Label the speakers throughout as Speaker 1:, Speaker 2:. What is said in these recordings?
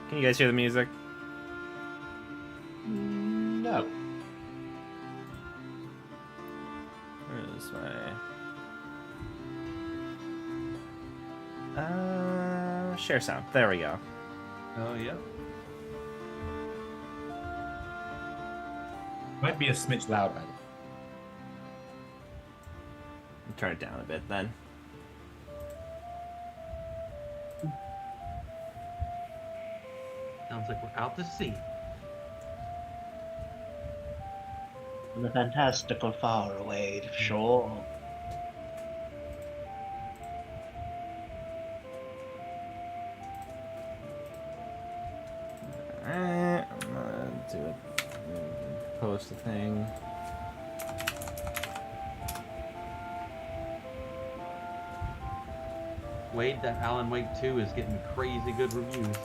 Speaker 1: Can you guys hear the music?
Speaker 2: No.
Speaker 1: Where's my... share sound. There we go.
Speaker 3: Oh, yeah.
Speaker 2: Might be a smidge loud, by the way.
Speaker 1: Turn it down a bit then.
Speaker 3: Sounds like we're out to sea.
Speaker 4: On the fantastical far away shore.
Speaker 1: Alright, I'm gonna do it. Post a thing.
Speaker 3: Wade, that Alan Wake 2 is getting crazy good reviews.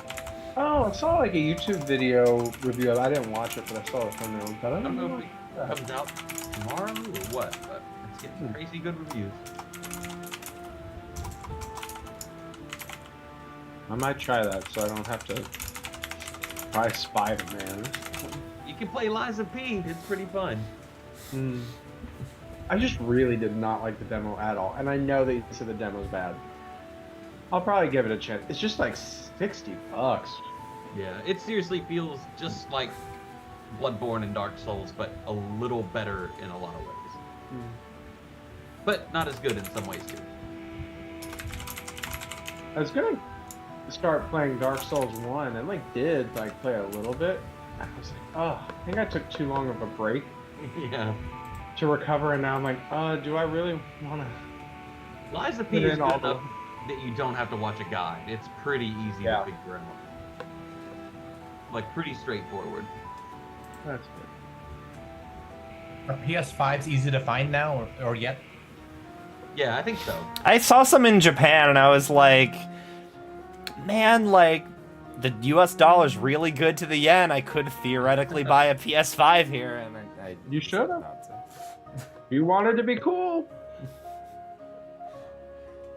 Speaker 2: Oh, I saw like a YouTube video review. I didn't watch it, but I saw it thumbnail. But
Speaker 3: I don't know if it comes out tomorrow or what, but it's getting crazy good reviews.
Speaker 2: I might try that so I don't have to try Spider-Man.
Speaker 3: You can play Liza P. It's pretty fun.
Speaker 2: I just really did not like the demo at all, and I know that you said the demo's bad. I'll probably give it a chance. It's just like $60.
Speaker 3: Yeah, it seriously feels just like Bloodborne and Dark Souls, but a little better in a lot of ways. But not as good in some ways too.
Speaker 2: I was gonna start playing Dark Souls 1 and did play a little bit. I was like, oh, I think I took too long of a break
Speaker 3: Yeah.
Speaker 2: to recover, and now I'm like, do I really want to?
Speaker 3: Liza P is good enough that you don't have to watch a guide. It's pretty easy to figure out. Like, pretty straightforward.
Speaker 2: That's good.
Speaker 5: Are PS5s easy to find now, or yet?
Speaker 3: Yeah, I think so.
Speaker 1: I saw some in Japan and I was like, man, the US dollar's really good to the yen. I could theoretically buy a PS5 here, and I
Speaker 2: You should have. You wanted to be cool.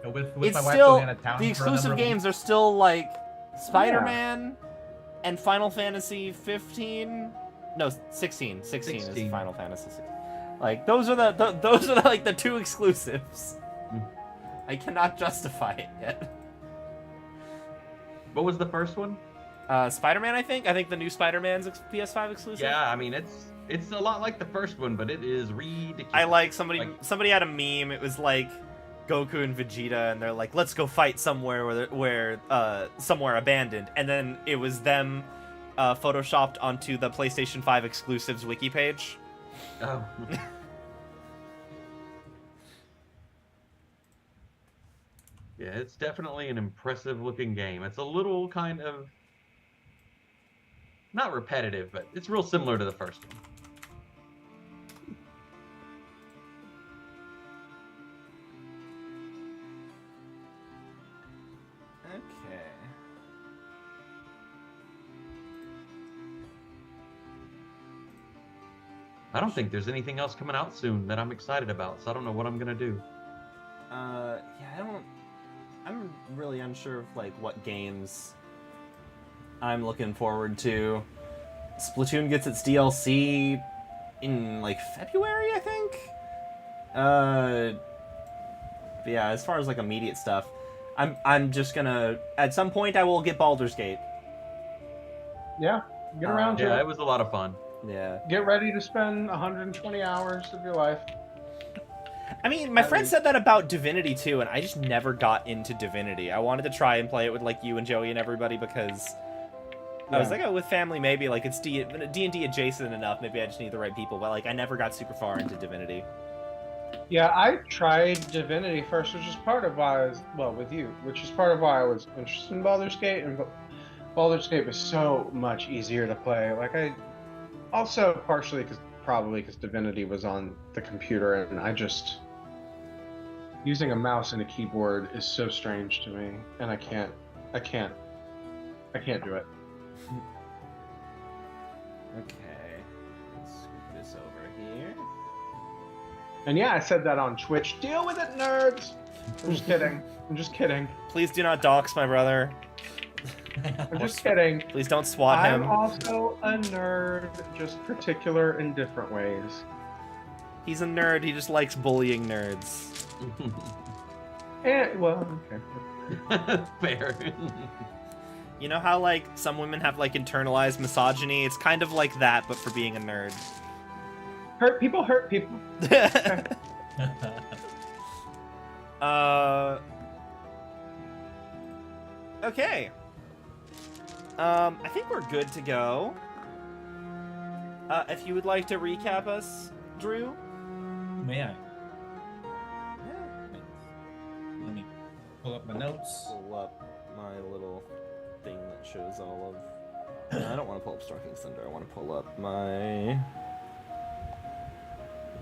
Speaker 5: With
Speaker 1: It's
Speaker 5: my wife
Speaker 1: still
Speaker 5: going out of town
Speaker 1: the
Speaker 5: for a
Speaker 1: exclusive
Speaker 5: number of
Speaker 1: games are still Spider-Man and Final Fantasy 15. No, 16. 16 is Final Fantasy 16. Those are the two exclusives. I cannot justify it yet.
Speaker 3: What was the first one?
Speaker 1: Spider-Man, I think. I think the new Spider-Man's PS5 exclusive.
Speaker 3: Yeah, I mean it's a lot like the first one, but it is ridiculous.
Speaker 1: I somebody had a meme. It was Goku and Vegeta, and they're like, "Let's go fight somewhere somewhere abandoned," and then it was them photoshopped onto the PlayStation 5 exclusives wiki page.
Speaker 3: Oh. Yeah, it's definitely an impressive looking game. It's a little kind of not repetitive, but it's real similar to the first one.
Speaker 1: Okay.
Speaker 3: I don't think there's anything else coming out soon that I'm excited about, so I don't know what I'm gonna do.
Speaker 1: Yeah, I'm really unsure of what games I'm looking forward to. Splatoon gets its DLC in February, I think. But yeah, as far as immediate stuff, I'm just gonna at some point I will get Baldur's Gate.
Speaker 2: Yeah, get around to
Speaker 3: Yeah,
Speaker 2: it.
Speaker 3: it was a lot of fun.
Speaker 1: Yeah.
Speaker 2: Get ready to spend 120 hours of your life.
Speaker 1: I mean, my friend said that about Divinity too, and I just never got into Divinity. I wanted to try and play it with you and Joey and everybody because I was like, oh, with family maybe it's D&D adjacent enough. Maybe I just need the right people, but I never got super far into Divinity.
Speaker 2: Yeah, I tried Divinity first, which is part of why I was with you, which is part of why I was interested in Baldur's Gate, and Baldur's Gate was so much easier to play. I also partially because Divinity was on the computer, and I just using a mouse and a keyboard is so strange to me, and I can't do it.
Speaker 1: Okay, let's scoot this over here.
Speaker 2: And yeah, I said that on Twitch. Deal with it, nerds. I'm just kidding. I'm just kidding.
Speaker 1: Please do not dox my brother.
Speaker 2: I'm just kidding.
Speaker 1: Please don't swat
Speaker 2: I'm
Speaker 1: him.
Speaker 2: also a nerd, just particular in different ways.
Speaker 1: He's a nerd. He just likes bullying nerds.
Speaker 2: And, well, okay.
Speaker 3: Fair.
Speaker 1: You know how, like, some women have, like, internalized misogyny? It's kind of like that, but for being a nerd.
Speaker 2: Hurt people hurt people.
Speaker 1: Okay. I think we're good to go. If you would like to recap us, Drew?
Speaker 5: May I? Let me pull up my notes.
Speaker 1: Pull up my little thing that shows all of... I don't want to pull up Stalking Thunder. I want to pull up my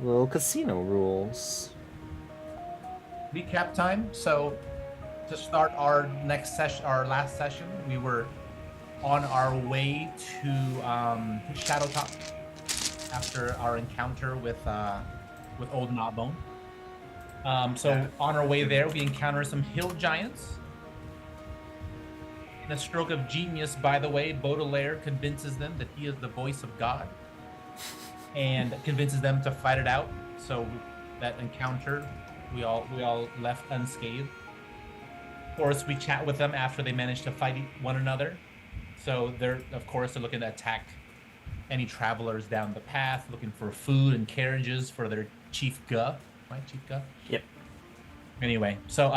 Speaker 1: little casino rules.
Speaker 5: Recap time. So, to start our next session, our last session, we were on our way to Shadowtop after our encounter with Old Gnawbone. So on our way there, we encounter some hill giants. In a stroke of genius, by the way, Baudelaire convinces them that he is the voice of God, and convinces them to fight it out. So that encounter, we all left unscathed. Of course, we chat with them after they manage to fight one another. So they're looking to attack any travelers down the path, looking for food and carriages for their Chief Guh. Right, Chief Guh?
Speaker 1: Yep.
Speaker 5: Anyway, so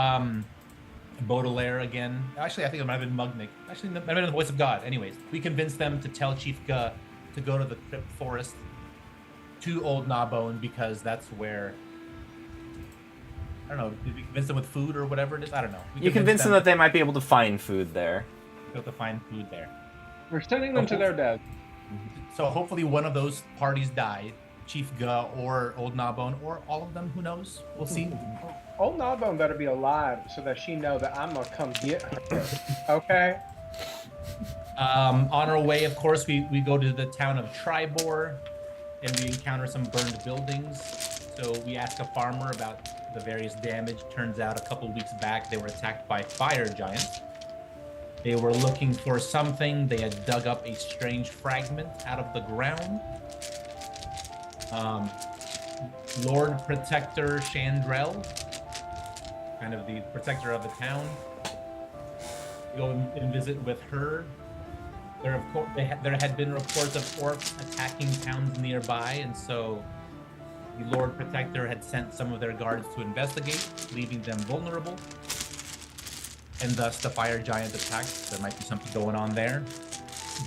Speaker 5: Baudelaire again. Actually, I think it might have been Mugnick. Actually, it might have been the voice of God. Anyways, we convinced them to tell Chief Guh to go to the Crypt Forest to Old Gnawbone because that's where... I don't know. Did we convince them with food or whatever it is? I don't know.
Speaker 1: You convinced them that they might be able to find food there.
Speaker 5: Be able to find food there.
Speaker 2: We're sending them to their death.
Speaker 5: So hopefully one of those parties died. Chief Guh or Old Gnawbone or all of them. Who knows? We'll see.
Speaker 2: Old Gnawbone better be alive so that she know that I'm gonna come get her. Okay?
Speaker 5: On our way, of course, we go to the town of Tribor, and we encounter some burned buildings. So we ask a farmer about the various damage. Turns out a couple weeks back they were attacked by fire giants. They were looking for something. They had dug up a strange fragment out of the ground. Lord Protector Chandrel, kind of the protector of the town. We go and visit with her. There had been reports of orcs attacking towns nearby, and so the Lord Protector had sent some of their guards to investigate, leaving them vulnerable. And thus the fire giant attacked. There might be something going on there.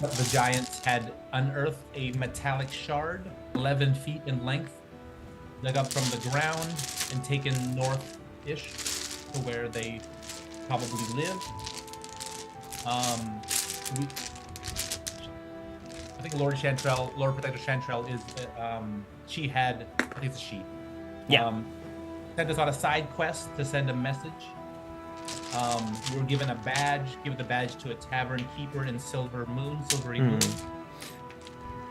Speaker 5: But the giants had unearthed a metallic shard, 11 feet in length, dug up from the ground and taken north-ish to where they probably live. I think Lord Protector Chantrell is, she had, I think it's a she.
Speaker 1: Yeah.
Speaker 5: Sent us on a side quest to send a message. We were given a badge, give the badge to a tavern keeper in Silvery Moon.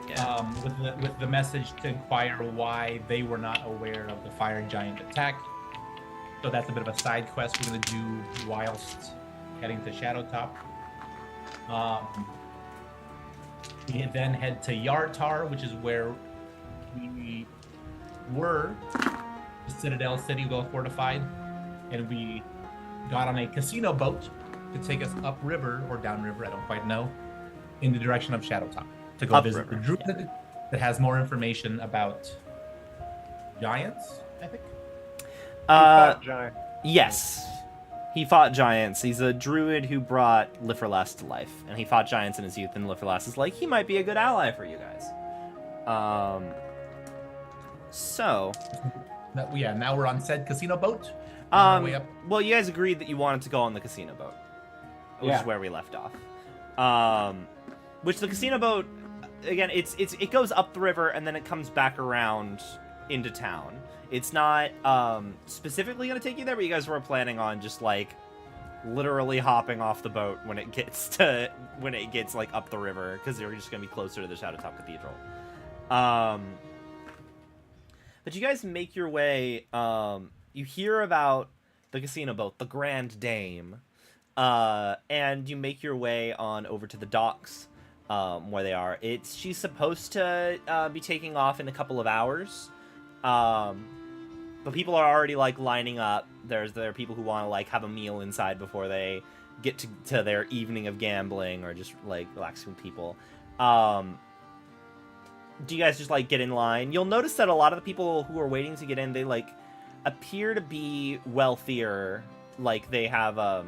Speaker 1: Yeah.
Speaker 5: With the message to inquire why they were not aware of the fire giant attack. So that's a bit of a side quest we're going to do whilst heading to Shadowtop. We then head to Yartar, which is where we were, the Citadel City, well fortified, and we got on a casino boat to take us upriver or downriver, I don't quite know, in the direction of Shadowtop to go visit the druid that has more information about giants, I think.
Speaker 2: Giant.
Speaker 1: Yes. He fought giants. He's a druid who brought Liferlas to life, and he fought giants in his youth, and Liferlas is like, he might be a good ally for you guys. So...
Speaker 5: Now we're on said casino boat. On our way up.
Speaker 1: Well, you guys agreed that you wanted to go on the casino boat, which is where we left off. Which the casino boat, again, it goes up the river and then it comes back around into town. It's not specifically going to take you there, but you guys were planning on just like literally hopping off the boat when it gets like up the river, because you're just going to be closer to the Shadowtop Cathedral. But you guys make your way. You hear about the casino boat, the Grand Dame, and you make your way on over to the docks, where they are. She's supposed to be taking off in a couple of hours, but people are already like lining up. There are people who want to like have a meal inside before they get to their evening of gambling or just like relaxing with people. Do you guys just like get in line? You'll notice that a lot of the people who are waiting to get in, they like appear to be wealthier. Like they have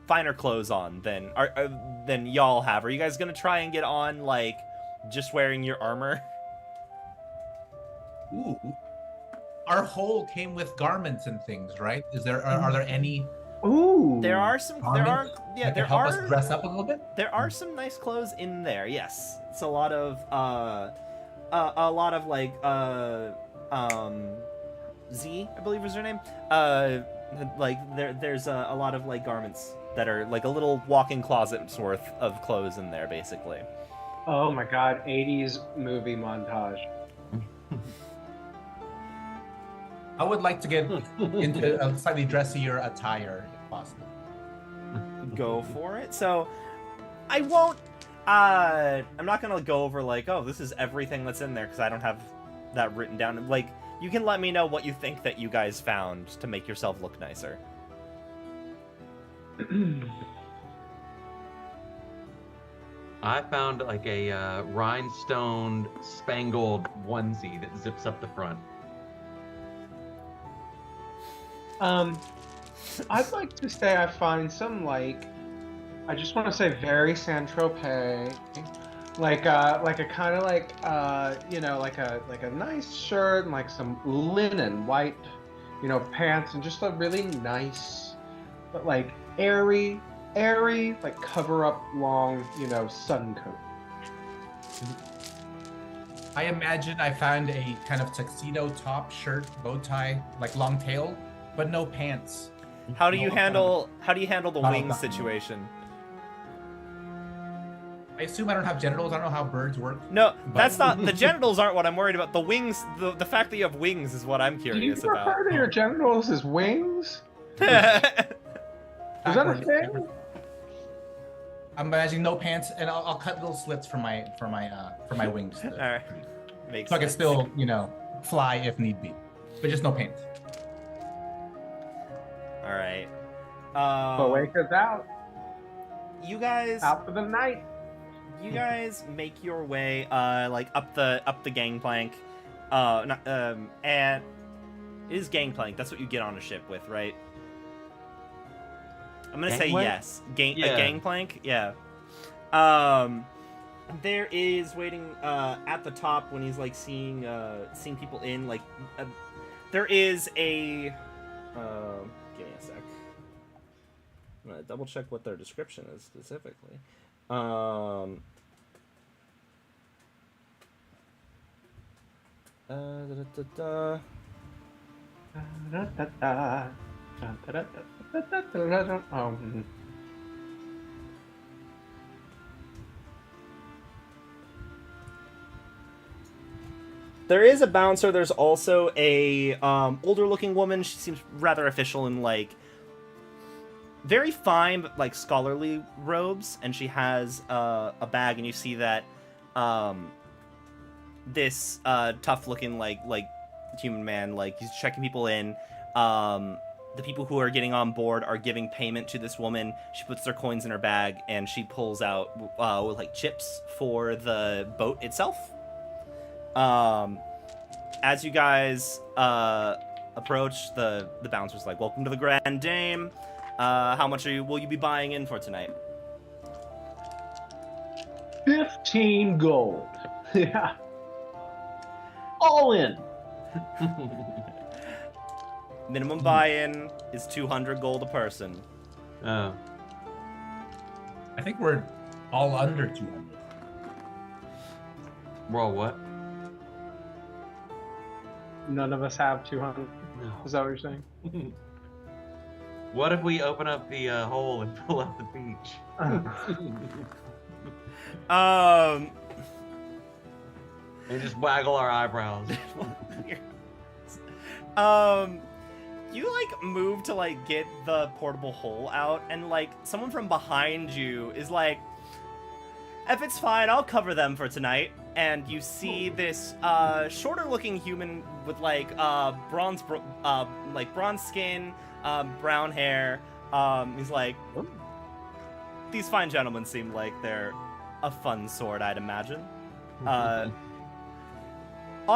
Speaker 1: finer clothes on than y'all have. Are you guys gonna try and get on like just wearing your armor?
Speaker 5: Ooh. Our hole came with garments and things, right? Are there any?
Speaker 2: Ooh.
Speaker 1: There are some.
Speaker 5: Garments that
Speaker 1: There
Speaker 5: can help
Speaker 1: are.
Speaker 5: us dress up a little bit.
Speaker 1: There are some nice clothes in there. Yes, it's a lot of like Z, I believe is her name. Like there's a lot of like garments that are like a little walk-in closet's worth of clothes in there, basically.
Speaker 2: Oh my god, 80s movie montage.
Speaker 5: I would like to get into a slightly dressier attire if possible.
Speaker 1: Go for it. So I won't I'm not gonna go over like, oh, this is everything that's in there, because I don't have that written down. Like, you can let me know what you think that you guys found to make yourself look nicer.
Speaker 3: I found like a rhinestone spangled onesie that zips up the front.
Speaker 2: I'd like to say I find some like, I just want to say very Saint-Tropez, like a kind of like you know, like a nice shirt and like some linen white, you know, pants, and just a really nice, but like airy, like cover up long, you know, sun coat.
Speaker 5: I imagine I found a kind of tuxedo top, shirt, bow tie, like long tail, but no pants.
Speaker 1: How do you handle the
Speaker 5: Not
Speaker 1: wings
Speaker 5: enough.
Speaker 1: situation?
Speaker 5: I assume I don't have genitals. I don't know how birds work.
Speaker 1: No,
Speaker 5: But-
Speaker 1: that's not, the genitals aren't what I'm worried about. The wings, the fact that you have wings is what I'm
Speaker 2: Do you
Speaker 1: curious
Speaker 2: refer
Speaker 1: about.
Speaker 2: to your genitals as wings? Is that a
Speaker 5: Backwards.
Speaker 2: thing?
Speaker 5: I'm imagining no pants, and I'll cut little slits for my wings, so
Speaker 1: Alright. Makes
Speaker 5: I can
Speaker 1: sense.
Speaker 5: still, you know, fly if need be, but just no pants.
Speaker 1: Alright.
Speaker 2: But wake us out.
Speaker 1: You guys
Speaker 2: Out for the night.
Speaker 1: you guys make your way like up the gangplank. And it is gangplank. That's what you get on a ship with, right? I'm gonna say
Speaker 3: Gangplank?
Speaker 1: yes.
Speaker 3: Yeah.
Speaker 1: A gangplank, yeah. There is waiting at the top when he's like seeing people in, like there is a give me a sec. I'm gonna double check what their description is specifically. There is a bouncer. There's also a older looking woman. She seems rather official in like very fine but like scholarly robes, and she has a bag, and you see that this tough looking like human man, like he's checking people in. The people who are getting on board are giving payment to this woman. She puts their coins in her bag, and she pulls out with like chips for the boat itself. As you guys approach, the bouncer's like, "Welcome to the Grand Dame. How much will you be buying in for tonight?"
Speaker 4: 15 gold. Yeah. All in.
Speaker 1: Minimum buy-in is 200 gold a person.
Speaker 3: Oh.
Speaker 5: I think we're all under 200.
Speaker 3: We're all what?
Speaker 2: None of us have 200.
Speaker 3: No.
Speaker 2: Is that what you're saying?
Speaker 3: What if we open up the hole and pull out the beach?
Speaker 1: Um,
Speaker 3: And just waggle our eyebrows.
Speaker 1: You like move to like get the portable hole out, and like someone from behind you is like, if it's fine, I'll cover them for tonight. And you see this shorter looking human with like bronze skin, brown hair. He's like, these fine gentlemen seem like they're a fun sort, I'd imagine. On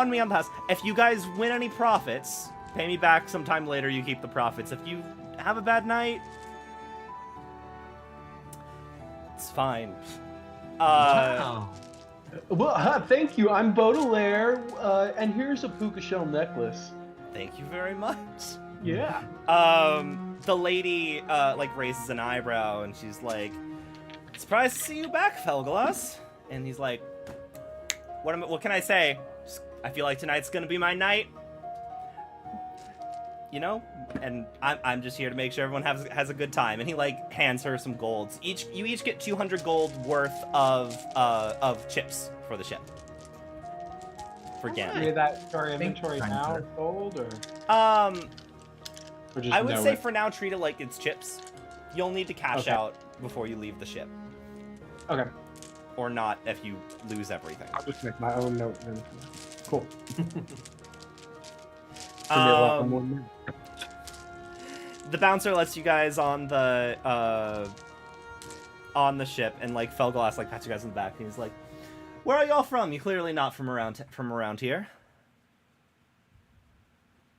Speaker 1: me on the house. If you guys win any profits, pay me back sometime later, you keep the profits. If you have a bad night, it's fine.
Speaker 3: Wow.
Speaker 4: Well, thank you. I'm Baudelaire, and here's a puka shell necklace.
Speaker 1: Thank you very much.
Speaker 4: Yeah.
Speaker 1: The lady, like, raises an eyebrow, and she's like, surprised to see you back, Felglas. And he's like, what can I say? I feel like tonight's gonna be my night. You know? And I'm just here to make sure everyone has a good time. And he, like, hands her some golds. You each get 200 gold worth of chips for the ship. For gambling.
Speaker 2: Is that our inventory
Speaker 5: Thank you,
Speaker 2: now
Speaker 5: sir.
Speaker 2: gold or just
Speaker 1: I would
Speaker 2: know
Speaker 1: say
Speaker 2: it?
Speaker 1: for now treat it like it's chips. You'll need to cash
Speaker 2: Okay.
Speaker 1: out before you leave the ship.
Speaker 2: Okay.
Speaker 1: Or not if you lose everything.
Speaker 2: I'll just make my own note then. Cool.
Speaker 1: The bouncer lets you guys on the ship, and like Felglas like pats you guys in the back, and he's like, "Where are y'all from? You clearly not from around here."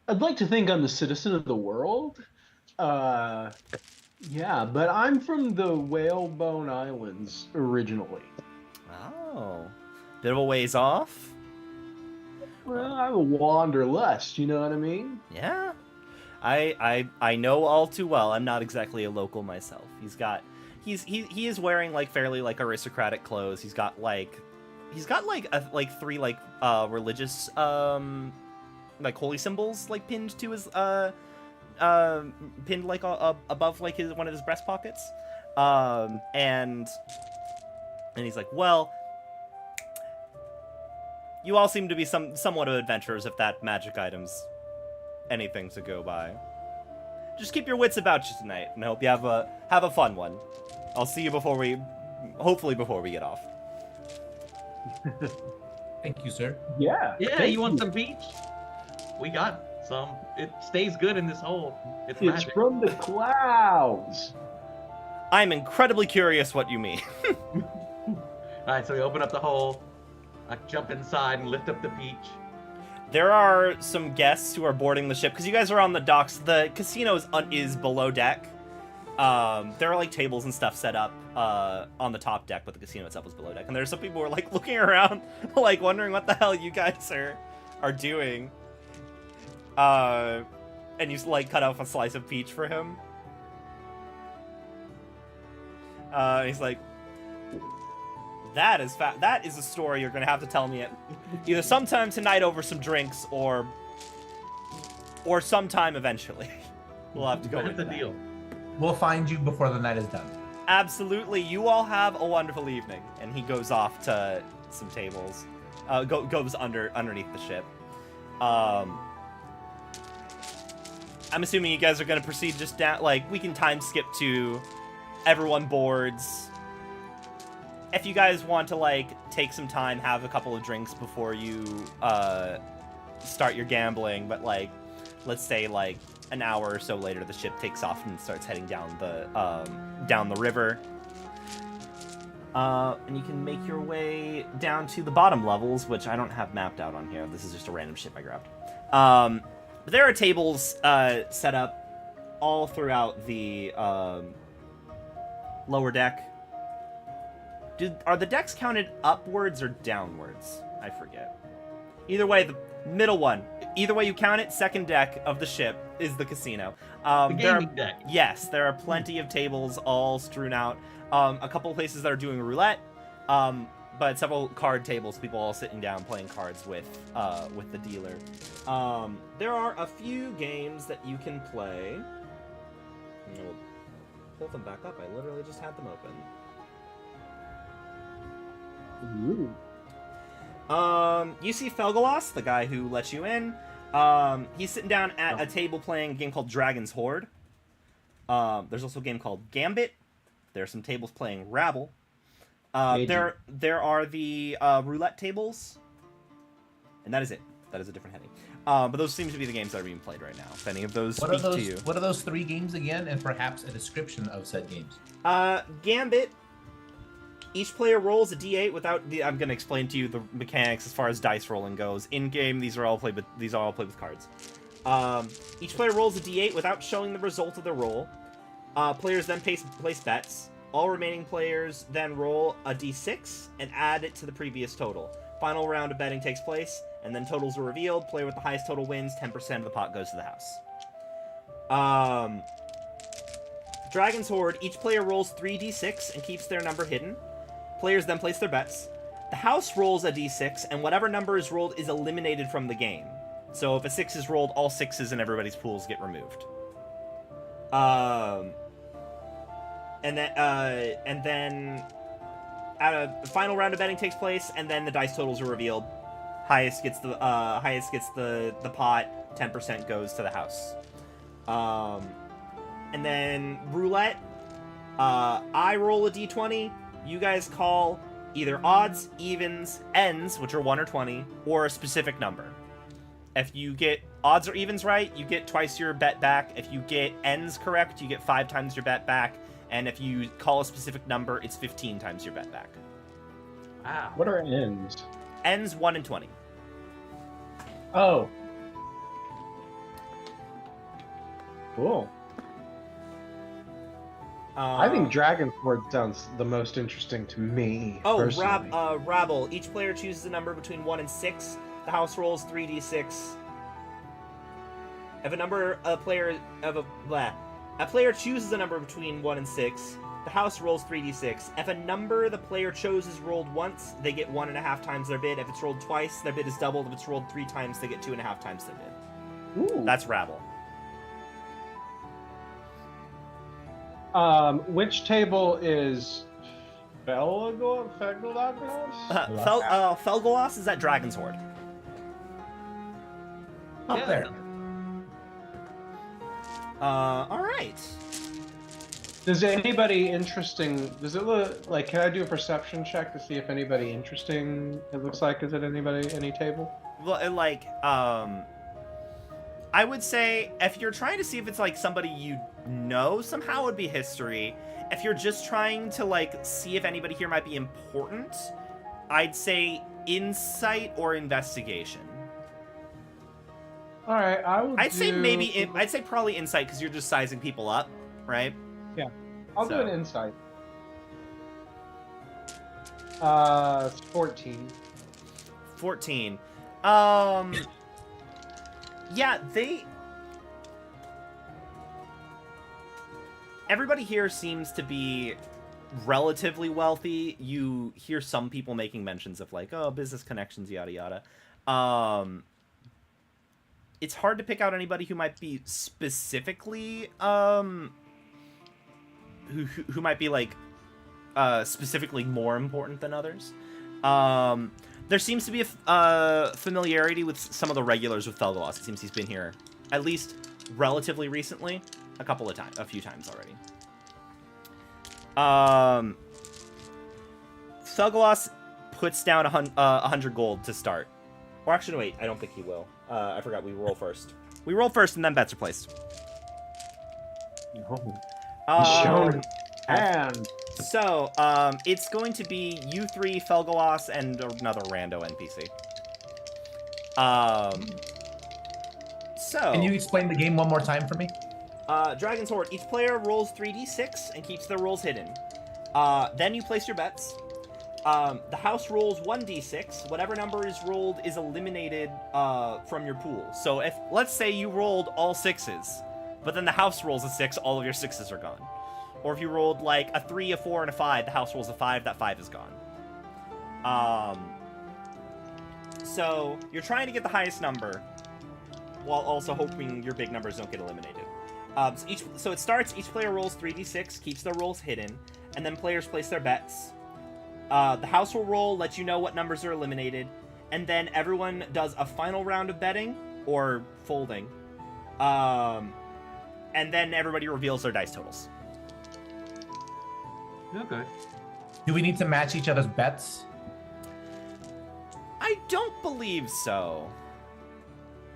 Speaker 4: I'd like to think I'm a citizen of the world. Yeah, but I'm from the Whalebone Islands originally.
Speaker 1: Oh, bit of a ways off.
Speaker 4: Well, I'm a wanderlust, you know what I mean?
Speaker 1: Yeah, I know all too well. I'm not exactly a local myself. He is wearing like fairly like aristocratic clothes. He's got like three like religious like holy symbols like pinned to his pinned like above like one of his breast pockets. And he's like, well, you all seem to be somewhat of adventurers if that magic item's anything to go by. Just keep your wits about you tonight, and I hope you have a fun one. I'll see you hopefully before we get off.
Speaker 5: Thank you, sir.
Speaker 4: Yeah.
Speaker 3: Yeah,
Speaker 4: thank
Speaker 3: you want some peach? We got some. It stays good in this hole. It's
Speaker 4: It's
Speaker 3: magic.
Speaker 4: from the clouds.
Speaker 1: I'm incredibly curious what you mean.
Speaker 3: Alright, so we open up the hole. I jump inside and lift up the peach.
Speaker 1: There are some guests who are boarding the ship because you guys are on the docks. The casino is below deck. There are like tables and stuff set up on the top deck, but the casino itself is below deck. And there's some people who are like looking around, like wondering what the hell you guys are doing. And you like cut off a slice of peach for him. He's like, that is a story you're gonna have to tell me either sometime tonight over some drinks or sometime eventually. We'll have to go
Speaker 3: What's
Speaker 1: into
Speaker 3: the
Speaker 1: that.
Speaker 3: deal?
Speaker 5: We'll find you before the night is done.
Speaker 1: Absolutely. You all have a wonderful evening. And he goes off to some tables. Goes underneath the ship. I'm assuming you guys are going to proceed just down. Like, we can time skip to everyone boards. If you guys want to, like, take some time, have a couple of drinks before you start your gambling. But, like, let's say, like, an hour or so later, the ship takes off and starts heading down the river. And you can make your way down to the bottom levels, which I don't have mapped out on here. This is just a random ship I grabbed. But there are tables set up all throughout the lower deck. Are the decks counted upwards or downwards? I forget. Either way, the middle one. Either way you count it, second deck of the ship is the casino.
Speaker 3: The gaming deck.
Speaker 1: Yes, there are plenty of tables all strewn out. A couple of places that are doing roulette, but several card tables, people all sitting down playing cards with the dealer. There are a few games that you can play. And we'll pull them back up. I literally just had them open.
Speaker 4: Ooh.
Speaker 1: You see Felgalos, the guy who let you in. He's sitting down at a table playing a game called Dragon's Horde. There's also a game called Gambit. There are some tables playing Rabble. There are the roulette tables, and that is it. That is a different heading. But those seem to be the games that are being played right now. If any of those speak to you.
Speaker 5: What are those 3 games again, and perhaps a description of said games?
Speaker 1: Gambit. Each player rolls a d8 without the. I'm going to explain to you the mechanics as far as dice rolling goes. In game, these are all played with cards. Each player rolls a d8 without showing the result of the roll. Players then place bets. All remaining players then roll a d6 and add it to the previous total. Final round of betting takes place, and then totals are revealed. Player with the highest total wins. 10% of the pot goes to the house. Dragon's Horde. Each player rolls 3d6 and keeps their number hidden. Players then place their bets. The house rolls a d6, and whatever number is rolled is eliminated from the game. So if a 6 is rolled, all 6s in everybody's pools get removed. And then a final round of betting takes place, and then the dice totals are revealed. Highest gets the pot. 10% goes to the house. And then roulette. I roll a d20. You guys call either odds, evens, ends, which are 1 or 20, or a specific number. If you get odds or evens right, you get twice your bet back. If you get ends correct, you get 5 times your bet back. And if you call a specific number, it's 15 times your bet back.
Speaker 3: Wow.
Speaker 2: What are ends?
Speaker 1: Ends 1 and 20.
Speaker 2: Oh. Cool. I think Dragon's Horde sounds the most interesting to me.
Speaker 1: Oh,
Speaker 2: personally.
Speaker 1: Rabble. Each player chooses a number between 1 and 6. The house rolls 3d6. If a player chooses a number between 1 and 6, the house rolls 3d6. If a number the player chose is rolled once, they get 1.5 times their bid. If it's rolled twice, their bid is doubled. If it's rolled 3 times, they get 2.5 times their bid.
Speaker 2: Ooh.
Speaker 1: That's Rabble.
Speaker 2: Which table is Felgolas?
Speaker 1: Felgolas is at Dragon's Horde.
Speaker 5: Up there.
Speaker 1: Alright.
Speaker 2: Does anybody interesting? Does it look like? Can I do a perception check to see if anybody interesting it looks like is at any table?
Speaker 1: Well, I would say if you're trying to see if it's like somebody you know somehow, it would be history. If you're just trying to like see if anybody here might be important, I'd say insight or investigation.
Speaker 2: All right,
Speaker 1: I'd say probably insight because you're just sizing people up, right?
Speaker 2: I'll do an insight. 14.
Speaker 1: 14. Yeah, everybody here seems to be relatively wealthy. You hear some people making mentions of like, oh, business connections, yada yada. It's hard to pick out anybody who might be specifically who might be like specifically more important than others. There seems to be a familiarity with some of the regulars with Felgolas. It seems he's been here at least relatively recently, a few times already. Felgolas puts down 100 gold to start. Or actually, no, wait, I don't think he will. I forgot, we roll first. We roll first and then bets are placed.
Speaker 2: Shown hand.
Speaker 1: So, it's going to be you 3, Felgolas, and another rando NPC. So...
Speaker 5: Can you explain the game one more time for me?
Speaker 1: Dragon's Horde. Each player rolls 3d6 and keeps their rolls hidden. Then you place your bets. The house rolls 1d6. Whatever number is rolled is eliminated from your pool. So if, let's say you rolled all 6s, but then the house rolls a 6, all of your 6s are gone. Or if you rolled like a 3, a 4, and a 5, the house rolls a 5, that 5 is gone. So you're trying to get the highest number while also hoping your big numbers don't get eliminated. So it starts, each player rolls 3d6, keeps their rolls hidden, and then players place their bets. The house will roll, let you know what numbers are eliminated, and then everyone does a final round of betting, or folding. And then everybody reveals their dice totals.
Speaker 3: Okay.
Speaker 5: Do we need to match each other's bets?
Speaker 1: I don't believe so.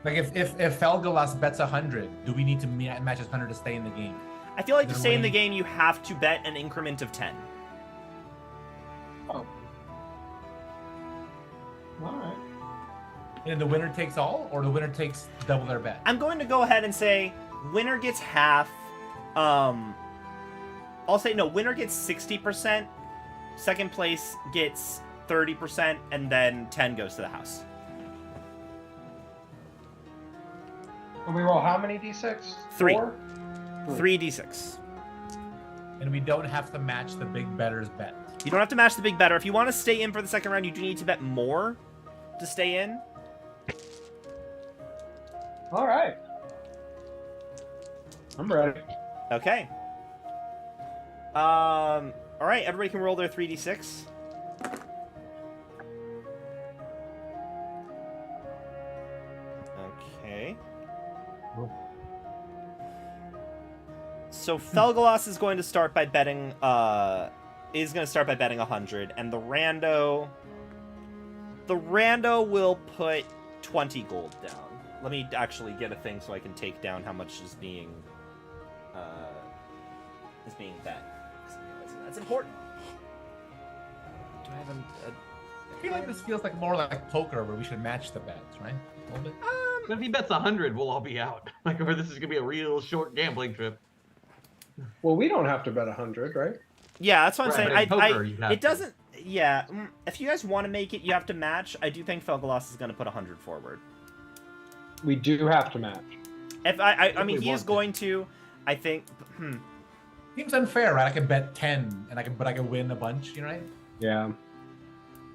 Speaker 5: Like if Felgalas bets 100, do we need to match his 100 to stay in the game?
Speaker 1: I feel like to
Speaker 5: Is it
Speaker 1: stay in the
Speaker 5: range?
Speaker 1: game, you have to bet an increment of 10.
Speaker 2: Oh. All right.
Speaker 5: And the winner takes all, or the winner takes double their bet?
Speaker 1: I'm going to go ahead and say winner gets half. I'll say no, winner gets 60%. Second place gets 30%, and then 10 goes to the house.
Speaker 2: And we roll how many d6?
Speaker 1: 3.
Speaker 2: 4?
Speaker 1: 3d6.
Speaker 5: And we don't have to match the big better's bet.
Speaker 1: You don't have to match the big better. If you want to stay in for the second round, you do need to bet more to stay in.
Speaker 2: All right. I'm ready.
Speaker 1: Okay. All right, everybody can roll their 3d6. Okay. So Felgalas is going to start by betting 100, and the rando will put 20 gold down. Let me actually get a thing so I can take down how much is being bet. That's important. Do I have
Speaker 5: I feel like this feels like more like poker, where we should match the bets, right? A little bit.
Speaker 3: But if he bets 100, we'll all be out. Like, or this is gonna be a real short gambling trip.
Speaker 2: Well, we don't have to bet 100, right?
Speaker 1: Yeah, that's what I'm
Speaker 3: Right,
Speaker 1: saying.
Speaker 3: but in poker, you have
Speaker 1: It
Speaker 3: to.
Speaker 1: doesn't. Yeah, if you guys want to make it, you have to match. I do think Felgalas is going to put 100 forward.
Speaker 2: We do have to match.
Speaker 1: If I
Speaker 3: If
Speaker 1: mean,
Speaker 3: we
Speaker 1: he is
Speaker 3: want to.
Speaker 1: going to. I think.
Speaker 5: Seems unfair, right? I can bet 10, and I can win a bunch, you know, right?
Speaker 2: Yeah.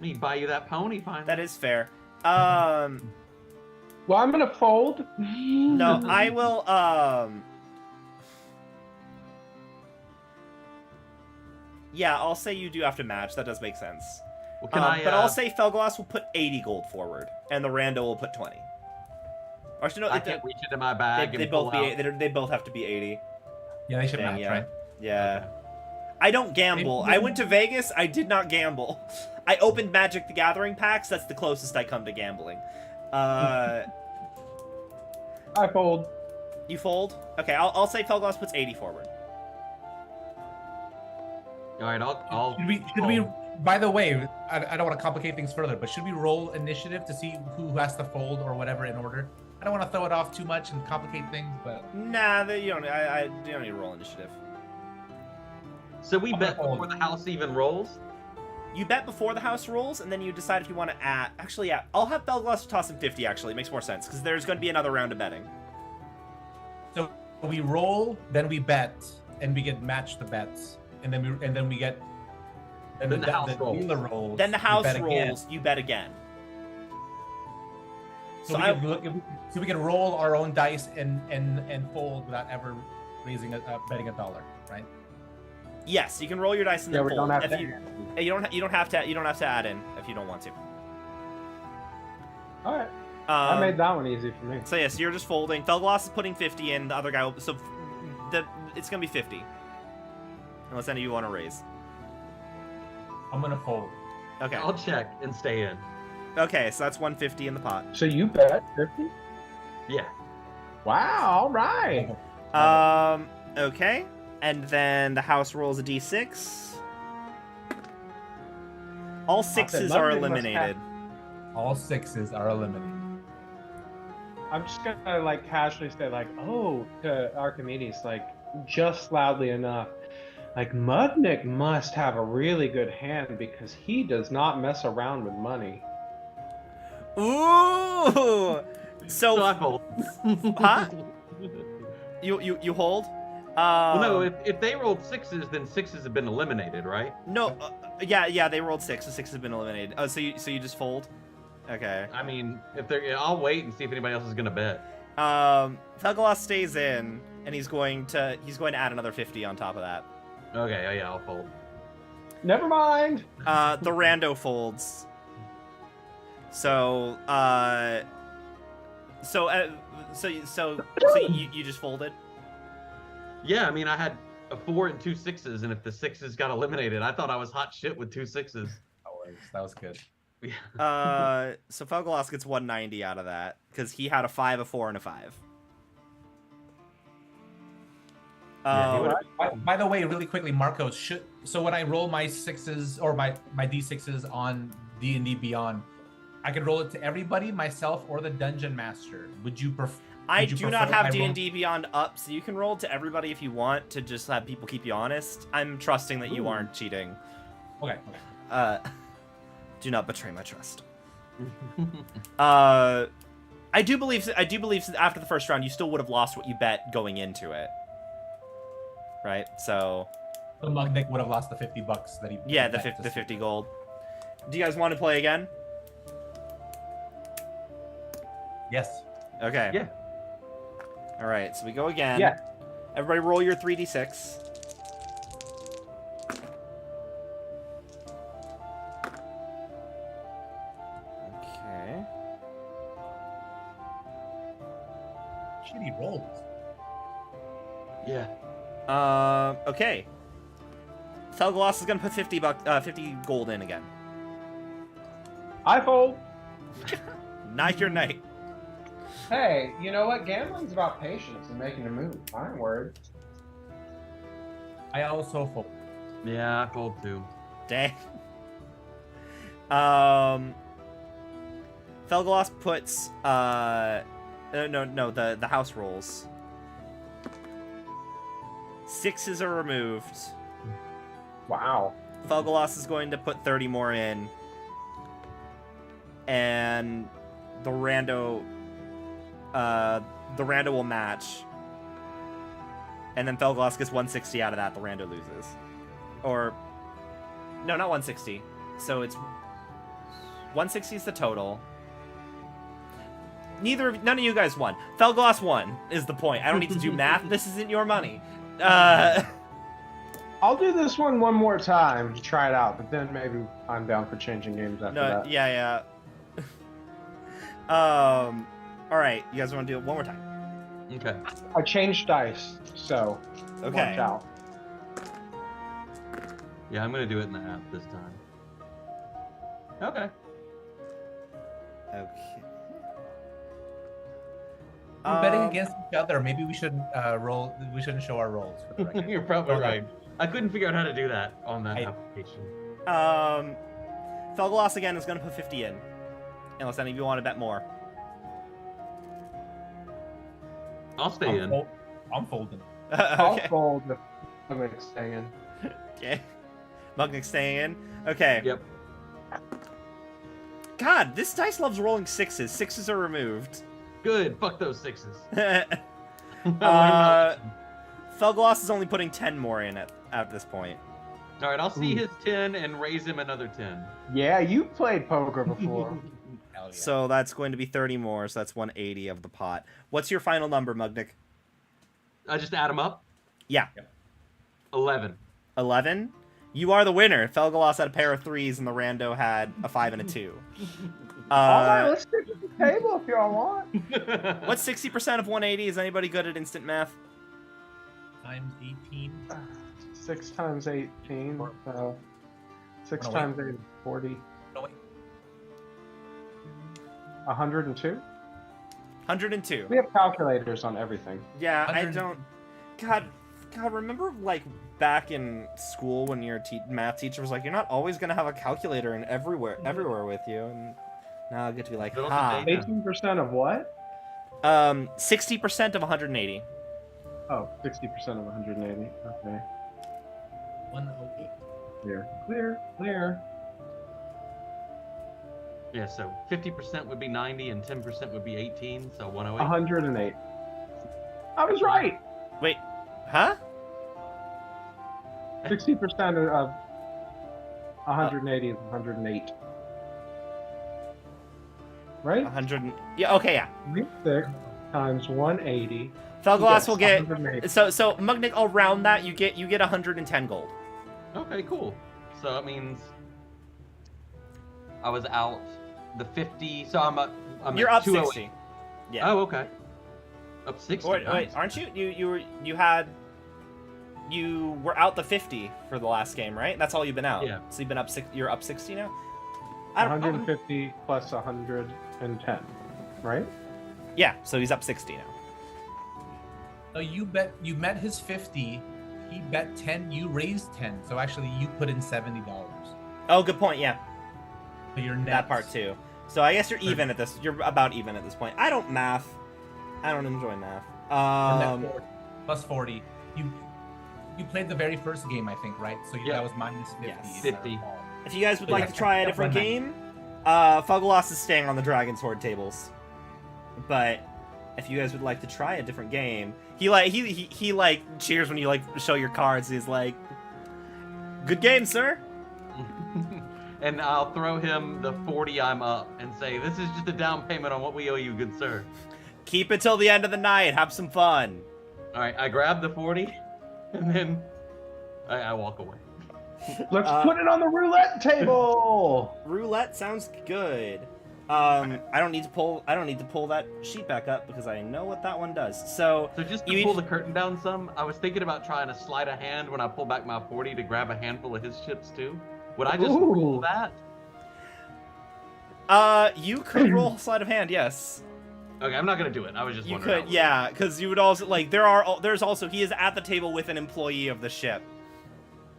Speaker 3: He buy you that pony finally.
Speaker 1: That is fair.
Speaker 2: Well, I'm gonna fold.
Speaker 1: No, I will. Yeah, I'll say you do have to match. That does make sense.
Speaker 3: Well, can
Speaker 1: But I'll say Felgalas will put 80 gold forward, and the rando will put 20. Or actually, no,
Speaker 3: I can't reach into my bag
Speaker 1: they
Speaker 3: and
Speaker 1: both
Speaker 3: pull
Speaker 1: be.
Speaker 3: out.
Speaker 1: They both have to be 80.
Speaker 5: Yeah, they should
Speaker 1: Dang,
Speaker 5: match,
Speaker 1: yeah.
Speaker 5: right?
Speaker 1: Yeah.
Speaker 3: Okay.
Speaker 1: I don't gamble. I went to Vegas. I did not gamble. I opened Magic the Gathering packs. That's the closest I come to gambling.
Speaker 2: I fold.
Speaker 1: You fold? Okay, I'll say Felgalas puts 80 forward.
Speaker 3: All right, I'll.
Speaker 5: Should we? By the way, I don't want to complicate things further, but should we roll initiative to see who has to fold or whatever in order? I don't want to throw it off too much and complicate things, but
Speaker 1: Nah, you don't. You don't need to roll initiative.
Speaker 3: So we
Speaker 5: I'm
Speaker 3: bet
Speaker 5: gonna fold.
Speaker 3: before the house even rolls.
Speaker 1: You bet before the house rolls, and then you decide if you want to add. Actually, yeah, I'll have Felgalas toss him 50. Actually, it makes more sense because there's going to be another round of betting.
Speaker 5: so we roll, then we bet, and we get match the bets, and then we get. And
Speaker 3: Then the house rolls.
Speaker 5: dealer rolls.
Speaker 1: Then the
Speaker 5: we
Speaker 1: house
Speaker 5: bet again.
Speaker 1: rolls. You bet again.
Speaker 5: So, we can roll our own dice and fold without ever raising betting $1, right?
Speaker 1: Yes, you can roll your dice and
Speaker 2: Yeah,
Speaker 1: then
Speaker 2: we
Speaker 1: fold.
Speaker 2: don't have
Speaker 1: If
Speaker 2: to.
Speaker 1: you don't have to add in if you don't want to.
Speaker 2: All right. I
Speaker 1: Um,
Speaker 2: made that one easy for me.
Speaker 1: So yes, you're just folding. Felgalas is putting 50 in. The other guy will. So it's gonna be 50. Unless any of you want to raise.
Speaker 5: I'm gonna fold.
Speaker 1: Okay.
Speaker 3: I'll check and stay in.
Speaker 1: Okay, so that's 150 in the pot.
Speaker 2: So you bet 50?
Speaker 3: Yeah.
Speaker 2: Wow. All right.
Speaker 1: Okay. And then the house rolls a d6. All sixes are
Speaker 2: nothing must
Speaker 1: eliminated.
Speaker 5: All sixes are eliminated.
Speaker 2: I'm just gonna like casually say like, oh, to Archimedes, like just loudly enough. Like Mudnik must have a really good hand because he does not mess around with money.
Speaker 1: Ooh.
Speaker 3: So I
Speaker 1: So
Speaker 3: fold.
Speaker 1: Huh? you hold.
Speaker 3: Well, no, if they rolled sixes, then sixes have been eliminated, right?
Speaker 1: No. Yeah. They rolled 6. The 6 has been eliminated. Oh, so you just fold. Okay.
Speaker 3: I mean, if they're, I'll wait and see if anybody else is gonna bet.
Speaker 1: Felgalas stays in, and he's going to add another 50 on top of that.
Speaker 3: Okay, oh yeah, I'll fold.
Speaker 2: Never mind.
Speaker 1: The rando folds. So So you just folded?
Speaker 3: Yeah, I mean, I had a 4 and 2 6s, and if the 6s got eliminated, I thought I was hot shit with 2 6s.
Speaker 5: That was good.
Speaker 1: So Felgaloss gets 190 out of that because he had a 5, a 4, and a 5.
Speaker 5: By the way, really quickly, Marcos, so when I roll my 6s or my D6s on D&D Beyond, I can roll it to everybody, myself, or the dungeon master. Would you prefer?
Speaker 1: I do not have D&D Beyond up, so you can roll to everybody if you want to just have people keep you honest. I'm trusting that you aren't cheating.
Speaker 5: Okay.
Speaker 1: Do not betray my trust. I do believe after the first round you still would have lost what you bet going into it. Right? So
Speaker 5: Mugnick would have lost the $50 that he.
Speaker 1: Yeah, the 50 gold. Do you guys want to play again?
Speaker 5: Yes.
Speaker 1: Okay.
Speaker 3: Yeah.
Speaker 1: All right, so we go again.
Speaker 2: Yeah.
Speaker 1: Everybody roll your 3d6. Okay.
Speaker 5: Shitty rolls.
Speaker 3: Yeah.
Speaker 1: Okay. Felgaloss is gonna put 50 gold in again.
Speaker 2: I fold.
Speaker 1: Not your night.
Speaker 2: Hey, you know what? Gambling's about patience and making a move. I ain't worried.
Speaker 5: I also fold.
Speaker 3: Yeah, I fold too.
Speaker 1: Dang. Felgaloss puts no, the house rolls. 6s are removed.
Speaker 2: Wow.
Speaker 1: Felgaloss is going to put 30 more in. And the rando will match. And then Felgaloss gets 160 out of that, the rando loses. Or no, not 160. So it's 160 is the total. None of you guys won. Felgaloss won is the point. I don't need to do math. This isn't your money.
Speaker 2: I'll do this one more time to try it out, but then maybe I'm down for changing games after that.
Speaker 1: Yeah. All right, you guys want to do it one more time?
Speaker 3: Okay.
Speaker 2: I changed dice, so
Speaker 1: Okay.
Speaker 2: watch out.
Speaker 3: Yeah, I'm gonna do it in the app this time. Okay.
Speaker 1: Okay.
Speaker 5: We're betting against each other. Maybe we shouldn't roll. We shouldn't show our rolls. For the record.
Speaker 3: You're probably
Speaker 5: Okay.
Speaker 3: right. I couldn't figure out how to do that on that application.
Speaker 1: Felgaloss again is going to put 50 in. Unless any of you want to bet more.
Speaker 3: I'll stay in.
Speaker 5: I'm folding.
Speaker 2: I'll
Speaker 1: Okay.
Speaker 2: fold if I'm staying.
Speaker 1: Okay. Mugnick's staying in. Okay.
Speaker 3: Yep.
Speaker 1: God, this dice loves rolling 6s. 6s are removed.
Speaker 3: Good. Fuck those 6s.
Speaker 1: Felgaloss is only putting 10 more in at this point.
Speaker 3: All right, I'll see his 10 and raise him another 10.
Speaker 2: Yeah, you played poker before.
Speaker 5: Hell yeah.
Speaker 1: So that's going to be 30 more, so that's 180 of the pot. What's your final number, Mugnick?
Speaker 3: I just add them up.
Speaker 1: Yeah.
Speaker 3: 11.
Speaker 1: 11? You are the winner. Felgaloss had a pair of 3s and the rando had a 5 and a 2.
Speaker 2: Alright, let's stick at the table if y'all want.
Speaker 1: What's 60% of 180? Is anybody good at instant math?
Speaker 5: Times 18.
Speaker 2: 6 times 18, so 6
Speaker 5: Oh,
Speaker 2: times 8 is 40.
Speaker 5: No, wait.
Speaker 2: 102?
Speaker 1: 102.
Speaker 2: We have calculators on everything.
Speaker 1: Yeah, I
Speaker 5: 100.
Speaker 1: don't... God, remember, like, back in school when your math teacher was like, you're not always going to have a calculator in everywhere with you, and now I get to be like,
Speaker 3: Little
Speaker 1: ha.
Speaker 3: did they
Speaker 2: 18% of what?
Speaker 1: 60% of 180.
Speaker 2: Oh, 60% of 180. Okay.
Speaker 5: 108.
Speaker 2: Clear.
Speaker 3: Yeah, so 50% would be 90 and 10% would be 18, so 108.
Speaker 2: 108. I was right.
Speaker 1: Wait, huh?
Speaker 2: 60% of 180 is 108. Right?
Speaker 1: 100. Yeah, okay, yeah.
Speaker 2: 36 times 180.
Speaker 1: Felgaloss
Speaker 2: Yes,
Speaker 1: will get...
Speaker 2: 180.
Speaker 1: So Mugnick, I'll round that. You get 110 gold.
Speaker 3: Okay, cool. So that means I was out the 50, so I'm
Speaker 1: You're
Speaker 3: at
Speaker 1: up
Speaker 3: 208.
Speaker 1: 60. Yeah.
Speaker 3: Oh, okay. Up 60.
Speaker 1: Wait,
Speaker 3: nice.
Speaker 1: aren't you? You were out the 50 for the last game, right? That's all you've been out.
Speaker 3: Yeah.
Speaker 1: So you've been up you're up 60 now. I don't.
Speaker 2: 150 plus 110, right?
Speaker 1: Yeah. So he's up 60 now.
Speaker 5: So you met his 50. He bet 10. You raised 10. So actually, you put in $70.
Speaker 1: Oh, good point. Yeah.
Speaker 5: So you're net.
Speaker 1: That part too. So I guess you're even at this. You're about even at this point. I don't math. I don't enjoy math.
Speaker 5: You're net 40, plus 40. You played the very first game, I think, right? So
Speaker 3: Yeah.
Speaker 5: that was minus 50.
Speaker 1: Yes.
Speaker 3: 50.
Speaker 1: If you guys would like to
Speaker 5: Yeah.
Speaker 1: try a
Speaker 5: Yeah,
Speaker 1: different
Speaker 5: run
Speaker 1: game, Fuggleloss is staying on the Dragon's Horde tables. But if you guys would like to try a different game, he cheers when you show your cards. He's like, "Good game, sir."
Speaker 3: And I'll throw him the 40 I'm up and say, this is just a down payment on what we owe you, good sir.
Speaker 1: Keep it till the end of the night. Have some fun.
Speaker 3: All right, I grab the 40, and then I walk away.
Speaker 2: Let's put it on the roulette table.
Speaker 1: Roulette sounds good. I don't need to pull that sheet back up because I know what that one does. So
Speaker 3: So just
Speaker 1: You
Speaker 3: to pull
Speaker 1: each-
Speaker 3: the curtain down some, I was thinking about trying to slide a hand when I pull back my 40 to grab a handful of his chips too. Would I just roll
Speaker 2: Ooh.
Speaker 3: that?
Speaker 1: you could roll sleight of hand, yes.
Speaker 3: Okay, I'm not gonna do it. I was just
Speaker 1: You
Speaker 3: wondering.
Speaker 1: could, yeah, because you would also there's also he is at the table with an employee of the ship.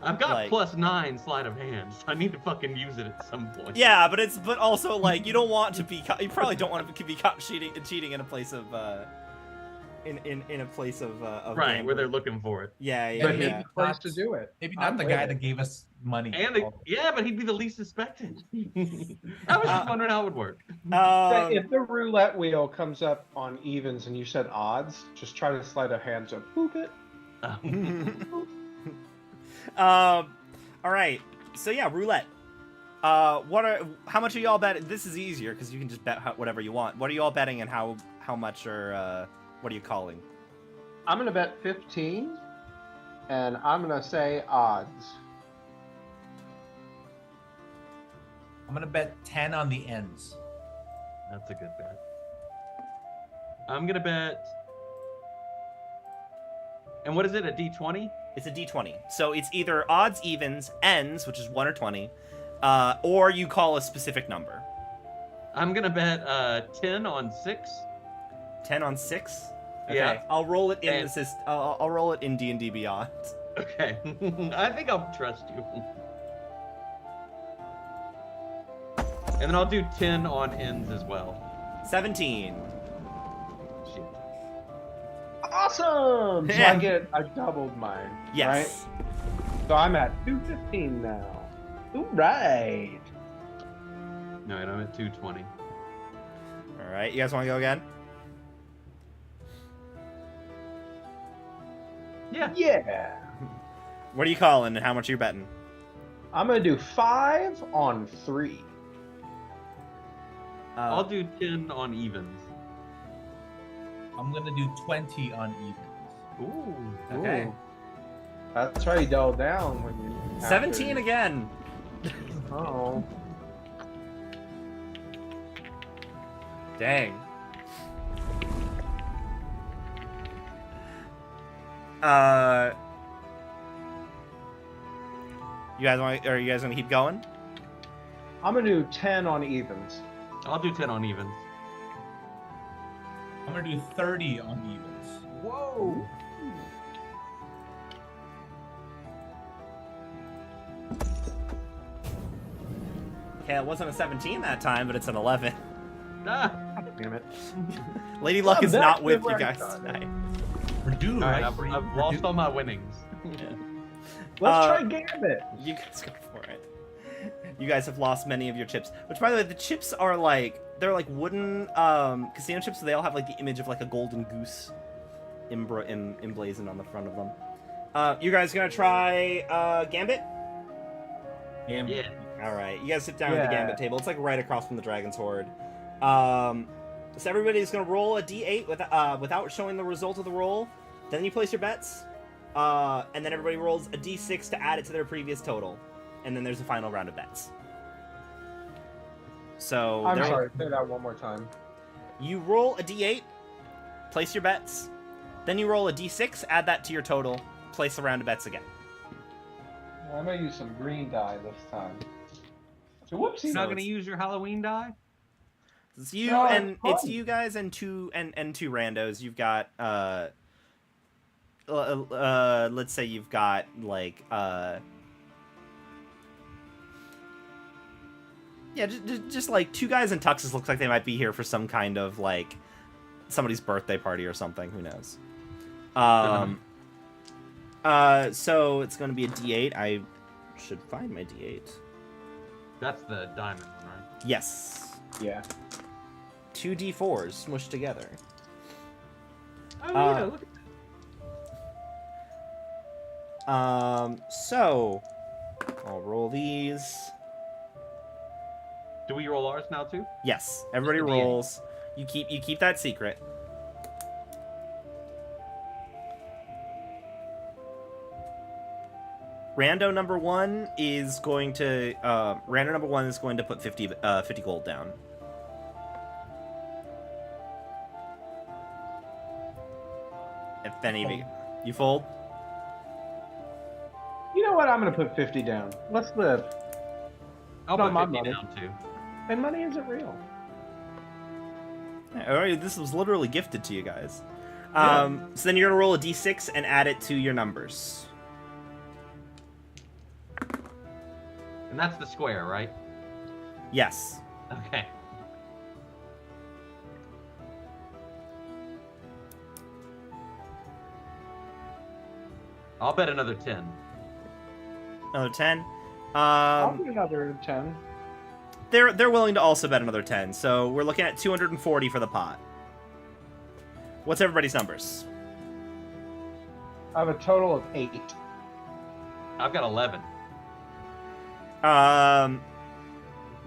Speaker 3: I've got
Speaker 1: like-
Speaker 3: +9 sleight of hand. So I need to fucking use it at some point.
Speaker 1: Yeah, but also you don't want to be you probably don't want to be caught cheating in a place of in a place of
Speaker 3: Right, where
Speaker 1: gambling.
Speaker 3: they're looking for it.
Speaker 1: Yeah,
Speaker 5: But
Speaker 2: But
Speaker 1: yeah,
Speaker 2: he's
Speaker 1: yeah.
Speaker 2: the place to do it.
Speaker 5: Maybe not
Speaker 2: I'm
Speaker 5: the
Speaker 2: with
Speaker 5: guy
Speaker 2: it.
Speaker 5: that gave us money.
Speaker 3: And yeah, but he'd be the least suspected. I was just wondering how it would work.
Speaker 2: If the roulette wheel comes up on evens and you said odds, just try to slide a hand to poop it.
Speaker 1: All right. So yeah, roulette. How much are y'all betting? This is easier because you can just bet whatever you want. What are y'all betting, and how much or what are you calling?
Speaker 2: I'm gonna bet 15, and I'm gonna say odds.
Speaker 5: I'm gonna bet 10 on the ends.
Speaker 3: That's a good bet. I'm gonna bet. And what is it? A D20?
Speaker 1: It's a d20. So it's either odds, evens, ends, which is 1 or 20, or you call a specific number.
Speaker 3: I'm gonna bet 10 on 6.
Speaker 1: 10 on 6. Okay.
Speaker 3: Yeah.
Speaker 1: I'll roll it in
Speaker 3: And-
Speaker 1: I'll roll it in D&D Beyond.
Speaker 3: Okay. I think I'll trust you. And then I'll do 10 on ends as well.
Speaker 1: 17.
Speaker 3: Shit.
Speaker 2: Awesome! So
Speaker 1: Yeah.
Speaker 2: I doubled mine.
Speaker 1: Yes.
Speaker 2: Right? So I'm at 215 now. All right.
Speaker 3: No, I'm at 220.
Speaker 1: All right. You guys want to go again?
Speaker 3: Yeah.
Speaker 2: Yeah.
Speaker 1: What are you calling, and how much are you betting?
Speaker 2: I'm gonna do 5 on 3.
Speaker 3: I'll do 10 on evens.
Speaker 5: I'm gonna do 20 on evens.
Speaker 3: Ooh.
Speaker 1: Okay.
Speaker 2: Ooh. That's right, you double down when you.
Speaker 1: 17 again.
Speaker 2: Oh.
Speaker 1: Dang. You guys are you guys gonna keep going?
Speaker 2: I'm gonna do 10 on evens.
Speaker 3: I'll do 10 on evens.
Speaker 5: I'm gonna do 30 on evens.
Speaker 2: Whoa.
Speaker 1: Okay, it wasn't a 17 that time, but it's an 11.
Speaker 3: Ah.
Speaker 2: Damn it.
Speaker 1: Lady Luck
Speaker 2: Well,
Speaker 1: is
Speaker 2: that's
Speaker 1: not
Speaker 2: the
Speaker 1: with you
Speaker 2: right
Speaker 1: guys
Speaker 2: time.
Speaker 1: tonight.
Speaker 5: We're due,
Speaker 3: All
Speaker 5: right?
Speaker 3: right, I've lost all my winnings.
Speaker 2: Let's
Speaker 1: Uh,
Speaker 2: try Gambit.
Speaker 1: You guys go for it. You guys have lost many of your chips. Which, by the way, the chips are they're like wooden casino chips, so they all have like the image of like a golden goose emblazoned on the front of them. You guys gonna try Gambit?
Speaker 3: Yeah.
Speaker 1: All right, you guys sit down at the
Speaker 2: Yeah.
Speaker 1: Gambit table. It's like right across from the Dragon's Horde. So everybody's gonna roll a d8 without showing the result of the roll. Then you place your bets, and then everybody rolls a d6 to add it to their previous total, and then there's a final round of bets. So
Speaker 2: I'm
Speaker 1: there-
Speaker 2: sorry, say that one more time.
Speaker 1: You roll a d8, place your bets, then you roll a d6, add that to your total, place the round of bets again.
Speaker 2: I'm gonna use some green dye this time. So whoopsie.
Speaker 3: You're not going to use your Halloween die?
Speaker 1: It's you
Speaker 2: No,
Speaker 1: and
Speaker 2: it's
Speaker 1: it's
Speaker 2: fun.
Speaker 1: you guys and two randos. You've got let's say you've got like yeah, just like two guys in tuxes. Looks like they might be here for some kind of like somebody's birthday party or something. Who knows? So it's gonna be a D8. I should find my D8.
Speaker 3: That's the diamond one, right?
Speaker 1: Yes.
Speaker 2: Yeah.
Speaker 1: 2 D4s smushed together.
Speaker 3: Oh, yeah, look at
Speaker 1: So I'll roll these.
Speaker 3: Do we roll ours now too?
Speaker 1: Yes, everybody
Speaker 3: Just the D8.
Speaker 1: rolls. You keep that secret. Rando number one is going to put 50 gold down. If any of you fold.
Speaker 2: You know what? I'm gonna put 50 down. Let's live.
Speaker 3: I'll
Speaker 2: Not
Speaker 3: put
Speaker 2: my
Speaker 3: 50
Speaker 2: money.
Speaker 3: down too.
Speaker 2: And money isn't real.
Speaker 1: All right, this was literally gifted to you guys.
Speaker 2: Yeah.
Speaker 1: So then you're gonna roll a d6 and add it to your numbers.
Speaker 3: And that's the square, right?
Speaker 1: Yes.
Speaker 3: Okay. I'll bet another 10.
Speaker 1: Another 10.
Speaker 2: I'll put another 10.
Speaker 1: They're willing to also bet another 10, so we're looking at 240 for the pot. What's everybody's numbers?
Speaker 2: I have a total of 8.
Speaker 3: I've got 11.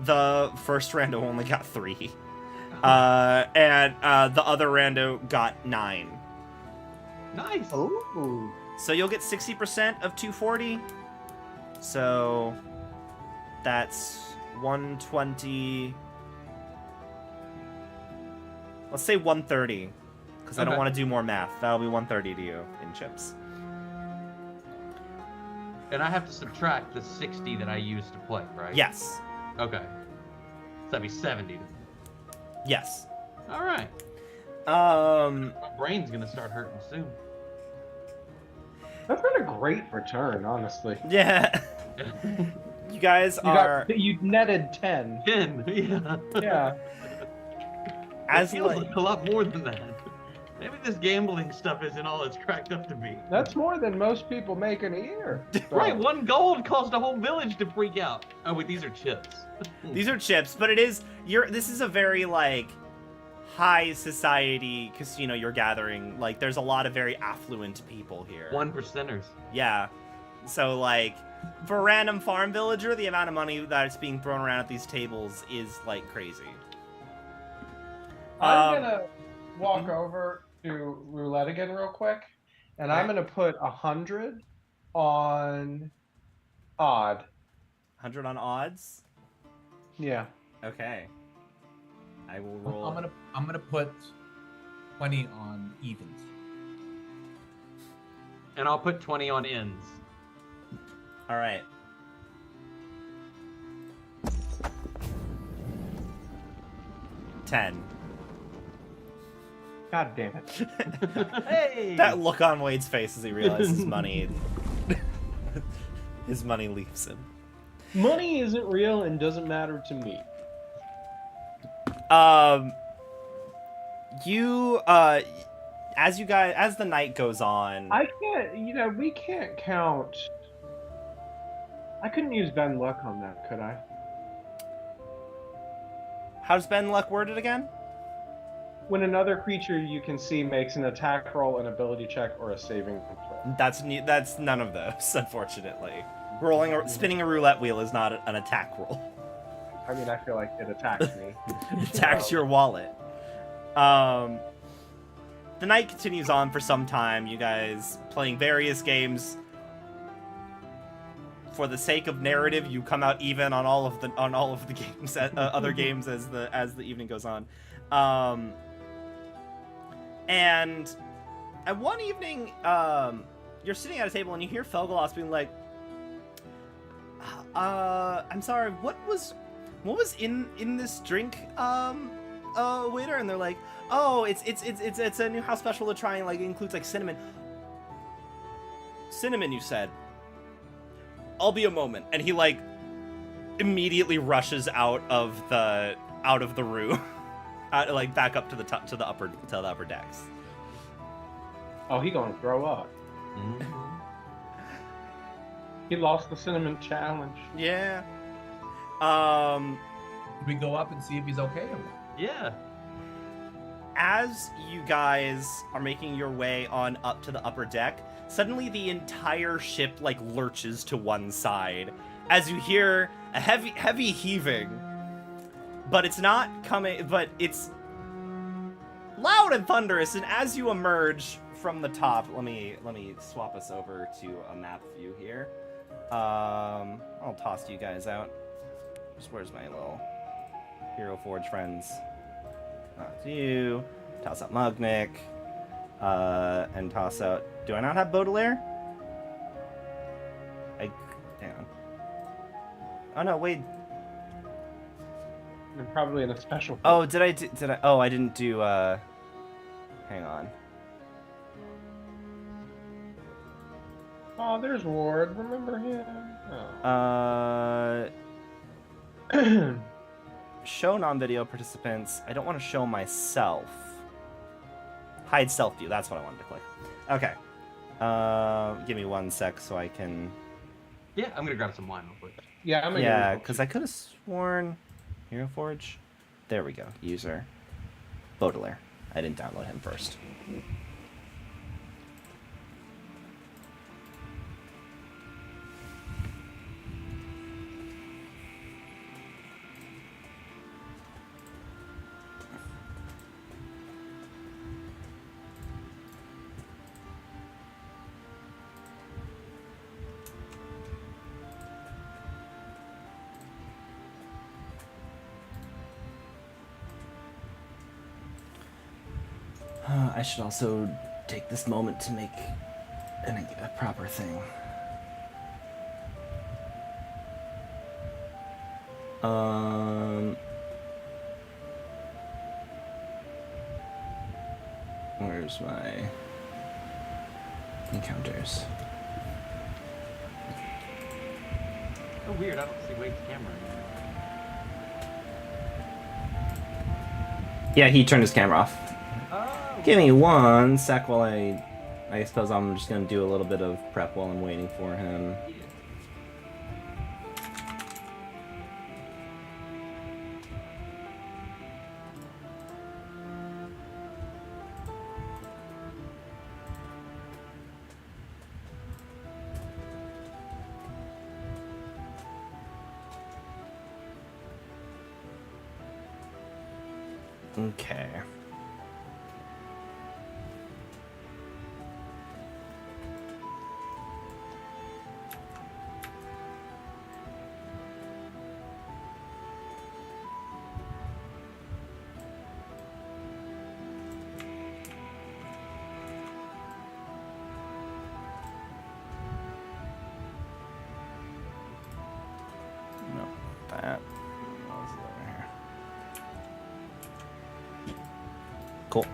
Speaker 1: The first rando only got 3. And the other rando got 9.
Speaker 3: Nice.
Speaker 2: Oh.
Speaker 1: So you'll get 60% of 240. So that's 120. Let's say 130, because I don't
Speaker 3: Okay.
Speaker 1: want to do more math. That'll be 130 to you in chips.
Speaker 3: And I have to subtract the 60 that I used to play, right?
Speaker 1: Yes.
Speaker 3: Okay. So that'd be 70.
Speaker 1: Yes.
Speaker 3: All right.
Speaker 1: Um.
Speaker 3: My brain's gonna start hurting soon.
Speaker 2: That's been a great return, honestly.
Speaker 1: Yeah. You guys are
Speaker 2: You netted 10.
Speaker 3: 10. Yeah.
Speaker 2: Yeah.
Speaker 1: as
Speaker 3: It feels
Speaker 1: like
Speaker 3: like a lot more than that. Maybe this gambling stuff isn't all it's cracked up to be.
Speaker 2: That's more than most people make in a year. So-
Speaker 3: Right, 1 gold caused a whole village to freak out. Oh wait, these are chips.
Speaker 1: these are chips, but this is a very like high society casino you're gathering. Like there's a lot of very affluent people here.
Speaker 3: 1%ers.
Speaker 1: Yeah. So like for a random farm villager, the amount of money that's being thrown around at these tables is like crazy.
Speaker 2: I'm
Speaker 1: Um,
Speaker 2: gonna walk over to roulette again real quick, and I'm gonna put 100 on odd.
Speaker 1: 100 on odds.
Speaker 2: Yeah.
Speaker 1: Okay. I will roll.
Speaker 5: I'm gonna put 20 on evens.
Speaker 3: And I'll put 20 on ends.
Speaker 1: All right. $10.
Speaker 2: God damn it.
Speaker 3: Hey!
Speaker 1: That look on Wade's face as he realizes his money. His money leaves him.
Speaker 4: Money isn't real and doesn't matter to me.
Speaker 1: As the night goes on.
Speaker 2: I can't, we can't count. I couldn't use Ben Luck on that, could I?
Speaker 1: How's Ben Luck worded again?
Speaker 2: When another creature you can see makes an attack roll, an ability check, or a saving throw.
Speaker 1: That's none of those, unfortunately. Spinning a roulette wheel is not an attack roll.
Speaker 2: I mean, I feel like it attacks me.
Speaker 1: It attacks your wallet. The night continues on for some time. You guys playing various games. For the sake of narrative, you come out even on all of the games, other games as the evening goes on. And at one evening, you're sitting at a table and you hear Felgalos being like, I'm sorry, what was in this drink, waiter? And they're like, oh, it's a new house special to try, and like it includes like cinnamon. Cinnamon, you said. I'll be a moment. And he like immediately rushes out of the room, like back up to the upper decks.
Speaker 2: Oh, he gonna throw up. He lost the cinnamon challenge.
Speaker 1: Yeah.
Speaker 5: We go up and see if he's okay or what?
Speaker 3: Yeah.
Speaker 1: As you guys are making your way on up to the upper deck, suddenly the entire ship like lurches to one side as you hear a heavy heaving. But it's not coming, but it's loud and thunderous, and as you emerge from the top, let me swap us over to a map view here. I'll toss you guys out. Where's my little Hero Forge friends? Toss you. Toss out Mugnik. And toss out. Do I not have Baudelaire? Hang on. Oh no, wait.
Speaker 2: And probably in a special.
Speaker 1: Oh, did I? Oh, I didn't do. Hang on.
Speaker 2: Oh, there's Ward. Remember him? Oh.
Speaker 1: Show non-video participants. I don't want to show myself. Hide self view. That's what I wanted to click. Okay. Give me 1 sec so I can.
Speaker 3: Yeah, I'm gonna grab some wine real quick.
Speaker 2: Yeah, I'm gonna
Speaker 1: Yeah, because I could have sworn Hero Forge. There we go. User Baudelaire. I didn't download him first. I should also take this moment to make a proper thing. Where's my encounters?
Speaker 3: Oh, weird. I don't see Wade's camera anymore.
Speaker 1: Yeah, he turned his camera off.
Speaker 3: Oh.
Speaker 1: Give me 1 sec while I suppose I'm just gonna do a little bit of prep while I'm waiting for him. Okay. No, that was there. Cool.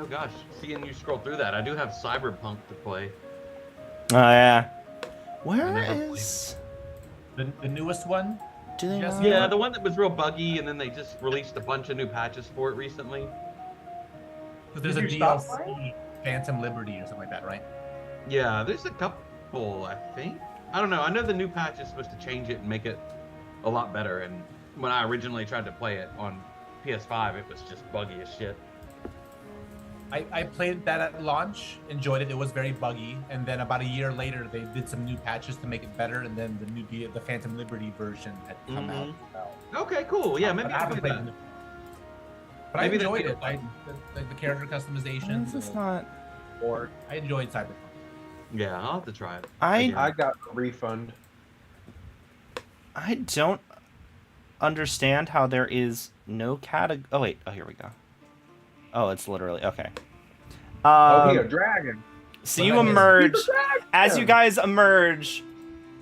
Speaker 3: Oh gosh, seeing you scroll through that, I do have Cyberpunk to play.
Speaker 1: Oh yeah.
Speaker 3: I
Speaker 1: Where
Speaker 3: never
Speaker 1: is
Speaker 5: The newest one?
Speaker 1: Do they
Speaker 5: Yes,
Speaker 1: not?
Speaker 3: Yeah, the one that was real buggy, and then they just released a bunch of new patches for it recently.
Speaker 5: But there's a
Speaker 4: Did you stop
Speaker 5: DLC, Phantom Liberty or something like that, right?
Speaker 3: Yeah, there's a couple, I think. I don't know. I know the new patch is supposed to change it and make it a lot better. And when I originally tried to play it on PS5, it was just buggy as shit.
Speaker 5: I played that at launch, enjoyed it. It was very buggy, and then about a year later, they did some new patches to make it better, and then the Phantom Liberty version had come out.
Speaker 3: Okay, cool. Yeah, maybe
Speaker 5: I
Speaker 3: I'll
Speaker 5: haven't
Speaker 3: play
Speaker 5: played
Speaker 3: that.
Speaker 5: the But
Speaker 3: Maybe
Speaker 5: I
Speaker 3: that
Speaker 5: enjoyed
Speaker 3: they-
Speaker 5: it. The character customization.
Speaker 1: This is not.
Speaker 5: Or I enjoyed Cyberpunk.
Speaker 3: Yeah, I'll have to try it.
Speaker 1: I
Speaker 3: again.
Speaker 2: I got a refund.
Speaker 1: I don't understand how there is no category. Oh wait. Oh, here we go. Oh, it's literally okay.
Speaker 2: Oh, he a dragon.
Speaker 1: So
Speaker 5: Well,
Speaker 1: you
Speaker 5: that is-
Speaker 1: emerge.
Speaker 2: He's a dragon!
Speaker 1: As you guys emerge,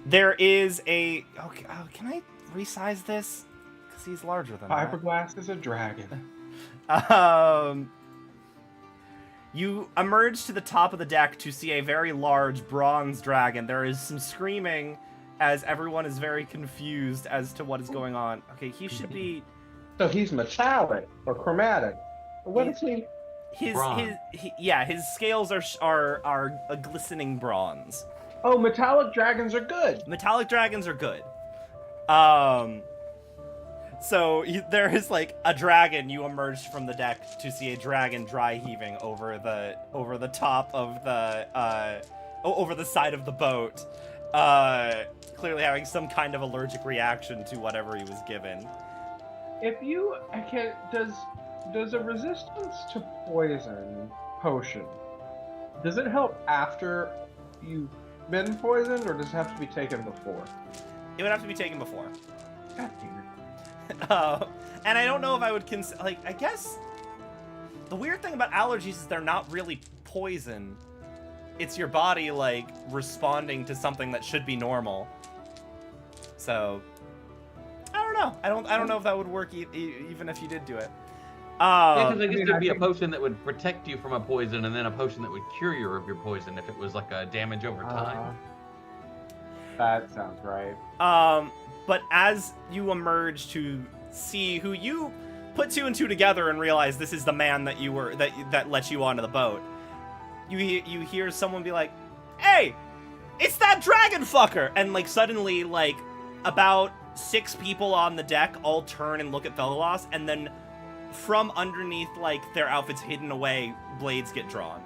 Speaker 1: there is a. Okay, can I resize this? Because he's larger than that.
Speaker 2: Fiberglass is a dragon.
Speaker 1: You emerge to the top of the deck to see a very large bronze dragon. There is some screaming as everyone is very confused as to what is going on. Okay, he should be.
Speaker 2: So he's metallic or chromatic. What is he?
Speaker 3: Bronze.
Speaker 1: His scales are a glistening bronze.
Speaker 2: Oh, metallic dragons are good.
Speaker 1: Metallic dragons are good. So there is like a dragon. You emerged from the deck to see a dragon dry heaving over the top of the over the side of the boat. Clearly having some kind of allergic reaction to whatever he was given.
Speaker 2: If you does a resistance to poison potion, does it help after you've been poisoned, or does it have to be taken before?
Speaker 1: It would have to be taken before.
Speaker 2: God damn it.
Speaker 1: And I don't know if I would like. I guess the weird thing about allergies is they're not really poison. It's your body like responding to something that should be normal. So I don't know. I don't know if that would work even if you did do it.
Speaker 3: Yeah, because I guess
Speaker 2: mean,
Speaker 3: there'd be
Speaker 2: I
Speaker 3: a
Speaker 2: think-
Speaker 3: potion that would protect you from a poison, and then a potion that would cure you of your poison if it was like a damage over time.
Speaker 2: That sounds right.
Speaker 1: But as you emerge to see who you put two and two together and realize this is the man that you were that let you onto the boat, you hear someone be like, "Hey, it's that dragon fucker!" And like suddenly, like about 6 people on the deck all turn and look at Thelos, and then from underneath like their outfits hidden away, blades get drawn.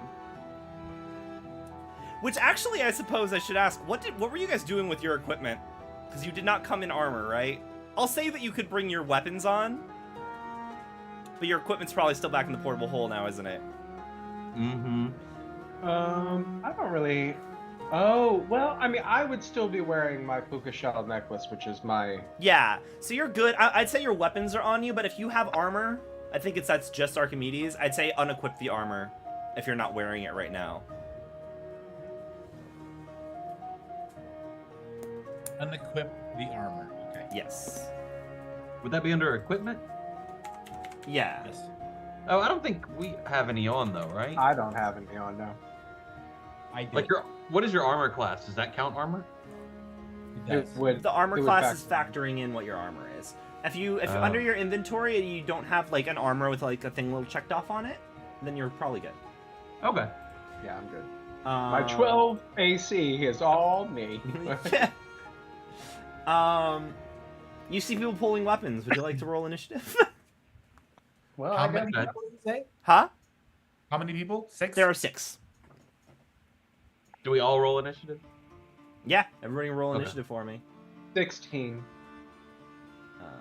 Speaker 1: Which actually, I suppose I should ask, what were you guys doing with your equipment? Because you did not come in armor, right? I'll say that you could bring your weapons on, but your equipment's probably still back in the portable hole now, isn't it?
Speaker 3: Mm-hmm.
Speaker 2: I don't really. Oh, well, I mean, I would still be wearing my Puka shell necklace, which is my.
Speaker 1: Yeah, so you're good. I'd say your weapons are on you, but if you have armor, I think that's just Archimedes. I'd say unequip the armor if you're not wearing it right now.
Speaker 5: Unequip the armor. Okay.
Speaker 1: Yes.
Speaker 3: Would that be under equipment?
Speaker 1: Yeah.
Speaker 5: Yes.
Speaker 3: Oh, I don't think we have any on though, right?
Speaker 2: I don't have any on now.
Speaker 5: I did.
Speaker 3: Like what is your armor class? Does that count armor?
Speaker 5: It
Speaker 2: It
Speaker 5: does.
Speaker 2: would.
Speaker 1: The armor
Speaker 2: it would
Speaker 1: class is
Speaker 2: factor-
Speaker 1: factoring in what your armor is. If you
Speaker 3: Oh.
Speaker 1: under your inventory and you don't have like an armor with like a thing little checked off on it, then you're probably good.
Speaker 3: Okay.
Speaker 2: Yeah, I'm good. My 12 AC is all me.
Speaker 1: You see people pulling weapons. Would you like to roll initiative?
Speaker 2: Well,
Speaker 5: How
Speaker 2: I got
Speaker 5: many people did you say?
Speaker 1: Huh?
Speaker 5: How many people? 6?
Speaker 1: There are 6.
Speaker 3: Do we all roll initiative?
Speaker 1: Yeah, everybody roll
Speaker 3: Okay.
Speaker 1: initiative for me.
Speaker 2: 16.
Speaker 1: Let me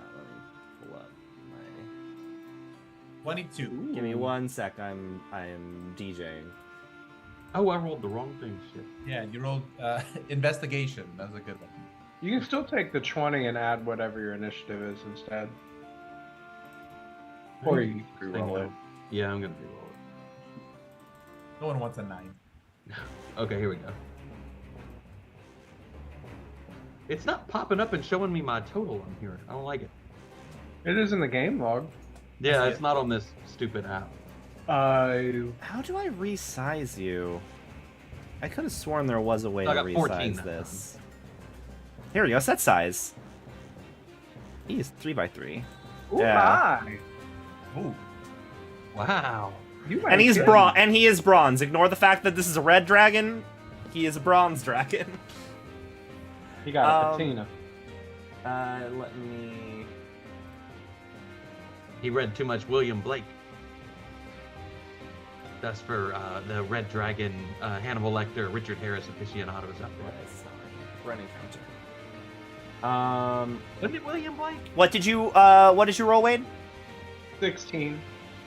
Speaker 1: pull up my.
Speaker 5: 22.
Speaker 1: Give me 1 sec. I am DJing.
Speaker 3: Oh, I rolled the wrong thing. Shit.
Speaker 5: Yeah, you rolled investigation. That was a good one.
Speaker 2: You can still take the 20 and add whatever your initiative is instead. Or you can roll it.
Speaker 3: Yeah, I'm gonna re-roll
Speaker 5: No one wants a 9.
Speaker 3: it. Okay, here we go. It's not popping up and showing me my total on here. I don't like it.
Speaker 2: It is in the game log.
Speaker 3: Yeah,
Speaker 5: see
Speaker 3: it's
Speaker 5: it.
Speaker 3: not on this stupid app.
Speaker 1: How do I resize you? I could have sworn there was a way
Speaker 3: I
Speaker 1: to
Speaker 3: got 14
Speaker 1: resize
Speaker 3: that
Speaker 1: this. Here we go. Set size. He's 3x3.
Speaker 2: Ooh,
Speaker 1: Yeah.
Speaker 2: my.
Speaker 5: Ooh.
Speaker 3: Wow.
Speaker 2: You
Speaker 1: And he's
Speaker 2: might
Speaker 1: bronze. And he is bronze. Ignore the fact that this is a red dragon. He is a bronze dragon.
Speaker 2: He got a
Speaker 1: Um,
Speaker 2: patina.
Speaker 1: Let me.
Speaker 3: He read too much William Blake. That's for the Red Dragon, Hannibal Lecter, Richard Harris aficionados out there.
Speaker 1: It's not running counter.
Speaker 3: Wasn't it William Blake?
Speaker 1: What did you roll, Wade?
Speaker 2: 16.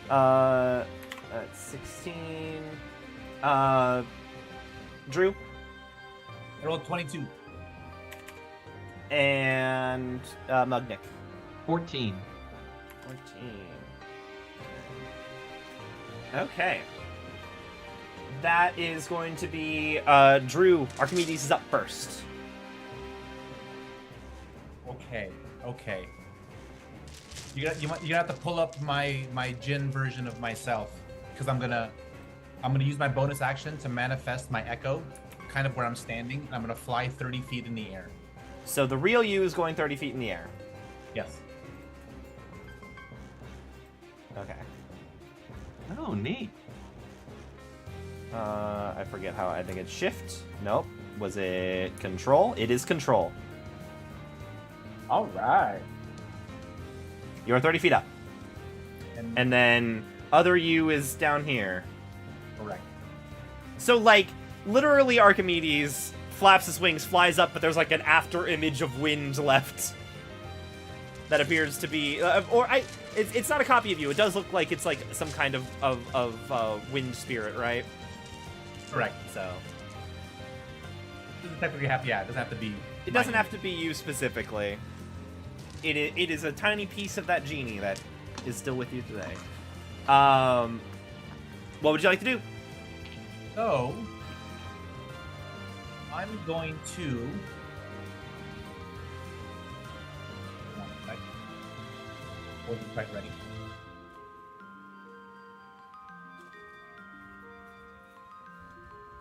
Speaker 1: That's 16. Drew
Speaker 5: I rolled 22.
Speaker 1: and Mugnick.
Speaker 3: 14.
Speaker 1: 14. Okay. That is going to be Drew. Archimedes is up first.
Speaker 5: Okay. You're gonna have to pull up my Jin version of myself, because I'm gonna use my bonus action to manifest my echo, kind of where I'm standing. I'm gonna fly 30 feet in the air.
Speaker 1: So the real you is going 30 feet in the air.
Speaker 5: Yes.
Speaker 1: Okay.
Speaker 3: Oh, neat.
Speaker 1: I forget how. I think it's shift. Nope. Was it control? It is control.
Speaker 2: All right.
Speaker 1: You're 30 feet up. And then other you is down here.
Speaker 5: Correct.
Speaker 1: So, like, literally Archimedes flaps his wings, flies up, but there's, like, an after image of wind left. That appears to be... It's not a copy of you. It does look like it's, like, some kind of wind spirit, right?
Speaker 5: Correct. So... It doesn't technically have... Yeah, it doesn't have to be...
Speaker 1: It doesn't have to be you specifically. It is a tiny piece of that genie that is still with you today. What would you like to do?
Speaker 5: So... I'm going to... Wasn't quite ready.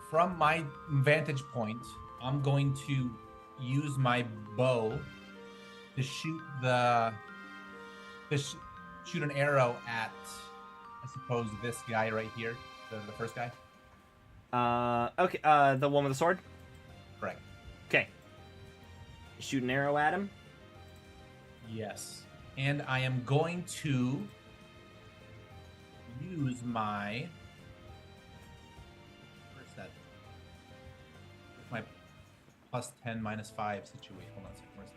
Speaker 5: From my vantage point, I'm going to use my bow to shoot shoot an arrow at, I suppose, this guy right here, the first guy.
Speaker 1: Okay. The one with the sword.
Speaker 5: Correct.
Speaker 1: Okay. Shoot an arrow at him.
Speaker 5: Yes. And I am going to use my... Where's that? My plus 10, minus 5 situation. Hold on a second. Where's that?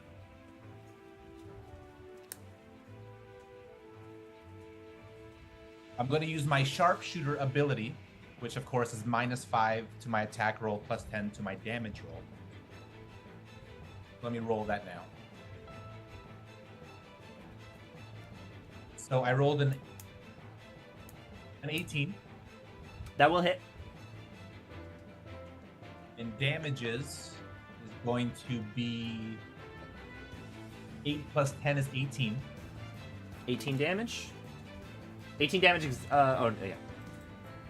Speaker 5: I'm going to use my sharpshooter ability, which of course is minus 5 to my attack roll, plus 10 to my damage roll. Let me roll that now. So I rolled an 18.
Speaker 1: That will hit.
Speaker 5: And damages is going to be 8 plus 10 is 18.
Speaker 1: 18 damage. 18 damage is, oh, yeah.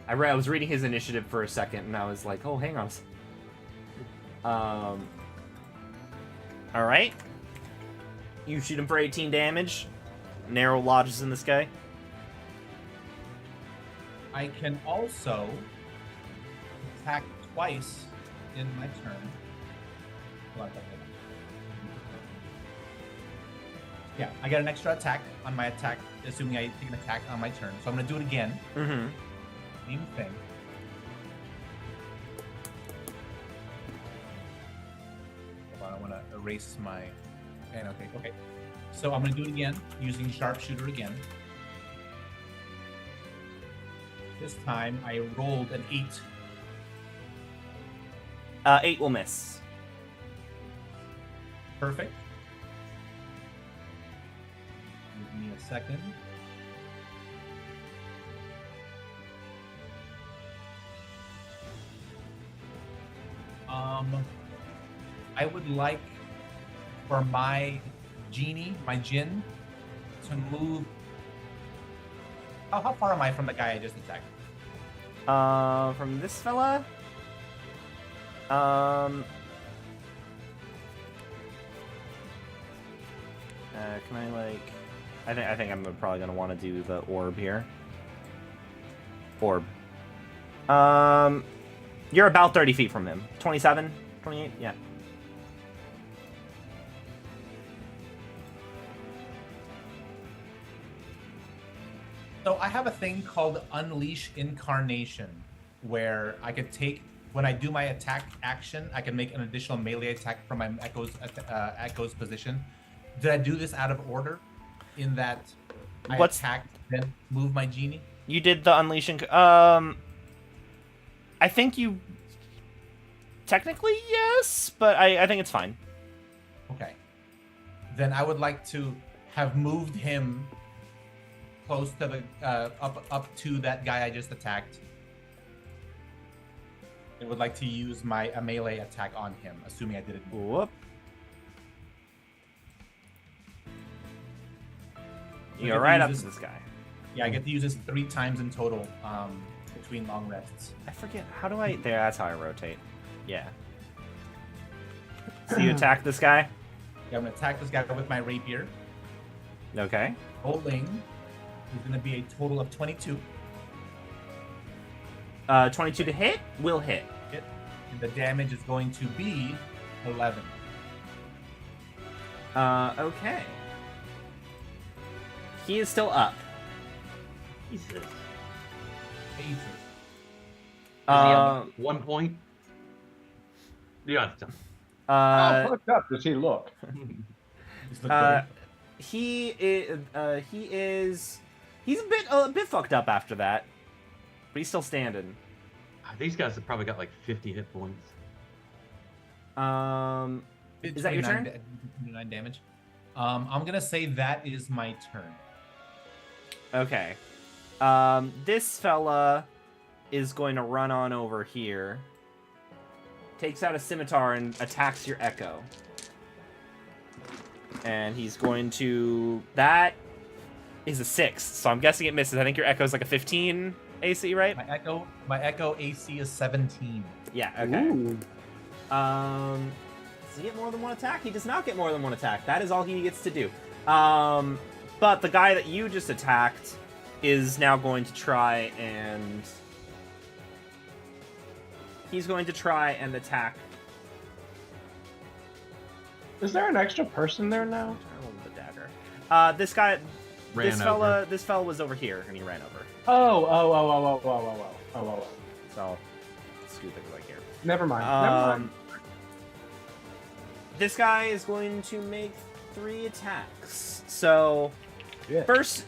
Speaker 1: I was reading his initiative for a second, and I was like, oh, hang on. Alright. You shoot him for 18 damage. Narrow lodges in the sky.
Speaker 5: I can also attack twice in my turn. Hold on. Yeah, I get an extra attack on my attack, assuming I take an attack on my turn. So I'm going to do it again.
Speaker 1: Mm-hmm.
Speaker 5: Same thing. Hold on, I want to erase my... Okay. So I'm going to do it again, using sharpshooter again. This time I rolled an 8.
Speaker 1: 8 will miss.
Speaker 5: Perfect. Give me a second. I would like for my genie, my Jin, to move. How far am I from the guy I just attacked?
Speaker 1: From this fella? Can I, like... I think I'm probably gonna want to do the orb here. Orb. You're about 30 feet from him. 27? 28? Yeah.
Speaker 5: So I have a thing called Unleash Incarnation, where I could take when I do my attack action, I can make an additional melee attack from my echo's position. Did I do this out of order? In that I attacked, then move my genie.
Speaker 1: You did the unleashing. I think you technically yes, but I think it's fine.
Speaker 5: Okay. Then I would like to have moved him close to the up to that guy I just attacked. I would like to use a melee attack on him, assuming I did it.
Speaker 1: Whoop. You're right up to this guy.
Speaker 5: Yeah, I get to use this 3 times in total between long rests.
Speaker 1: I forget, how do I... There, that's how I rotate. Yeah. So you attack this guy?
Speaker 5: Yeah, I'm going to attack this guy with my rapier.
Speaker 1: Okay.
Speaker 5: Rolling is going to be a total of 22.
Speaker 1: 22 to hit? Will hit.
Speaker 5: And the damage is going to be 11.
Speaker 1: Okay. He is still up.
Speaker 3: Jesus. Is
Speaker 5: Jesus.
Speaker 3: he on 1 point? You have to tell me.
Speaker 2: How fucked up does he look?
Speaker 1: He's a bit fucked up after that, but he's still standing.
Speaker 3: These guys have probably got like 50 hit points.
Speaker 1: Is that your turn?
Speaker 5: 29 damage. I'm gonna say that is my turn.
Speaker 1: Okay. This fella is going to run on over here. Takes out a scimitar and attacks your echo. And he's going to... That is a 6, so I'm guessing it misses. I think your echo is like a 15 AC, right?
Speaker 5: My echo AC is 17.
Speaker 1: Yeah, okay.
Speaker 2: Ooh.
Speaker 1: Does he get more than 1 attack? He does not get more than 1 attack. That is all he gets to do. But the guy that you just attacked is now going to try and... He's going to try and attack.
Speaker 2: Is there an extra person there now?
Speaker 1: I rolled the dagger. This guy... This fella was over here, and he ran over.
Speaker 2: Oh.
Speaker 1: So I'll scoop it right here.
Speaker 2: Never mind.
Speaker 1: This guy is going to make 3 attacks. So,
Speaker 2: Yeah.
Speaker 1: first,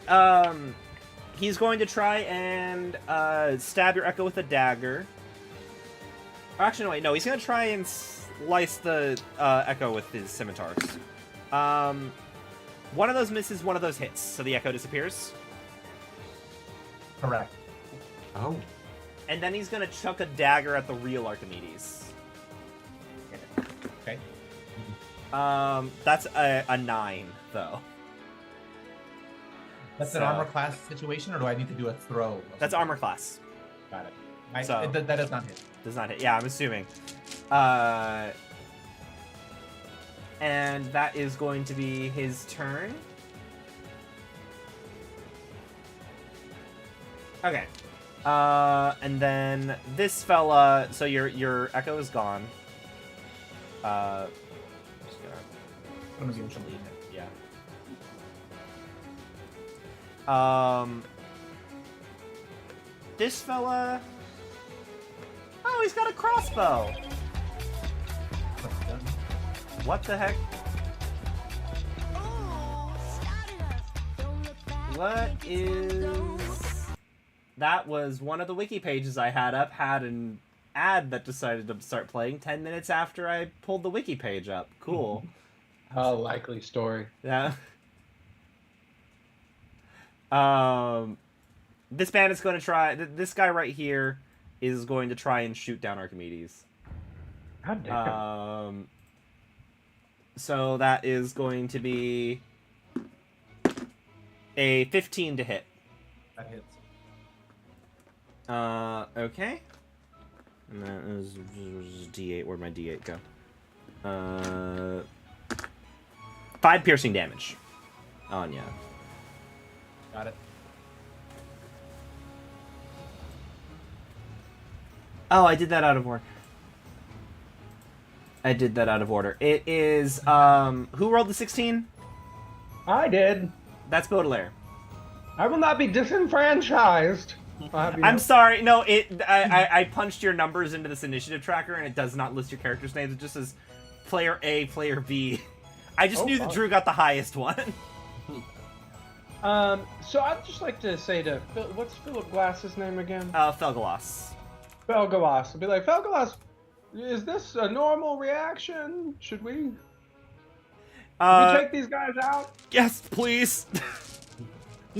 Speaker 1: he's going to try and stab your echo with a dagger. Actually, no, wait, no. He's going to try and slice the echo with his scimitars. One of those misses, one of those hits, so the echo disappears.
Speaker 5: Correct.
Speaker 3: Oh.
Speaker 1: And then he's going to chuck a dagger at the real Archimedes.
Speaker 5: Okay.
Speaker 1: That's a 9, though.
Speaker 5: That's an armor class situation, or do I need to do a throw?
Speaker 1: That's armor class.
Speaker 5: Got it. That does not hit.
Speaker 1: Does not hit. Yeah, I'm assuming. And that is going to be his turn. Okay. And then this fella. So your echo is gone. Just gonna delete it. Yeah. This fella. Oh, he's got a crossbow. What the heck? What is... That was one of the wiki pages I had up, had an ad that decided to start playing 10 minutes after I pulled the wiki page up. Cool.
Speaker 2: A likely story.
Speaker 1: Yeah. This man is going to try... This guy right here is going to try and shoot down Archimedes.
Speaker 2: God damn.
Speaker 1: So that is going to be a 15 to hit.
Speaker 5: That hits.
Speaker 1: Okay. And that is D8. Where'd my D8 go? 5 piercing damage. On ya.
Speaker 5: Got it.
Speaker 1: Oh, I did that out of order. It is, who rolled the 16?
Speaker 2: I did.
Speaker 1: That's Baudelaire.
Speaker 2: I will not be disenfranchised.
Speaker 1: I'm sorry. No, I punched your numbers into this initiative tracker, and it does not list your character's names. It just says player A, player B. I just knew that Drew got the highest one.
Speaker 2: So I'd just like to say to what's Philip Glass's name again?
Speaker 1: Felgalos.
Speaker 2: Felgalos. I'd be like, Felgalos, is this a normal reaction? Should we take these guys out?
Speaker 1: Yes, please.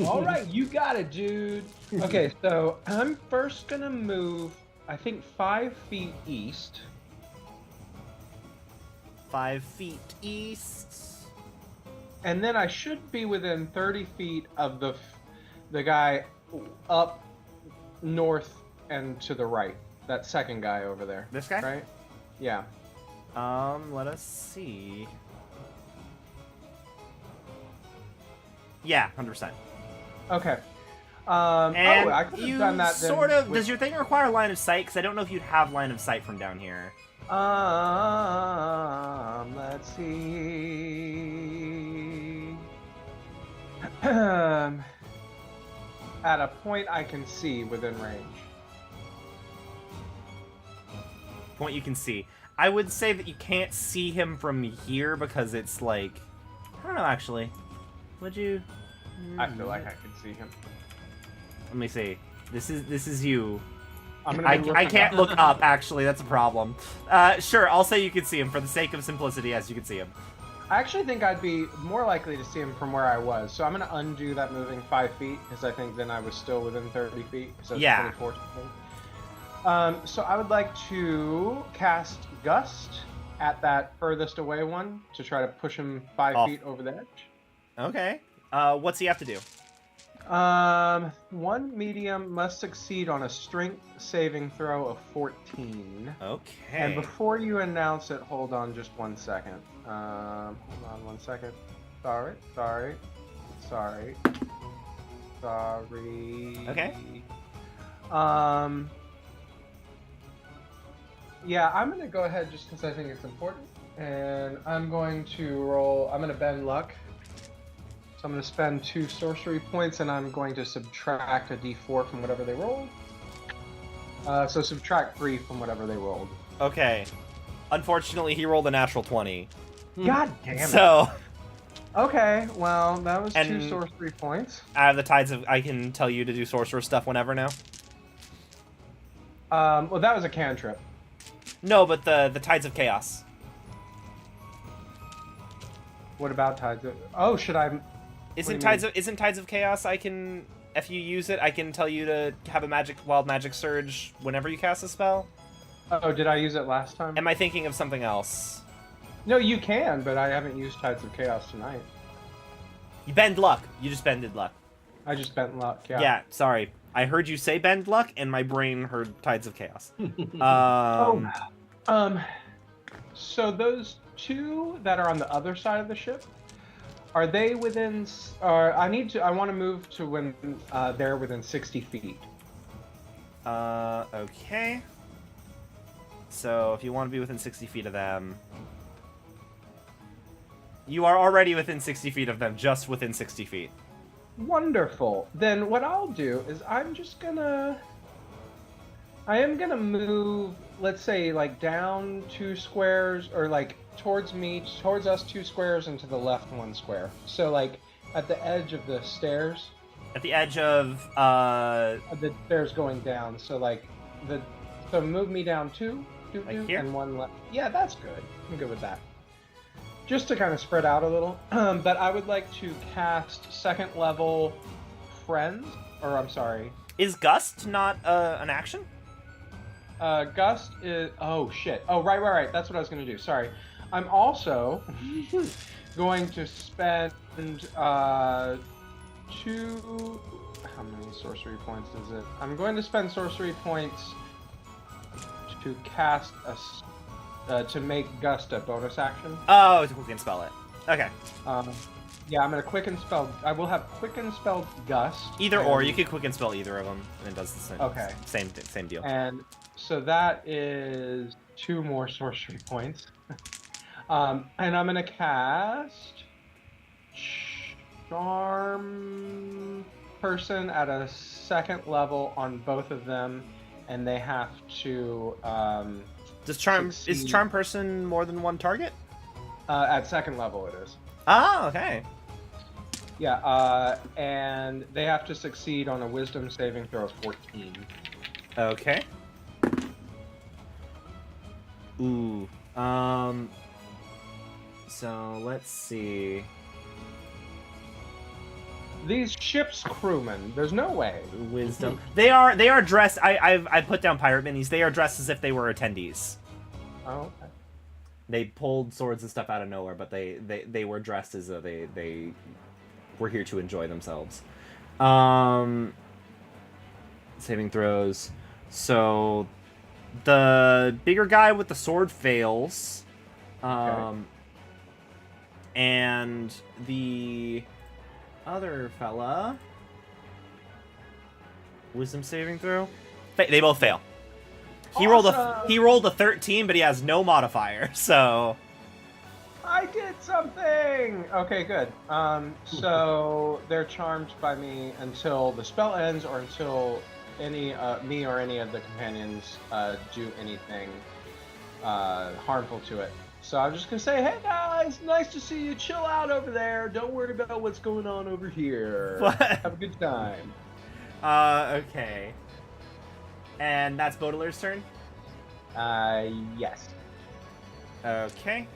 Speaker 2: All right, you got it, dude. Okay, so I'm first gonna move, I think 5 feet east.
Speaker 1: 5 feet east.
Speaker 2: And then I should be within 30 feet of the guy up north and to the right. That second guy over there.
Speaker 1: This guy?
Speaker 2: Right? Yeah.
Speaker 1: Let us see. Yeah, 100%.
Speaker 2: Okay.
Speaker 1: And
Speaker 2: I could have
Speaker 1: you
Speaker 2: done that then
Speaker 1: sort of...
Speaker 2: with-
Speaker 1: Does your thing require line of sight? Because I don't know if you'd have line of sight from down here.
Speaker 2: Let's see. At a point I can see within range.
Speaker 1: Point you can see. I would say that you can't see him from here because it's like... I don't know, actually. Would you...
Speaker 2: I feel like I can see him.
Speaker 1: Let me see. This is you.
Speaker 2: I
Speaker 1: can't look up, actually. That's a problem. Sure, I'll say you can see him for the sake of simplicity, as you can see him.
Speaker 2: I actually think I'd be more likely to see him from where I was. So I'm going to undo that moving 5 feet, because I think then I was still within 30 feet. So it's
Speaker 1: Yeah.
Speaker 2: 24 feet. So I would like to cast Gust at that furthest away one to try to push him 5 feet over the edge.
Speaker 1: Okay. What's he have to do?
Speaker 2: One medium must succeed on a strength saving throw of 14.
Speaker 1: Okay.
Speaker 2: And before you announce it, hold on just 1 second. Hold on 1 second. Sorry.
Speaker 1: Okay.
Speaker 2: Yeah, I'm gonna go ahead just because I think it's important. And I'm going to roll, I'm gonna bend luck. So I'm going to spend 2 sorcery points, and I'm going to subtract a d4 from whatever they rolled. So subtract 3 from whatever they rolled.
Speaker 1: Okay. Unfortunately, he rolled a natural 20.
Speaker 2: God damn it.
Speaker 1: So...
Speaker 2: Okay, well, that was 2
Speaker 1: And-
Speaker 2: sorcery points.
Speaker 1: I have the tides of... I can tell you to do sorcerer stuff whenever now.
Speaker 2: Well, that was a cantrip.
Speaker 1: No, but the tides of chaos.
Speaker 2: What about tides of... Oh, should I...
Speaker 1: Isn't
Speaker 2: do you
Speaker 1: tides of chaos? I can, if you use it, I can tell you to have a wild magic surge whenever you cast a spell.
Speaker 2: Oh, did I use it last time?
Speaker 1: Am I thinking of something else?
Speaker 2: No, you can, but I haven't used Tides of Chaos tonight.
Speaker 1: You bend luck. You just bended luck.
Speaker 2: I just bent luck, yeah.
Speaker 1: Yeah, sorry. I heard you say bend luck, and my brain heard tides of chaos.
Speaker 2: So those 2 that are on the other side of the ship, are they within? I want to move to when they're within 60 feet.
Speaker 1: Okay. So if you want to be within 60 feet of them, you are already within 60 feet of them, just within 60 feet.
Speaker 2: Wonderful. Then what I'll do is I am gonna move, let's say, like down 2 squares, or like towards us 2 squares, and to the left 1 square. So like at the edge of the stairs.
Speaker 1: At the edge of
Speaker 2: The stairs going down. So like so move me down 2,
Speaker 1: Like here?
Speaker 2: and 1 left. Yeah, that's good. I'm good with that. Just to kind of spread out a little. But I would like to cast 2nd level friends, or I'm sorry.
Speaker 1: Is Gust not an action?
Speaker 2: Gust is... Oh, shit. Oh, right. That's what I was going to do. Sorry. I'm also going to spend 2... How many sorcery points is it? I'm going to spend sorcery points to cast to make Gust a bonus action.
Speaker 1: Oh, to quicken spell it. Okay.
Speaker 2: Yeah, I'm going to quicken spell... I will have quicken spell Gust.
Speaker 1: Either or, you could quicken spell either of them, and it does the same.
Speaker 2: Okay.
Speaker 1: Same deal.
Speaker 2: And so that is 2 more sorcery points. And I'm gonna cast Charm. person at a second level on both of them, and they have to
Speaker 1: Is charm
Speaker 2: succeed.
Speaker 1: person more than one target?
Speaker 2: At second level it is.
Speaker 1: Oh, okay.
Speaker 2: Yeah, and they have to succeed on a wisdom saving throw of 14.
Speaker 1: Okay. Ooh. So let's see.
Speaker 2: These ship's crewmen, there's no way.
Speaker 1: Wisdom. They are dressed. I put down pirate minis. They are dressed as if they were attendees.
Speaker 2: Oh, okay.
Speaker 1: They pulled swords and stuff out of nowhere, but they were dressed as though they were here to enjoy themselves. Saving throws. So the bigger guy with the sword fails.
Speaker 2: Okay.
Speaker 1: And the other fella, wisdom saving throw. They both fail. He rolled a 13, but he has no modifier. So
Speaker 2: I did something! Okay, good. So they're charmed by me until the spell ends or until any me or any of the companions do anything harmful to it. So I'm just gonna say, hey guys, nice to see you. Chill out over there. Don't worry about what's going on over here.
Speaker 1: What?
Speaker 2: Have a good time.
Speaker 1: Okay. And that's Baudelaire's turn?
Speaker 2: Yes.
Speaker 1: Okay.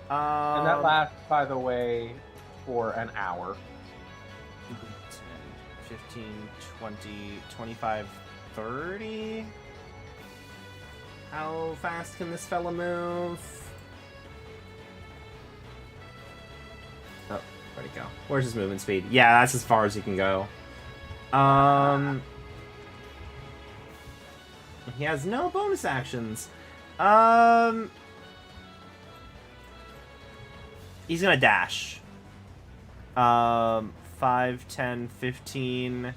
Speaker 2: And that lasts, by the way, for an hour.
Speaker 1: 10, 15, 20, 25, 30? How fast can this fella move? Oh, where'd he go? Where's his movement speed? Yeah, that's as far as he can go. He has no bonus actions. He's gonna dash. 5, 10, 15,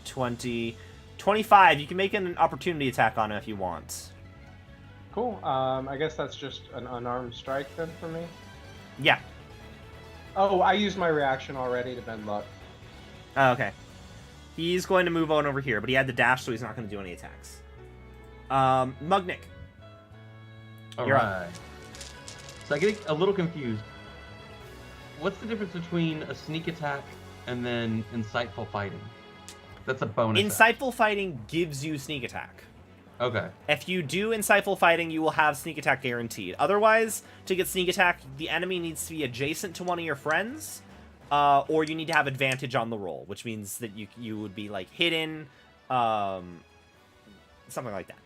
Speaker 1: 20, 25. You can make an opportunity attack on him if you want.
Speaker 2: Cool. I guess that's just an unarmed strike then for me.
Speaker 1: Yeah.
Speaker 2: Oh, I used my reaction already to bend luck.
Speaker 1: Oh, okay. He's going to move on over here, but he had the dash, so he's not going to do any attacks. Mugnik. You're up.
Speaker 3: Alright. So I get a little confused. What's the difference between a sneak attack and then insightful fighting? That's a bonus.
Speaker 1: Insightful fighting gives you sneak attack.
Speaker 3: Okay.
Speaker 1: If you do insightful fighting, you will have sneak attack guaranteed. Otherwise, to get sneak attack, the enemy needs to be adjacent to one of your friends, or you need to have advantage on the roll, which means that you would be like hidden, something like that.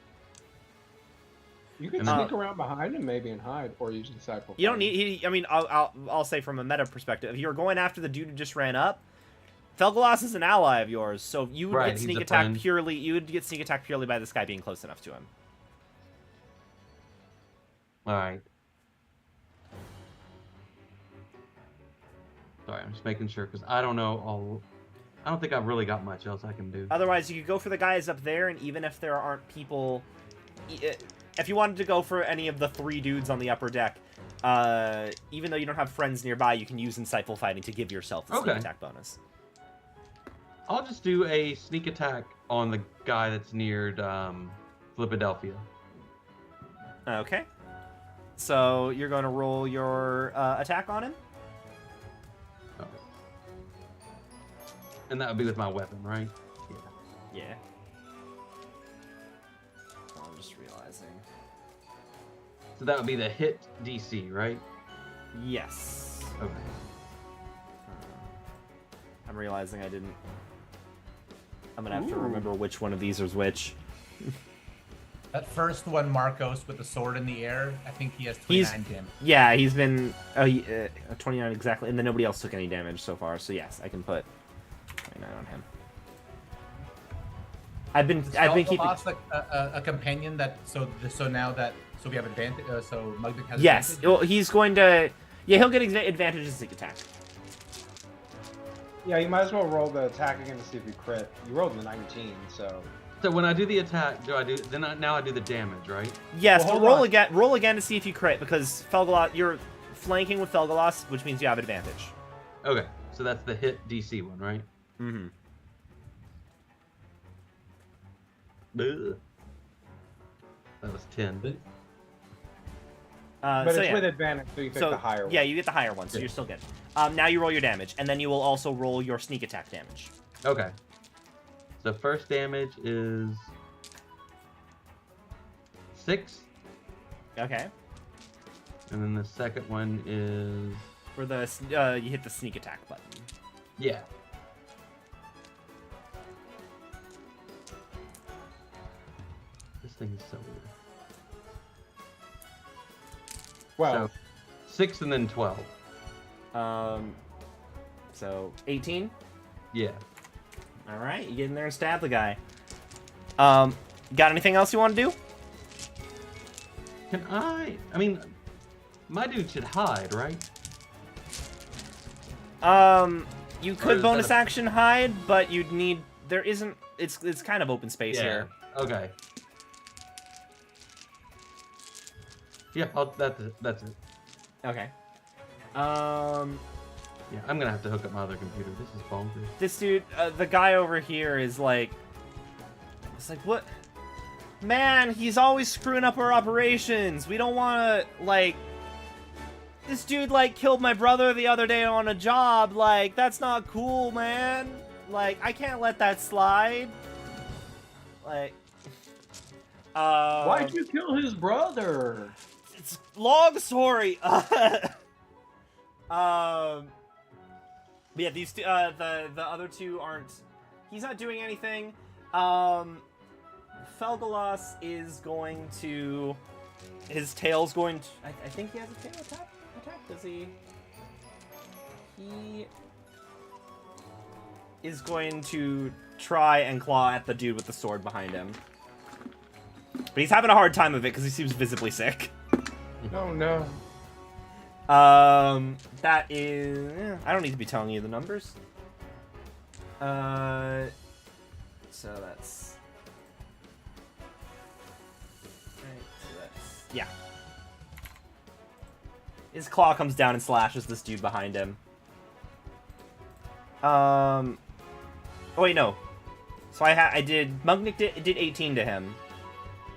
Speaker 2: You can sneak around behind him maybe and hide, or use insightful.
Speaker 1: You don't need. I mean, I'll say from a meta perspective, if you're going after the dude who just ran up, Felgalas is an ally of yours, so you would get sneak attack
Speaker 3: friend.
Speaker 1: purely. You would get sneak attack purely by this guy being close enough to him.
Speaker 3: All right. Sorry, I'm just making sure because I don't know I don't think I've really got much else I can do.
Speaker 1: Otherwise, you could go for the guys up there, and even if there aren't people, if you wanted to go for any of the 3 dudes on the upper deck, even though you don't have friends nearby, you can use insightful fighting to give yourself the sneak attack bonus.
Speaker 3: I'll just do a sneak attack on the guy that's near Philadelphia.
Speaker 1: Okay. So you're going to roll your attack on him?
Speaker 3: Okay. And that would be with my weapon, right?
Speaker 1: Yeah. Yeah. I'm just realizing.
Speaker 3: So that would be the hit DC, right?
Speaker 1: Yes.
Speaker 3: Okay.
Speaker 1: I'm realizing I didn't... I'm going to have to remember which one of these is which.
Speaker 5: That first one, Marcos, with the sword in the air, I think he has 29 damage.
Speaker 1: Yeah, he's been 29 exactly, and then nobody else took any damage so far. So yes, I can put 29 on him. I've been keeping.
Speaker 5: Lost a companion that so now that we have advantage. So Mugnik has
Speaker 1: Yes,
Speaker 5: advantage?
Speaker 1: well, he's going to. Yeah, he'll get advantage as sneak attack.
Speaker 2: Yeah, you might as well roll the attack again to see if you crit. You rolled the 19, so.
Speaker 3: So when I do the attack, now I do the damage, right?
Speaker 1: Yes,
Speaker 2: Well,
Speaker 1: but
Speaker 2: hold on.
Speaker 1: roll again to see if you crit because Felgalas, you're flanking with Felgalas, which means you have advantage.
Speaker 3: Okay. So that's the hit DC one, right?
Speaker 1: Mm-hmm.
Speaker 3: Ugh. That was 10.
Speaker 2: But
Speaker 1: so
Speaker 2: it's
Speaker 1: yeah.
Speaker 2: with advantage, so you pick the higher one.
Speaker 1: Yeah, you get the higher one, so
Speaker 3: Yeah.
Speaker 1: you're still good. Now you roll your damage, and then you will also roll your sneak attack damage.
Speaker 3: Okay. So first damage is 6,
Speaker 1: Okay.
Speaker 3: and then the second one is
Speaker 1: For the you hit the sneak attack button.
Speaker 3: yeah. This thing is so weird.
Speaker 2: Well,
Speaker 3: So 6 and then 12.
Speaker 1: So 18.
Speaker 3: Yeah.
Speaker 1: All right, you get in there and stab the guy. Got anything else you want to do?
Speaker 3: Can I mean, my dude should hide, right?
Speaker 1: You
Speaker 3: Or
Speaker 1: could
Speaker 3: is
Speaker 1: bonus
Speaker 3: that a-
Speaker 1: action hide, but you'd need. There isn't. It's kind of open space here.
Speaker 3: Okay. Yeah, that's it.
Speaker 1: Okay.
Speaker 3: Yeah, I'm gonna have to hook up my other computer. This is bonkers.
Speaker 1: This dude, the guy over here is like. It's like, what? Man, he's always screwing up our operations. We don't want to, like. This dude, like, killed my brother the other day on a job. Like, that's not cool, man. Like, I can't let that slide. Like.
Speaker 4: Why'd you kill his brother?
Speaker 1: It's long story. Yeah, these two, the other two aren't. He's not doing anything. Felgalos is going to. His tail's going to. I think he has a tail attack. Does he? He is going to try and claw at the dude with the sword behind him. But he's having a hard time of it because he seems visibly sick.
Speaker 2: oh no.
Speaker 1: That is. I don't need to be telling you the numbers. So that's. Right, so that's. Yeah. His claw comes down and slashes this dude behind him. Oh wait, no. So I did. Mugnik did 18 to him.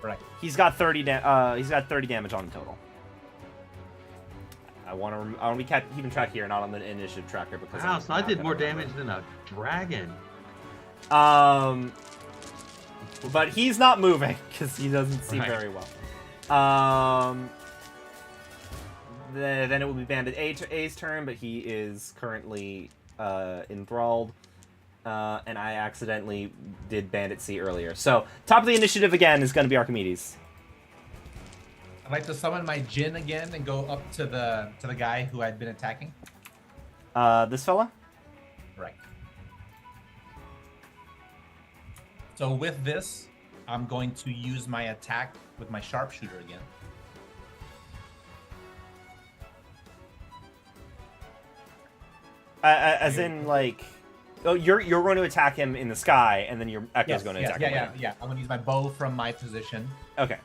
Speaker 5: Right.
Speaker 1: He's got 30 damage on him total. I want to be keeping track here, not on the initiative tracker because.
Speaker 3: Wow,
Speaker 1: I'm
Speaker 3: so I
Speaker 1: not
Speaker 3: did
Speaker 1: gonna
Speaker 3: more
Speaker 1: remember.
Speaker 3: damage than a dragon.
Speaker 1: But he's not moving because he doesn't see
Speaker 5: Right.
Speaker 1: very well. Then it will be Bandit A's turn, but he is currently enthralled. And I accidentally did Bandit C earlier. So top of the initiative again is going to be Archimedes.
Speaker 5: I'd like to summon my Jinn again and go up to the guy who I'd been attacking.
Speaker 1: This fella?
Speaker 5: Right. So with this, I'm going to use my attack with my sharpshooter again.
Speaker 1: As in, like, oh, you're going to attack him in the sky, and then your Echo's going to attack him.
Speaker 5: Yeah. I'm going to use my bow from my position.
Speaker 1: Okay,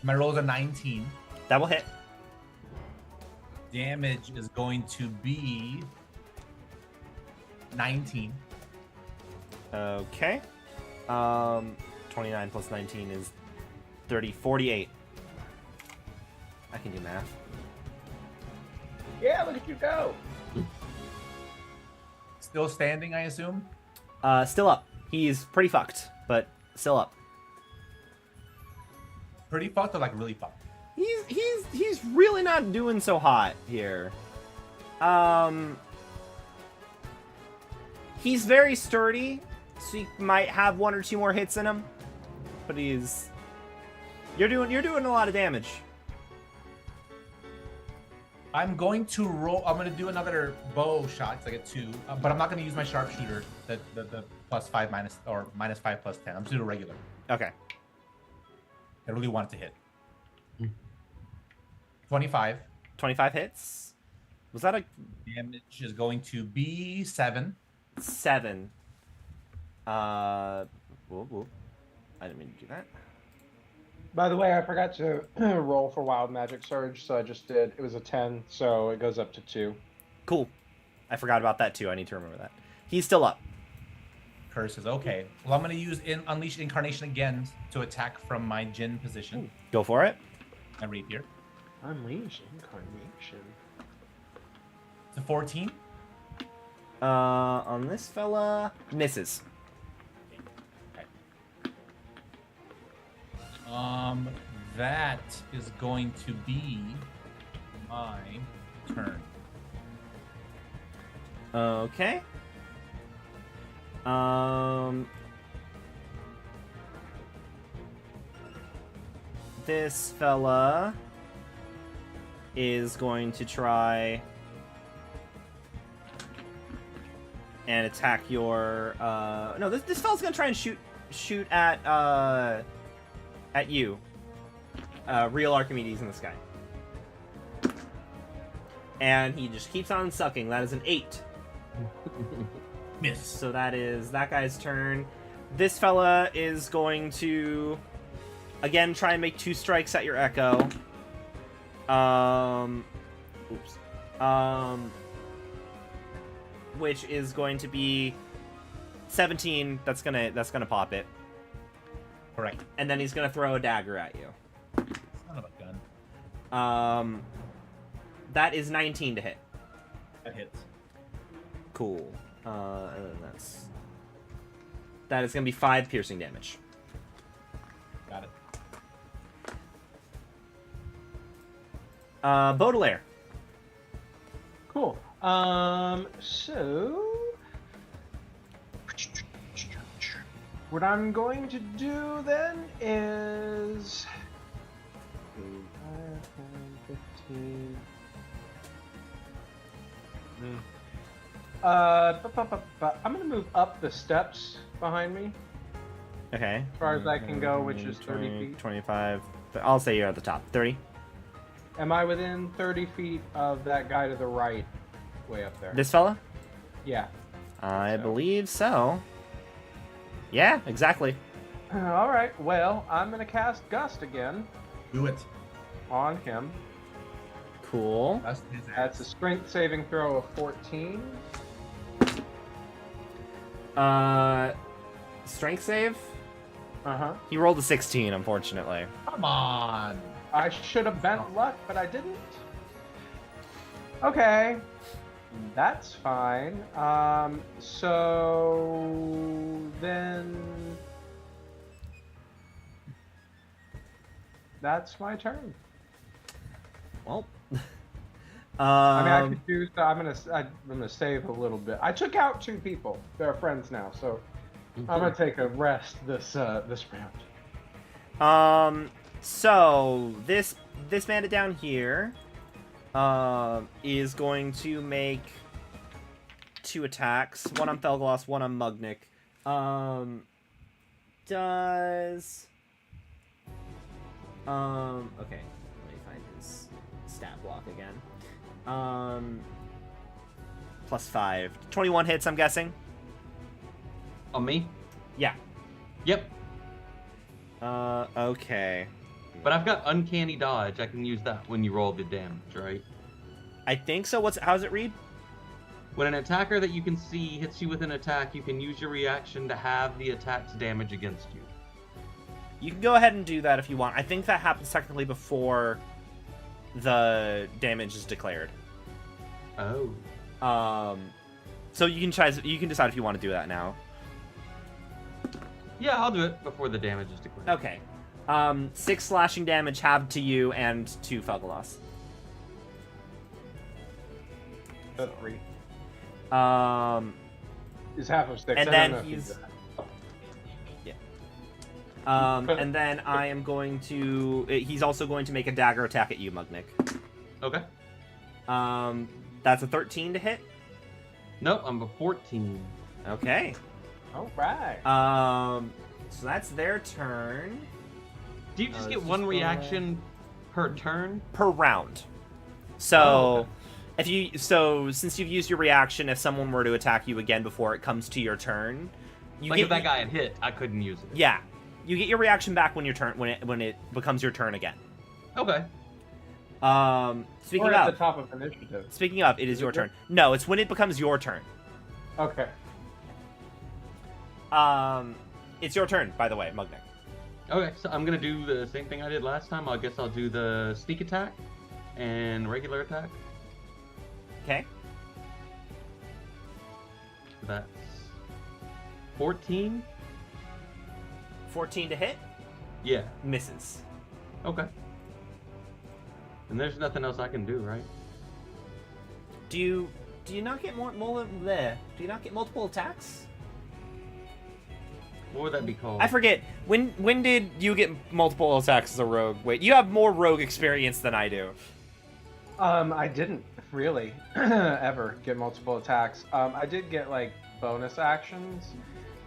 Speaker 5: My roll is a 19.
Speaker 1: that will hit.
Speaker 5: Damage is going to be 19.
Speaker 1: Okay. 29 plus 19 is 30, 48. I can do math.
Speaker 2: Yeah, look at you go.
Speaker 5: Still standing, I assume.
Speaker 1: Still up. He's pretty fucked, but still up.
Speaker 5: Pretty fucked or like really fucked?
Speaker 1: He's really not doing so hot here. He's very sturdy, so he might have one or two more hits in him. But you're doing a lot of damage.
Speaker 5: I'm going to roll. I'm going to do another bow shot because I get 2, but I'm not going to use my sharpshooter. The +5 minus or -5 plus 10. I'm just doing a regular.
Speaker 1: Okay.
Speaker 5: I really want it to hit. 25.
Speaker 1: 25 hits. Was that a
Speaker 5: Damage is going to be 7.
Speaker 1: 7? Whoa. I didn't mean to do that.
Speaker 2: By the way, I forgot to roll for Wild Magic Surge, so I just did. It was a 10, so it goes up to 2.
Speaker 1: Cool. I forgot about that too. I need to remember that. He's still up.
Speaker 5: Curses. Okay. Well, I'm gonna use Unleash Incarnation again to attack from my Jin position.
Speaker 1: Go for it.
Speaker 5: My rapier.
Speaker 2: Unleash Incarnation.
Speaker 5: It's a 14.
Speaker 1: On this fella, misses.
Speaker 5: That is going to be my turn.
Speaker 1: Okay. This fella is going to try and attack your. No, this fella's gonna try and shoot at you. Real Archimedes in the sky. And he just keeps on sucking. That is an 8.
Speaker 5: Miss.
Speaker 1: So that is that guy's turn. This fella is going to again try and make 2 strikes at your echo. Oops. Which is going to be 17. That's gonna pop it.
Speaker 5: Correct.
Speaker 1: And then he's gonna throw a dagger at you.
Speaker 5: Son of a gun.
Speaker 1: That is 19 to hit.
Speaker 5: That hits.
Speaker 1: Cool. And then that is gonna be 5 piercing damage.
Speaker 5: Got it.
Speaker 1: Baudelaire.
Speaker 2: Cool. So what I'm going to do then is 5, 10, 15. I'm gonna move up the steps behind me
Speaker 1: Okay.
Speaker 2: as far as I can go, which is 30
Speaker 1: 20,
Speaker 2: feet.
Speaker 1: 25. But I'll say you're at the top. 30.
Speaker 2: Am I within 30 feet of that guy to the right, way up there?
Speaker 1: This fella?
Speaker 2: Yeah.
Speaker 1: I
Speaker 2: So.
Speaker 1: believe so. Yeah, exactly.
Speaker 2: All right. Well, I'm gonna cast Gust again
Speaker 5: Do it.
Speaker 2: on him.
Speaker 1: Cool.
Speaker 5: That's his
Speaker 2: That's a
Speaker 5: ass.
Speaker 2: strength saving throw of 14.
Speaker 1: Strength save?
Speaker 2: Uh-huh.
Speaker 1: He rolled a 16, unfortunately.
Speaker 5: Come on.
Speaker 2: I should have bent luck, but I didn't. Okay. That's fine. So then that's my turn.
Speaker 1: Well.
Speaker 2: I mean, I could do. So I'm gonna save a little bit. I took out 2 people. They're friends now, so I'm gonna take a rest this round.
Speaker 1: So this bandit down here, is going to make 2 attacks. One on Felgloss, one on Mugnik. Does... okay. Let me find his stat block again. Plus 5. 21 hits, I'm guessing?
Speaker 3: On me?
Speaker 1: Yeah.
Speaker 3: Yep.
Speaker 1: Okay.
Speaker 3: But I've got uncanny dodge. I can use that when you roll the damage, right?
Speaker 1: I think so. How's it read?
Speaker 3: When an attacker that you can see hits you with an attack, you can use your reaction to have the attack's damage against you.
Speaker 1: You can go ahead and do that if you want. I think that happens technically before the damage is declared.
Speaker 3: Oh.
Speaker 1: So you can decide if you want to do that now.
Speaker 3: Yeah, I'll do it before the damage is declared.
Speaker 1: Okay. 6 slashing damage halved to you and 2 Felgloss.
Speaker 2: 3
Speaker 1: Um,
Speaker 2: is half of 6.
Speaker 1: and
Speaker 2: I
Speaker 1: then
Speaker 2: don't know if
Speaker 1: he's-
Speaker 2: you do that.
Speaker 1: and then I am going to... He's also going to make a dagger attack at you, Mugnik.
Speaker 3: Okay.
Speaker 1: That's a 13 to hit.
Speaker 3: Nope, I'm a 14.
Speaker 1: Okay.
Speaker 2: All right.
Speaker 1: So that's their turn.
Speaker 3: Do you just
Speaker 1: it's
Speaker 3: get one
Speaker 1: just
Speaker 3: reaction per turn?
Speaker 1: Per round. So...
Speaker 3: Oh, okay.
Speaker 1: Since you've used your reaction, if someone were to attack you again before it comes to your turn, you
Speaker 3: Like
Speaker 1: get
Speaker 3: if that guy had hit, I couldn't use it.
Speaker 1: Yeah, you get your reaction back when it becomes your turn again.
Speaker 3: Okay.
Speaker 1: Speaking
Speaker 2: We're at the
Speaker 1: of,
Speaker 2: top of initiative.
Speaker 1: it is your
Speaker 2: it
Speaker 1: turn. No, it's when it becomes your turn.
Speaker 2: Okay.
Speaker 1: It's your turn, by the way, Mugneck.
Speaker 3: Okay, so I'm gonna do the same thing I did last time. I guess I'll do the sneak attack and regular attack.
Speaker 1: Okay.
Speaker 3: That's 14.
Speaker 1: 14 to hit.
Speaker 3: Yeah.
Speaker 1: Misses.
Speaker 3: Okay. And there's nothing else I can do, right?
Speaker 1: Do you not get more there? Do you not get multiple attacks?
Speaker 3: What would that be called?
Speaker 1: I forget. When did you get multiple attacks as a rogue? Wait, you have more rogue experience than I do.
Speaker 2: I didn't really ever get multiple attacks. I did get like bonus actions.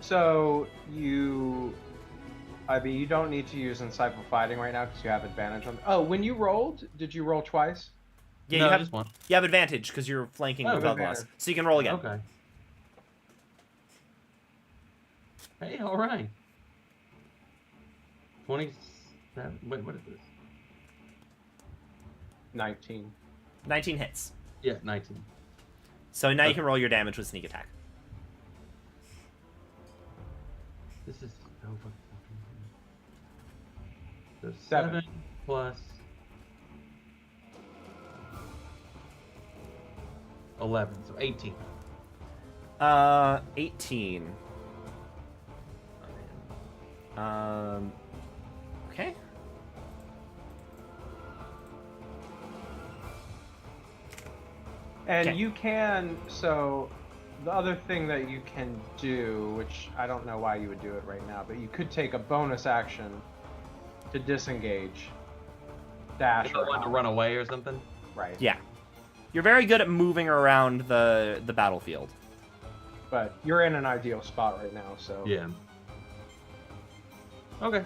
Speaker 2: So you don't need to use Insightful Fighting right now because you have advantage on. Oh, when you rolled, did you roll twice?
Speaker 1: Yeah,
Speaker 3: No,
Speaker 1: you have
Speaker 3: just one.
Speaker 1: You have advantage because you're flanking
Speaker 3: Oh,
Speaker 1: with
Speaker 3: advantage.
Speaker 1: Douglas, so you can roll again.
Speaker 3: Okay. Hey, all right. 27. Wait, what is this?
Speaker 2: 19.
Speaker 1: 19 hits.
Speaker 3: Yeah, 19.
Speaker 1: So now you can roll your damage with sneak attack.
Speaker 3: This is so fucking. So
Speaker 2: 7
Speaker 3: plus 11, so 18.
Speaker 1: 18. Okay.
Speaker 2: And
Speaker 1: Okay.
Speaker 2: you can, so the other thing that you can do, which I don't know why you would do it right now, but you could take a bonus action to disengage. Dash
Speaker 3: If I wanted to run away or something.
Speaker 2: Right.
Speaker 1: Yeah. You're very good at moving around the battlefield.
Speaker 2: But you're in an ideal spot right now, so.
Speaker 3: Yeah. Okay.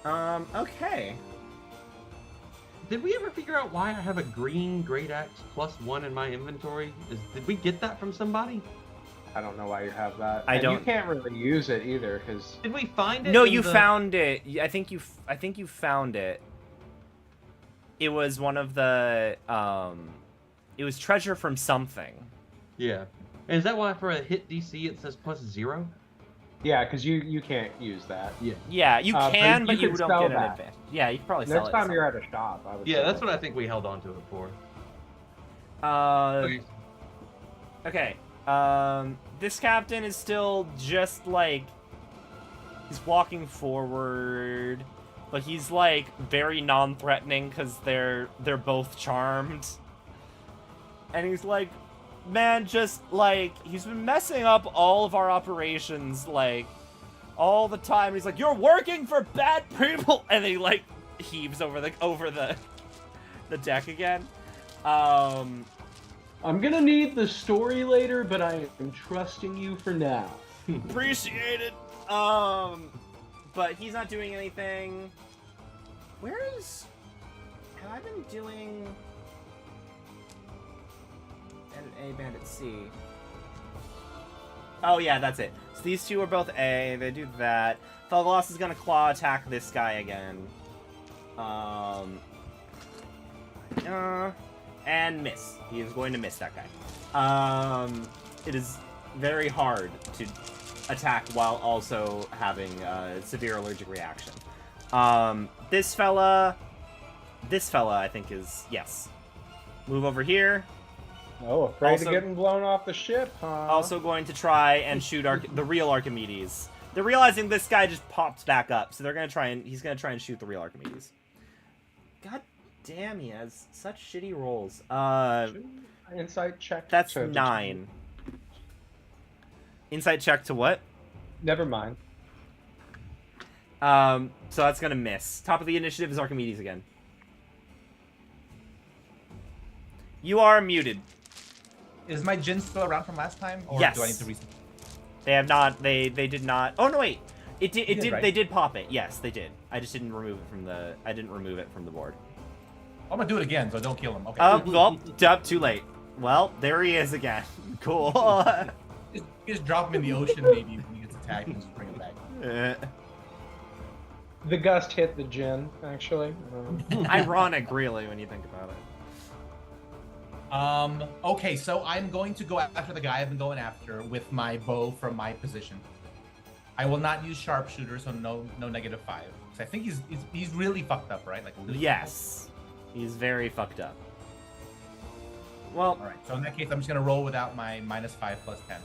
Speaker 1: Okay.
Speaker 3: Did we ever figure out why I have a green great axe +1 in my inventory? Did we get that from somebody?
Speaker 2: I don't know why you have that.
Speaker 1: I
Speaker 2: And
Speaker 1: don't-
Speaker 2: You can't really use it either, because.
Speaker 3: Did we find it?
Speaker 1: No,
Speaker 3: in
Speaker 1: you
Speaker 3: the-
Speaker 1: found it. I think you found it. It was one of the it was treasure from something.
Speaker 3: Yeah. And is that why for a hit DC it says +0?
Speaker 2: Yeah, because you can't use that.
Speaker 3: Yeah.
Speaker 1: Yeah, you
Speaker 2: But
Speaker 1: can,
Speaker 2: you
Speaker 1: but you
Speaker 2: can
Speaker 1: don't
Speaker 2: sell
Speaker 1: get an
Speaker 2: that.
Speaker 1: advantage. Yeah, you can probably sell
Speaker 2: Next
Speaker 1: it.
Speaker 2: time you're at a shop, I would
Speaker 3: Yeah,
Speaker 2: say.
Speaker 3: that's what I think we held on to it for.
Speaker 1: Okay.
Speaker 3: Okay.
Speaker 1: Okay. This captain is still just like he's walking forward, but he's like very non-threatening because they're both charmed, and he's like, man, just like he's been messing up all of our operations like all the time. He's like, you're working for bad people, and then he like heaves over the deck again.
Speaker 4: I'm gonna need the story later, but I am trusting you for now.
Speaker 1: Appreciate it. But he's not doing anything. Where is? Have I been doing? A, Bandit C. Oh yeah, that's it. So these two are both A. They do that. Thugloss is gonna claw attack this guy again. And miss. He is going to miss that guy. It is very hard to attack while also having a severe allergic reaction. This fella, I think is, yes. Move over here.
Speaker 2: Oh, afraid
Speaker 1: Also-
Speaker 2: of getting blown off the ship, huh?
Speaker 1: Also going to try and shoot the real Archimedes. They're realizing this guy just popped back up, so he's gonna try and shoot the real Archimedes. God damn, he has such shitty rolls.
Speaker 2: Insight check.
Speaker 1: That's
Speaker 2: to
Speaker 1: 9. Insight check to what?
Speaker 2: Never mind.
Speaker 1: So that's gonna miss. Top of the initiative is Archimedes again. You are muted.
Speaker 5: Is my Jin still around from last time? Or
Speaker 1: Yes.
Speaker 5: do I need to reset?
Speaker 1: They have not. They did not. Oh no, wait. It did.
Speaker 5: right?
Speaker 1: They did pop it. Yes, they did. I just didn't remove it from the. I didn't remove it from the board.
Speaker 5: I'm gonna do it again, so don't kill him. Okay.
Speaker 1: Well, too late. Well, there he is again. Cool.
Speaker 5: Just drop him in the ocean, maybe when he gets attacked, and just bring him back.
Speaker 2: The gust hit the gin, actually.
Speaker 1: Ironic, really, when you think about it.
Speaker 5: Okay, so I'm going to go after the guy I've been going after with my bow from my position. I will not use sharpshooter, so no -5. 'Cause I think he's really fucked up, right? Like really
Speaker 1: Yes. He's very fucked up. Well,
Speaker 5: all right. So in that case, I'm just gonna roll without my -5 + 10.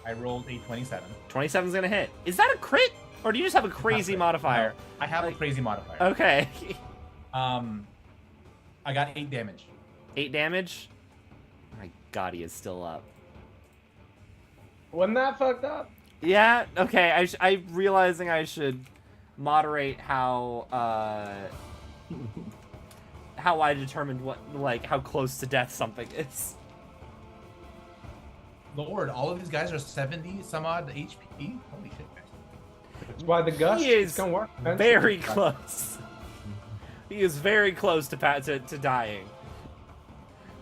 Speaker 5: I rolled a 27.
Speaker 1: 27's gonna hit. Is that a crit? Or do you just have a crazy
Speaker 5: crit.
Speaker 1: modifier?
Speaker 5: No, I have a crazy modifier.
Speaker 1: Okay.
Speaker 5: I got 8 damage.
Speaker 1: 8 damage? My god, he is still up.
Speaker 2: Wasn't that fucked up?
Speaker 1: Yeah, okay, I'm realizing I should moderate how I determined how close to death something is.
Speaker 5: Lord, all of these guys are 70 some odd HP. Holy shit, guys.
Speaker 2: That's why the gust
Speaker 1: He is
Speaker 2: gonna work.
Speaker 1: very close. He is very close to dying.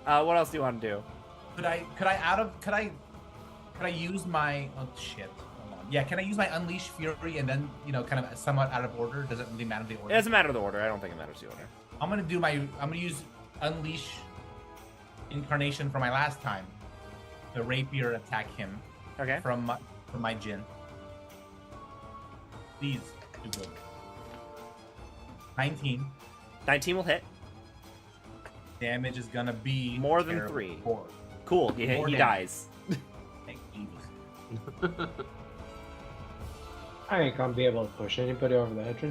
Speaker 1: What else do you want to do?
Speaker 5: Could I use my shit? Hold on. Yeah, can I use my Unleash Fury and then kind of somewhat out of order? Does it really matter the order?
Speaker 1: It doesn't matter the order. I don't think it matters the order.
Speaker 5: I'm gonna use Unleash Incarnation for my last time. The rapier attack him.
Speaker 1: Okay.
Speaker 5: From my Jin. Please do good. 19.
Speaker 1: 19 will hit.
Speaker 5: Damage is gonna be
Speaker 1: More than
Speaker 5: terrible.
Speaker 1: 3.
Speaker 5: 4.
Speaker 1: Cool. He
Speaker 5: damage.
Speaker 1: dies.
Speaker 5: Thank Jesus.
Speaker 2: I ain't gonna be able to push anybody over the edge. No.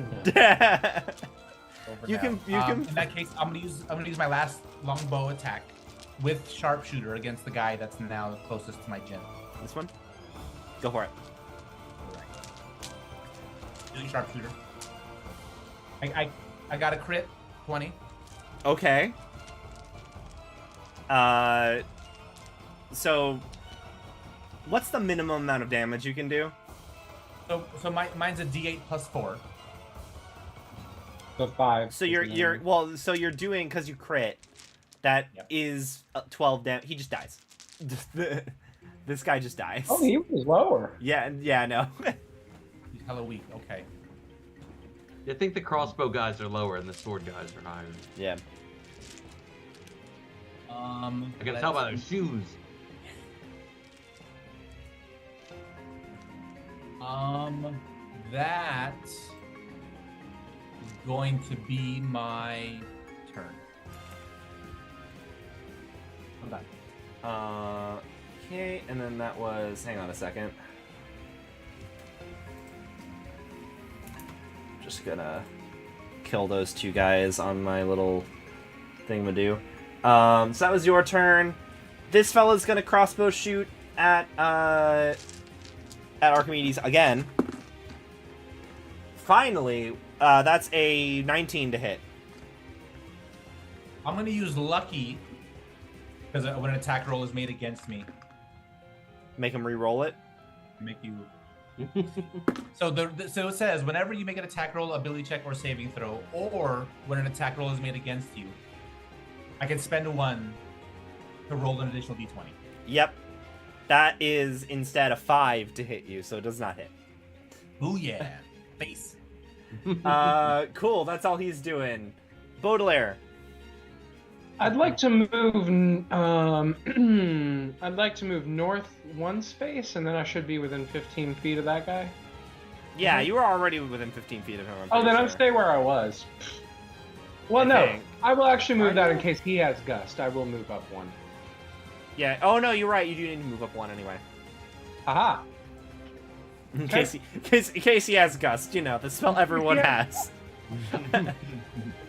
Speaker 5: Over
Speaker 1: You
Speaker 5: now.
Speaker 1: can-
Speaker 5: In that case, I'm gonna use my last longbow attack with sharpshooter against the guy that's now closest to my Jin.
Speaker 1: This one? Go for it.
Speaker 5: Using sharpshooter. I got a crit, 20.
Speaker 1: Okay. So what's the minimum amount of damage you can do?
Speaker 5: So mine's a D8 + 4.
Speaker 2: So 5.
Speaker 1: So you're you're doing, because you crit, that is 12 damage. He just dies. This guy just dies.
Speaker 2: Oh, he was lower.
Speaker 1: Yeah, no.
Speaker 5: He's hella weak. Okay.
Speaker 3: I think the crossbow guys are lower and the sword guys are higher.
Speaker 1: Yeah.
Speaker 3: I can tell by their shoes.
Speaker 5: That is going to be my turn. I'm done.
Speaker 1: Okay, and then that was... Hang on a second. Just gonna kill those 2 guys on my little thingamadoo. So that was your turn. This fella's gonna crossbow shoot at Archimedes again. Finally, that's a 19 to hit.
Speaker 5: I'm gonna use lucky because when an attack roll is made against me,
Speaker 1: Make him re-roll it.
Speaker 5: make you. So so it says whenever you make an attack roll, ability check, or saving throw, or when an attack roll is made against you, I can spend 1 to roll an additional d20.
Speaker 1: Yep. That is instead a 5 to hit you, so it does not hit.
Speaker 5: Ooh yeah, face.
Speaker 1: Cool, that's all he's doing. Baudelaire.
Speaker 2: I'd like to move. I'd like to move north 1 space, and then I should be within 15 feet of that guy.
Speaker 1: Yeah, you were already within 15 feet of him.
Speaker 2: Oh, then I'll
Speaker 1: I'm
Speaker 2: stay where I was. Well,
Speaker 1: I
Speaker 2: no,
Speaker 1: think.
Speaker 2: I will actually move
Speaker 1: Are
Speaker 2: that
Speaker 1: you?
Speaker 2: in case he has gust. I will move up 1.
Speaker 1: Yeah. Oh no, you're right. You do need to move up 1 anyway.
Speaker 2: Aha!
Speaker 1: In
Speaker 2: Okay.
Speaker 1: case he has gust, the spell everyone
Speaker 2: Yeah.
Speaker 1: has.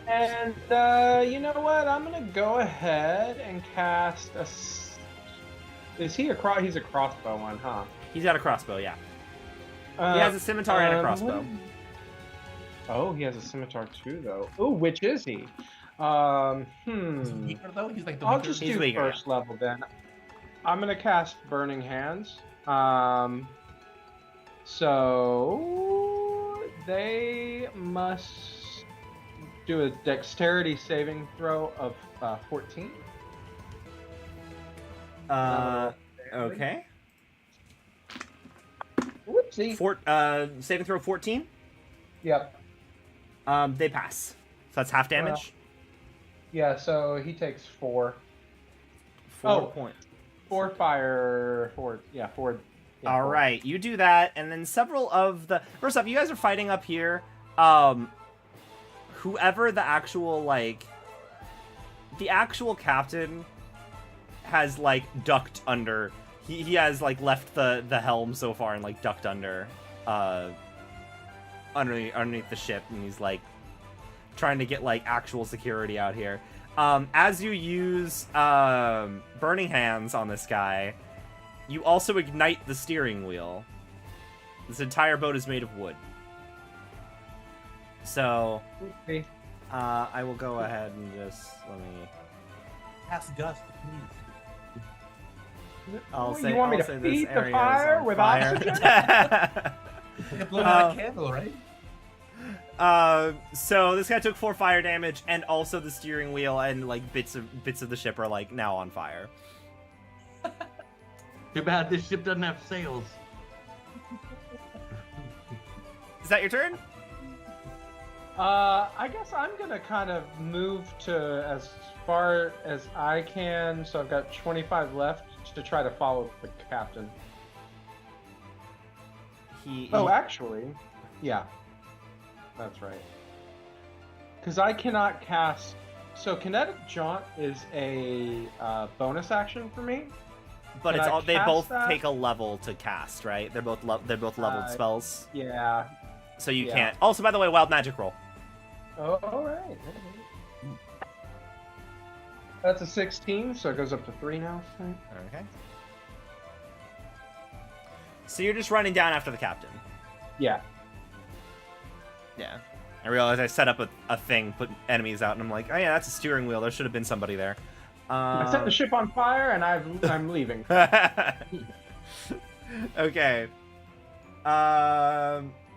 Speaker 2: And you know what? I'm gonna go ahead and cast a. Is he a He's a crossbow one, huh?
Speaker 1: He's got a crossbow, yeah. He has a scimitar and a crossbow.
Speaker 2: Oh, he has a scimitar too, though. Oh, which is he?
Speaker 5: Is he weaker though? He's like the
Speaker 2: I'll
Speaker 5: weaker.
Speaker 2: just
Speaker 1: He's
Speaker 2: do
Speaker 1: weaker,
Speaker 2: first level then. I'm gonna cast Burning Hands. So they must do a dexterity saving throw of 14.
Speaker 1: Okay.
Speaker 2: Whoops. See?
Speaker 1: Saving throw 14.
Speaker 2: Yep.
Speaker 1: They pass. So that's half damage.
Speaker 2: Yeah, so he takes 4.
Speaker 1: 4 points.
Speaker 2: 4 fire. 4. Yeah, 4. Yeah,
Speaker 1: All
Speaker 2: 4.
Speaker 1: right, you do that, and then several of the... First off, you guys are fighting up here. Whoever the actual, like... The actual captain has, like, ducked under... He has, like, left the helm so far and, like, ducked under... underneath the ship, and he's, like, trying to get, like, actual security out here. As you use Burning Hands on this guy, you also ignite the steering wheel. This entire boat is made of wood. So,
Speaker 2: Okay.
Speaker 1: I will go ahead and just, let me...
Speaker 5: Ask Gus, please.
Speaker 2: You want me to feed the fire with oxygen?
Speaker 5: You can blow out a candle, right?
Speaker 1: So this guy took 4 fire damage, and also the steering wheel and like bits of the ship are like now on fire.
Speaker 3: Too bad this ship doesn't have sails.
Speaker 1: Is that your turn?
Speaker 2: I guess I'm gonna kind of move to as far as I can, so I've got 25 left to try to follow the captain. Oh, actually, yeah, that's right. Because I cannot cast. So kinetic jaunt is a bonus action for me.
Speaker 1: But
Speaker 2: Can
Speaker 1: it's
Speaker 2: I
Speaker 1: all they
Speaker 2: cast
Speaker 1: both
Speaker 2: that?
Speaker 1: take a level to cast, right? They're both leveled spells,
Speaker 2: Yeah.
Speaker 1: so you
Speaker 2: yeah.
Speaker 1: can't. Also, by the way, wild magic roll.
Speaker 2: Oh, all right. That's a 16, so it goes up to 3 now. Right?
Speaker 1: Okay. So you're just running down after the captain.
Speaker 2: Yeah.
Speaker 1: Yeah. I realized I set up a thing, put enemies out, and I'm like, oh yeah, that's a steering wheel. There should have been somebody there.
Speaker 2: I set the ship on fire, and I'm leaving.
Speaker 1: Okay.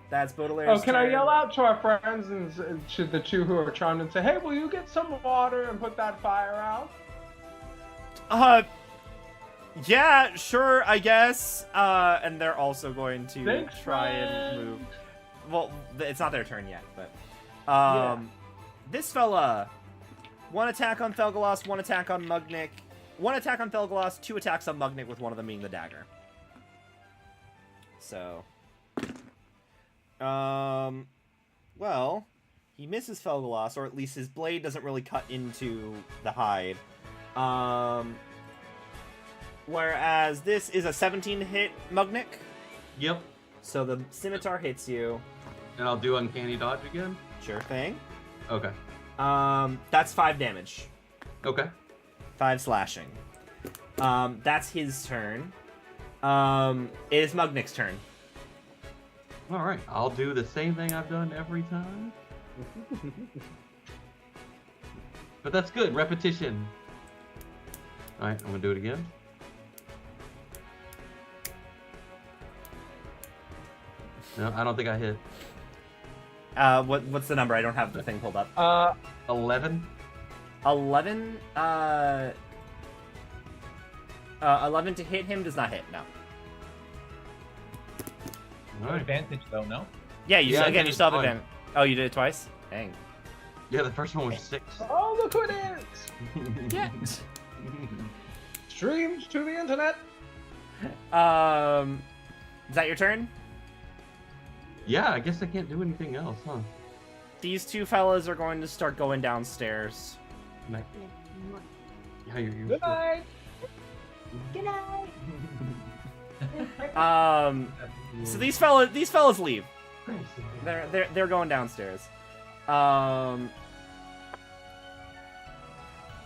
Speaker 1: That's Baudelaire's
Speaker 2: Oh, can I
Speaker 1: turn.
Speaker 2: yell out to our friends and to the two who are trying to say, hey, will you get some water and put that fire out?
Speaker 1: Yeah, sure, I guess. And they're also going to
Speaker 2: Thanks,
Speaker 1: try
Speaker 2: friend.
Speaker 1: and move. Well, it's not their turn yet, but
Speaker 2: Yeah.
Speaker 1: this fella, 1 attack on Felgalos, 1 attack on Mugnik, 1 attack on Felgalos, 2 attacks on Mugnik, with one of them being the dagger. So, well, he misses Felgalos, or at least his blade doesn't really cut into the hide. Whereas this is a 17 hit Mugnik.
Speaker 3: Yep.
Speaker 1: So the scimitar hits you.
Speaker 3: And I'll do uncanny dodge again.
Speaker 1: Sure thing.
Speaker 3: Okay.
Speaker 1: That's 5 damage.
Speaker 3: Okay.
Speaker 1: 5 slashing. That's his turn. It is Mugnik's turn.
Speaker 3: All right. I'll do the same thing I've done every time. But that's good. Repetition. All right. I'm gonna do it again. No, I don't think I hit.
Speaker 1: What's the number? I don't have the thing pulled up.
Speaker 3: 11.
Speaker 1: 11. 11 to hit him does not hit. No.
Speaker 3: All right.
Speaker 5: Advantage though, no?
Speaker 1: Yeah,
Speaker 3: Yeah, I
Speaker 1: again,
Speaker 3: did
Speaker 1: you
Speaker 3: it
Speaker 1: still have
Speaker 3: twice.
Speaker 1: advantage. Oh, you did it twice? Dang.
Speaker 3: Yeah, the first one was 6.
Speaker 2: Oh, look who it is!
Speaker 1: Yeah.
Speaker 2: Streams to the internet!
Speaker 1: Is that your turn?
Speaker 3: Yeah, I guess I can't do anything else, huh?
Speaker 1: These two fellas are going to start going downstairs.
Speaker 3: Like, yeah, you're
Speaker 2: Good night!
Speaker 1: So these fellas leave. They're going downstairs.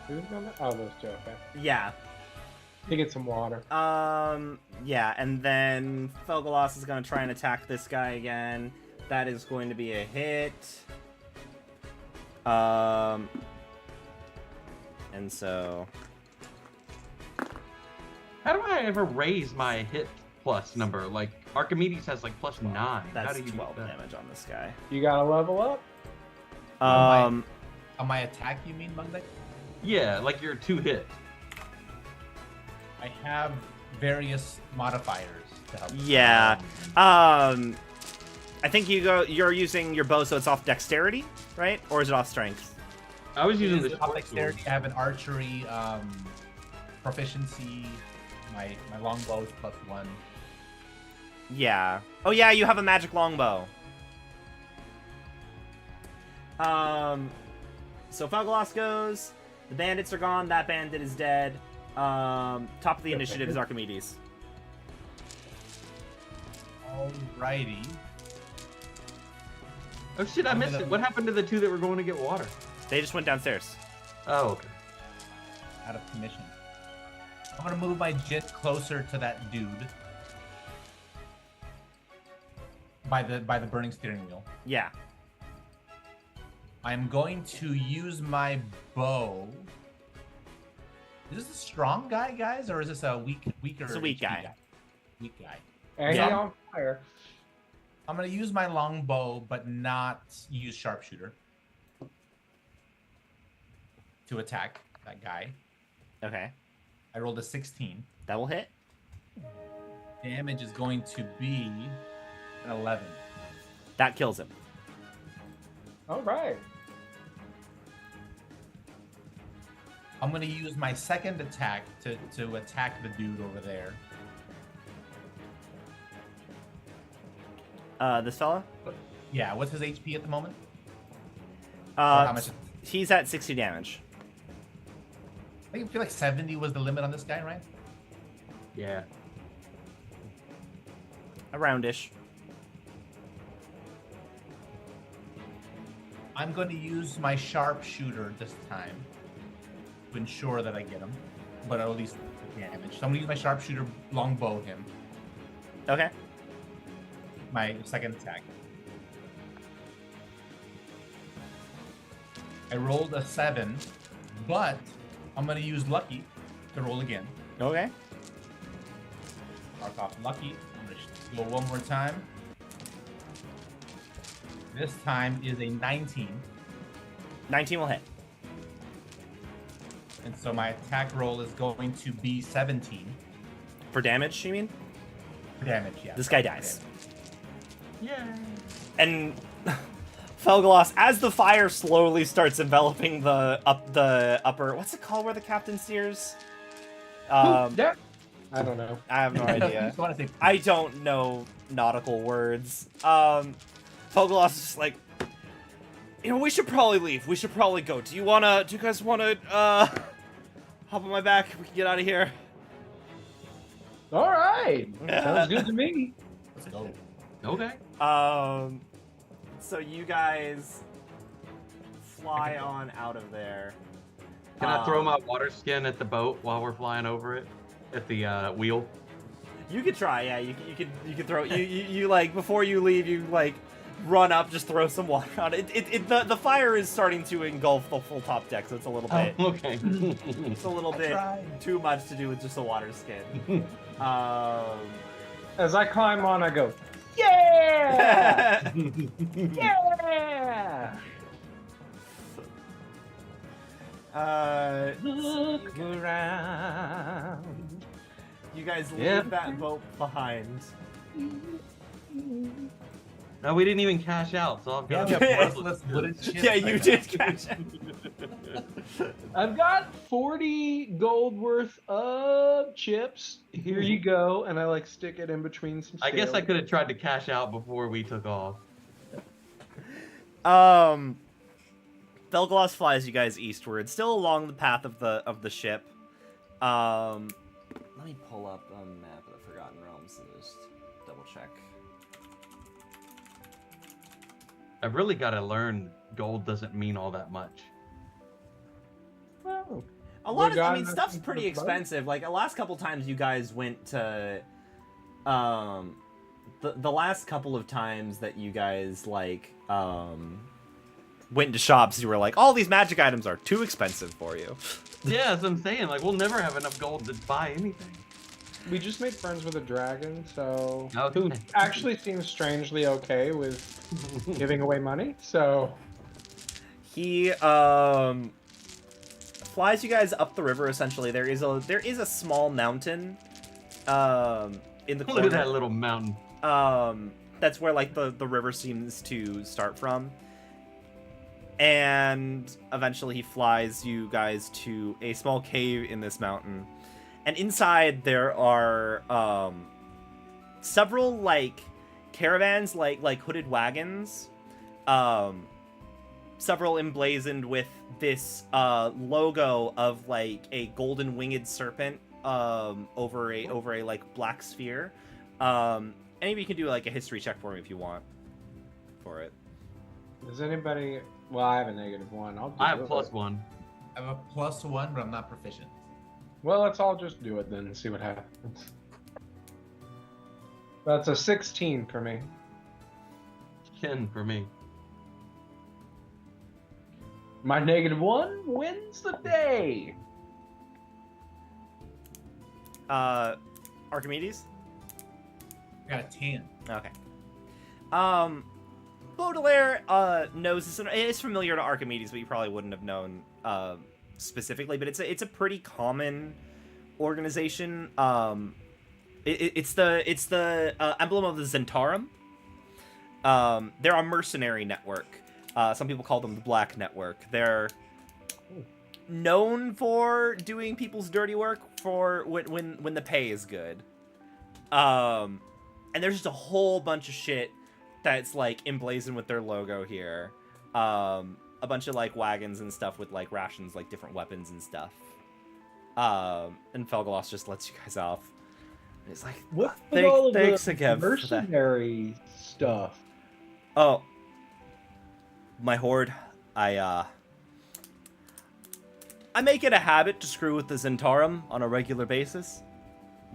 Speaker 2: Who's gonna? Oh, those two, okay.
Speaker 1: Yeah.
Speaker 2: You get some water.
Speaker 1: Yeah, and then Felgalos is going to try and attack this guy again. That is going to be a hit. And so...
Speaker 3: How do I ever raise my hit plus number? Like, Archimedes has like +9. How
Speaker 1: That's
Speaker 3: do you do
Speaker 1: 12
Speaker 3: that?
Speaker 1: damage on this guy.
Speaker 2: You gotta level up.
Speaker 5: On my attack, you mean, Monday?
Speaker 3: Yeah, like you're 2 hit.
Speaker 5: I have various modifiers. to help.
Speaker 1: Yeah. I think you're using your bow, so it's off dexterity, right? Or is it off strength?
Speaker 3: I was using the
Speaker 5: Top
Speaker 3: short
Speaker 5: dexterity.
Speaker 3: sword.
Speaker 5: I have an archery proficiency. My longbow is +1.
Speaker 1: Yeah. Oh yeah, you have a magic longbow. So Felgaloss goes. The bandits are gone. That bandit is dead. Top of the initiative is Archimedes.
Speaker 5: Alrighty.
Speaker 3: Oh shit, I missed it. What happened to the two that were going to get water?
Speaker 1: They just went downstairs.
Speaker 3: Oh, okay.
Speaker 5: Out of commission. I'm gonna move my jet closer to that dude. By the burning steering wheel.
Speaker 1: Yeah.
Speaker 5: I'm going to use my bow. Is this a strong guy, guys, or is this a weaker?
Speaker 1: It's a weak
Speaker 5: HP
Speaker 1: guy.
Speaker 5: Weak guy.
Speaker 2: And
Speaker 1: Yeah.
Speaker 2: he on fire.
Speaker 5: I'm gonna use my longbow, but not use sharpshooter to attack that guy.
Speaker 1: Okay.
Speaker 5: I rolled a 16.
Speaker 1: That will hit.
Speaker 5: Damage is going to be an 11.
Speaker 1: That kills him.
Speaker 2: All right.
Speaker 5: I'm gonna use my second attack to attack the dude over there.
Speaker 1: This fella?
Speaker 5: Yeah, what's his HP at the moment? How much?
Speaker 1: He's at 60 damage.
Speaker 5: I feel like 70 was the limit on this guy, right?
Speaker 3: Yeah.
Speaker 1: Aroundish.
Speaker 5: I'm going to use my sharpshooter this time to ensure that I get him, but at least damage. So I'm going to use my sharpshooter longbow him.
Speaker 1: Okay.
Speaker 5: My second attack. I rolled a 7, but I'm going to use lucky to roll again.
Speaker 1: Okay.
Speaker 5: Mark off lucky. I'm going to go one more time. This time is a 19.
Speaker 1: 19 will hit.
Speaker 5: And so my attack roll is going to be 17.
Speaker 1: For damage, you mean?
Speaker 5: For damage, yeah.
Speaker 1: This guy dies.
Speaker 3: Yeah.
Speaker 1: And Felgaloss, as the fire slowly starts enveloping the upper, what's it called where the captain steers?
Speaker 2: Yeah. I don't know.
Speaker 1: I have no idea.
Speaker 5: Just wanna say-
Speaker 1: I don't know nautical words. Felgaloss is just like, we should probably leave. We should probably go. Do you guys wanna hop on my back? We can get out of here.
Speaker 2: All right. Sounds good to me.
Speaker 5: Let's go.
Speaker 3: Okay.
Speaker 1: So you guys fly on out of there.
Speaker 3: Can I throw my water skin at the boat while we're flying over it? At the wheel?
Speaker 1: You could try, yeah. You could throw you like before you leave. You like run up, just throw some water on it. The fire is starting to engulf the full top deck, so it's a little bit.
Speaker 3: Oh, okay.
Speaker 1: It's a little bit too much to do with just a water skin.
Speaker 2: As I climb on, I go, yeah! Yeah! Look around.
Speaker 1: You guys leave
Speaker 2: Yep.
Speaker 1: that boat behind.
Speaker 3: No, we didn't even cash out, so I've got
Speaker 5: Yeah,
Speaker 1: Yeah.
Speaker 5: priceless wooden chips
Speaker 1: Yeah, you
Speaker 5: right
Speaker 1: did catch it.
Speaker 2: I've got 40 gold worth of chips. Here you go. And I like stick it in between some
Speaker 3: I guess I
Speaker 2: scales.
Speaker 3: could have tried to cash out before we took off.
Speaker 1: Felgaloss flies you guys eastward, still along the path of the ship. Let me pull up a map of the Forgotten Realms and just double check.
Speaker 3: I've really got to learn gold doesn't mean all that much.
Speaker 2: Well,
Speaker 1: A lot of, I
Speaker 2: got
Speaker 1: mean,
Speaker 2: nothing
Speaker 1: stuff's
Speaker 2: for
Speaker 1: pretty
Speaker 2: the boat.
Speaker 1: expensive. Like, the last couple times you guys went to, the last couple of times that you guys, like, went into shops, you were like, all these magic items are too expensive for you.
Speaker 3: Yeah, that's what I'm saying. Like, we'll never have enough gold to buy anything.
Speaker 2: we just made friends with a dragon, so
Speaker 3: Okay.
Speaker 2: who actually seems strangely okay with giving away money. So
Speaker 1: He, flies you guys up the river, essentially. There is a small mountain, in the
Speaker 3: Look
Speaker 1: corner.
Speaker 3: at that little mountain.
Speaker 1: That's where like the river seems to start from. And eventually he flies you guys to a small cave in this mountain. And inside there are several like caravans, like hooded wagons. Several emblazoned with this logo of like a golden winged serpent over a like black sphere. Any of you can do like a history check for me if you want for it.
Speaker 2: Does anybody? Well, I have a -1. I'll do
Speaker 3: I have
Speaker 2: it.
Speaker 3: +1.
Speaker 5: I have a +1, but I'm not proficient.
Speaker 2: Well, let's all just do it then and see what happens. That's a 16 for me.
Speaker 3: 10 for me.
Speaker 4: My -1 wins the day.
Speaker 1: Archimedes?
Speaker 5: I got a 10.
Speaker 1: Okay. Baudelaire knows this, and it's familiar to Archimedes, but you probably wouldn't have known specifically. But it's a pretty common organization. It's the emblem of the Zentarum. They're a mercenary network. Some people call them the Black Network. They're known for doing people's dirty work for when the pay is good. And there's just a whole bunch of shit that's like emblazoned with their logo here. A bunch of like wagons and stuff with like rations, like different weapons and stuff. And Felgalos just lets you guys off. And it's like,
Speaker 4: What's with all of
Speaker 1: thanks
Speaker 4: the
Speaker 1: again for that.
Speaker 4: mercenary stuff?
Speaker 1: Oh, my horde. I make it a habit to screw with the Zentarum on a regular basis.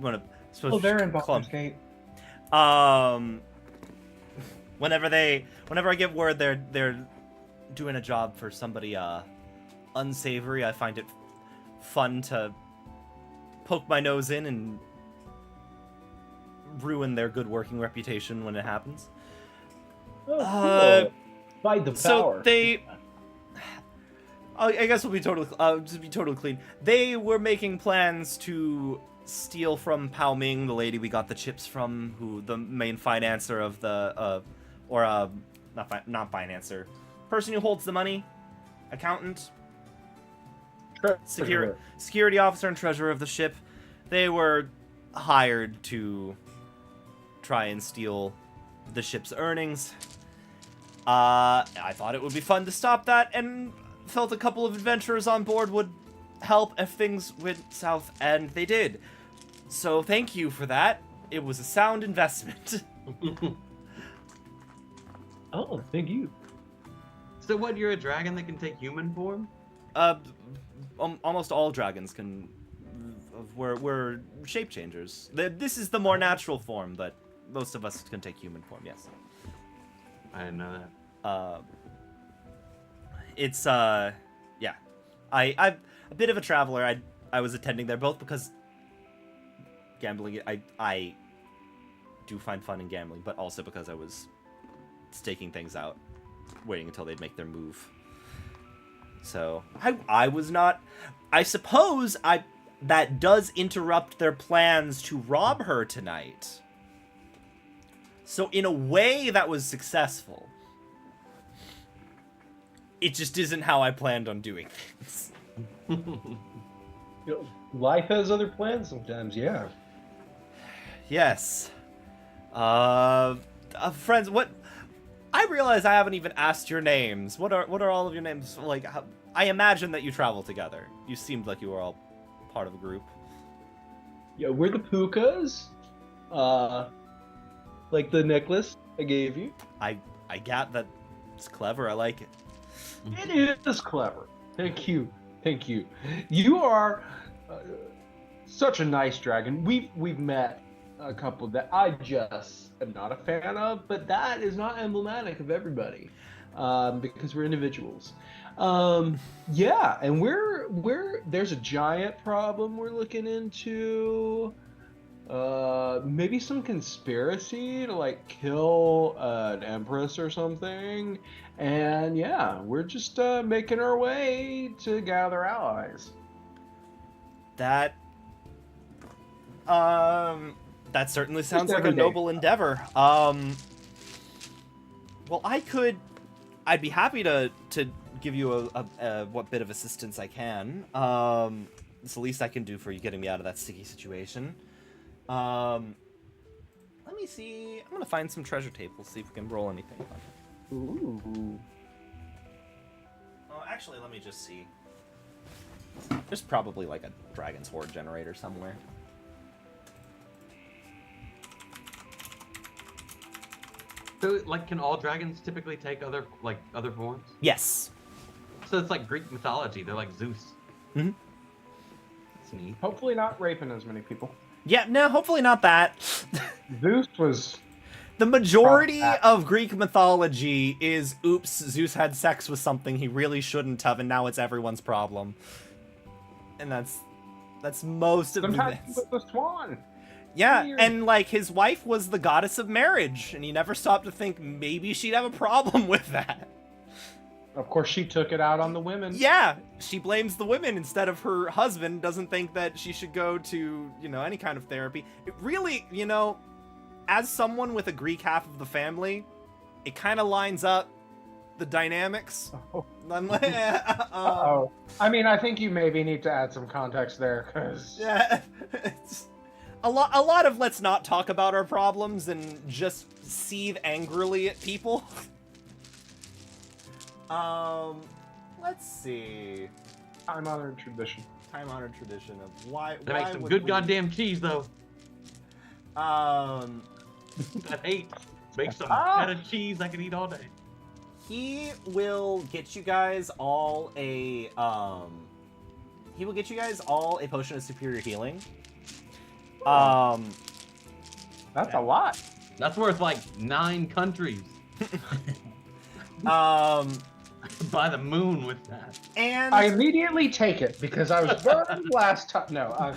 Speaker 2: Oh, they're in Baldur's Gate.
Speaker 1: Whenever I give word they're doing a job for somebody unsavory, I find it fun to poke my nose in and ruin their good working reputation when it happens.
Speaker 4: Oh, cool. By the power.
Speaker 1: So they, I guess we'll be totally clean. They were making plans to steal from Pao Ming, the lady we got the chips from, who the main financer of the not financer, person who holds the money, accountant, security officer and treasurer of the ship. They were hired to try and steal the ship's earnings. I thought it would be fun to stop that, and felt a couple of adventurers on board would help if things went south, and they did. So thank you for that. It was a sound investment.
Speaker 4: Oh, thank you.
Speaker 3: So what, you're a dragon that can take human form?
Speaker 1: Almost all dragons can. We're shape changers. This is the more natural form, but most of us can take human form. Yes.
Speaker 3: I didn't know that.
Speaker 1: It's yeah. I'm a bit of a traveler. I was attending there both because gambling. I do find fun in gambling, but also because I was staking things out, waiting until they'd make their move. So I was not. I suppose that does interrupt their plans to rob her tonight. So in a way, that was successful. It just isn't how I planned on doing things.
Speaker 4: You know, life has other plans sometimes, yeah.
Speaker 1: Yes. Friends, what? I realize I haven't even asked your names. What are all of your names? Like, I imagine that you travel together. You seemed like you were all part of a group.
Speaker 4: Yeah, we're the Pukas. Like the necklace I gave you.
Speaker 1: I got that. It's clever. I like it.
Speaker 4: It is clever. Thank you. Thank you. You are such a nice dragon. We've met a couple that I just am not a fan of, but that is not emblematic of everybody, because we're individuals. Yeah, and we're there's a giant problem we're looking into. Maybe some conspiracy to like kill an empress or something. And yeah, we're just making our way to gather allies.
Speaker 1: That That certainly sounds like
Speaker 2: every
Speaker 1: a
Speaker 2: day.
Speaker 1: noble endeavor. Well, I'd be happy to give you a what bit of assistance I can. It's the least I can do for you getting me out of that sticky situation. Let me see. I'm gonna find some treasure tables, see if we can roll anything fun.
Speaker 2: Ooh.
Speaker 1: Oh, actually, let me just see. There's probably like a Dragon's Horde generator somewhere.
Speaker 3: So, like, can all dragons typically take other forms?
Speaker 1: Yes.
Speaker 3: So it's like Greek mythology. They're like Zeus.
Speaker 1: Mhm.
Speaker 3: That's neat.
Speaker 2: Hopefully not raping as many people.
Speaker 1: Yeah, no, hopefully not that.
Speaker 2: Zeus was.
Speaker 1: The majority of Greek mythology is, oops, Zeus had sex with something he really shouldn't have, and now it's everyone's problem. And that's most of
Speaker 2: Sometimes
Speaker 1: this.
Speaker 2: with the swan.
Speaker 1: Yeah,
Speaker 2: Weird.
Speaker 1: and like his wife was the goddess of marriage, and he never stopped to think maybe she'd have a problem with that.
Speaker 2: Of course, she took it out on the women.
Speaker 1: Yeah, she blames the women instead of her husband, doesn't think that she should go to, any kind of therapy. It really, as someone with a Greek half of the family, it kind of lines up the dynamics.
Speaker 2: Oh.
Speaker 1: Oh.
Speaker 2: I mean, I think you maybe need to add some context there, because.
Speaker 1: Yeah, it's a lot of let's not talk about our problems and just seethe angrily at people. Let's see.
Speaker 2: Time-honored tradition.
Speaker 1: Time-honored tradition of why.
Speaker 3: They make some
Speaker 1: would
Speaker 3: good
Speaker 1: we-
Speaker 3: goddamn cheese, though.
Speaker 1: Um,
Speaker 3: I hate. Make some
Speaker 2: Ah!
Speaker 3: feta cheese I can eat all day.
Speaker 1: he will get you guys all a potion of superior healing.
Speaker 2: That's a lot.
Speaker 3: That's worth like 9 countries. By the moon with that.
Speaker 1: And
Speaker 2: I immediately take it because I was burned last time. No, I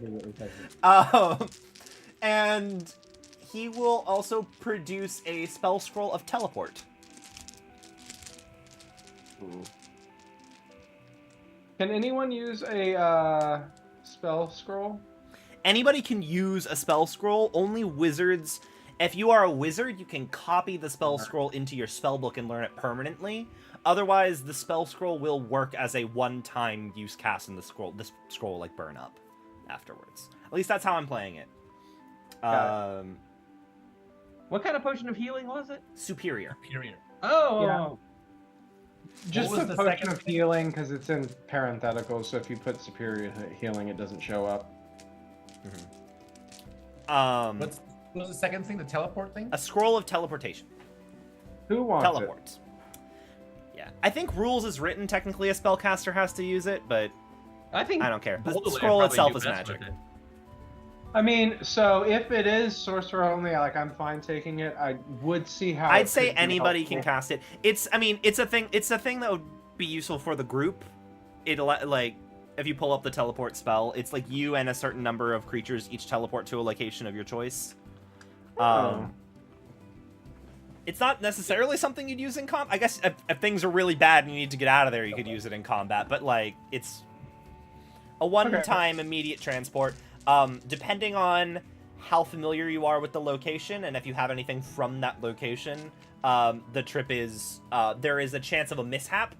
Speaker 2: immediately take it.
Speaker 1: and he will also produce a spell scroll of teleport.
Speaker 2: Can anyone use a spell scroll?
Speaker 1: Anybody can use a spell scroll, only wizards. If you are a wizard, you can copy the spell scroll into your spellbook and learn it permanently. Otherwise, the spell scroll will work as a one-time use cast, and the scroll will like burn up afterwards. At least that's how I'm playing it.
Speaker 2: Got
Speaker 3: What kind of potion of healing was it?
Speaker 1: Superior.
Speaker 5: Superior.
Speaker 3: Oh.
Speaker 2: Yeah. Just
Speaker 5: was
Speaker 2: the
Speaker 5: the
Speaker 2: potion
Speaker 5: second
Speaker 2: of healing, because it's in parentheticals, so if you put superior healing, it doesn't show up.
Speaker 5: What was the second thing? The teleport thing?
Speaker 1: A scroll of teleportation.
Speaker 2: Who wants
Speaker 1: Teleports. Yeah. I think rules is written, technically a spellcaster has to use it, but
Speaker 3: I think
Speaker 1: I don't care. The
Speaker 3: Boulder
Speaker 1: scroll
Speaker 3: probably
Speaker 1: itself
Speaker 3: do
Speaker 1: is
Speaker 3: best
Speaker 1: magic.
Speaker 3: with it.
Speaker 2: I mean, so if it is sorcerer only, like I'm fine taking it. I would see how.
Speaker 1: I'd
Speaker 2: it
Speaker 1: say
Speaker 2: could be
Speaker 1: anybody can
Speaker 2: helpful.
Speaker 1: cast it. It's a thing that would be useful for the group. It'll like if you pull up the teleport spell, it's like you and a certain number of creatures each teleport to a location of your choice. It's not necessarily something you'd use in combat. I guess if things are really bad and you need to get out of there, you could use it in combat. But like, it's a one-time immediate transport. Depending on how familiar you are with the location and if you have anything from that location, the trip is there is a chance of a mishap.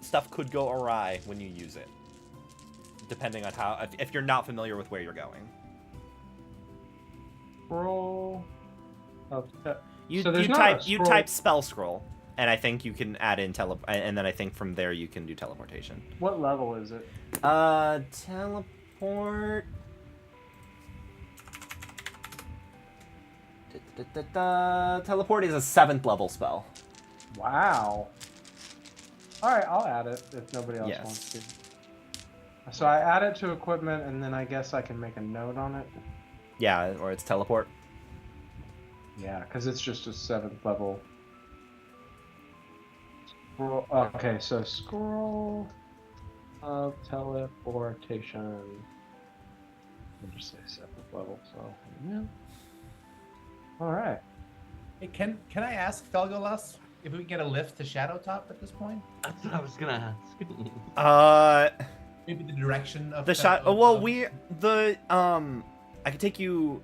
Speaker 1: Stuff could go awry when you use it, depending on how if you're not familiar with where you're going.
Speaker 2: Scroll.
Speaker 1: You
Speaker 2: So there's
Speaker 1: you
Speaker 2: not
Speaker 1: type
Speaker 2: a
Speaker 1: you
Speaker 2: scroll-
Speaker 1: type spell scroll, and I think you can add in and then I think from there you can do teleportation.
Speaker 2: What level is it?
Speaker 1: Teleport. Teleport is a 7th level spell.
Speaker 2: Wow. All right, I'll add it if nobody else
Speaker 1: Yes.
Speaker 2: wants to. So I add it to equipment, and then I guess I can make a note on it.
Speaker 1: Yeah, or it's teleport.
Speaker 2: Yeah, because it's just a 7th level. Scroll. Okay, so scroll of teleportation. I'll just say 7th level. So yeah. All right.
Speaker 5: Hey, can I ask Felgolas if we can get a lift to Shadowtop at this point?
Speaker 3: That's what I was gonna ask.
Speaker 5: maybe the direction of
Speaker 1: The shot. Well, I could take you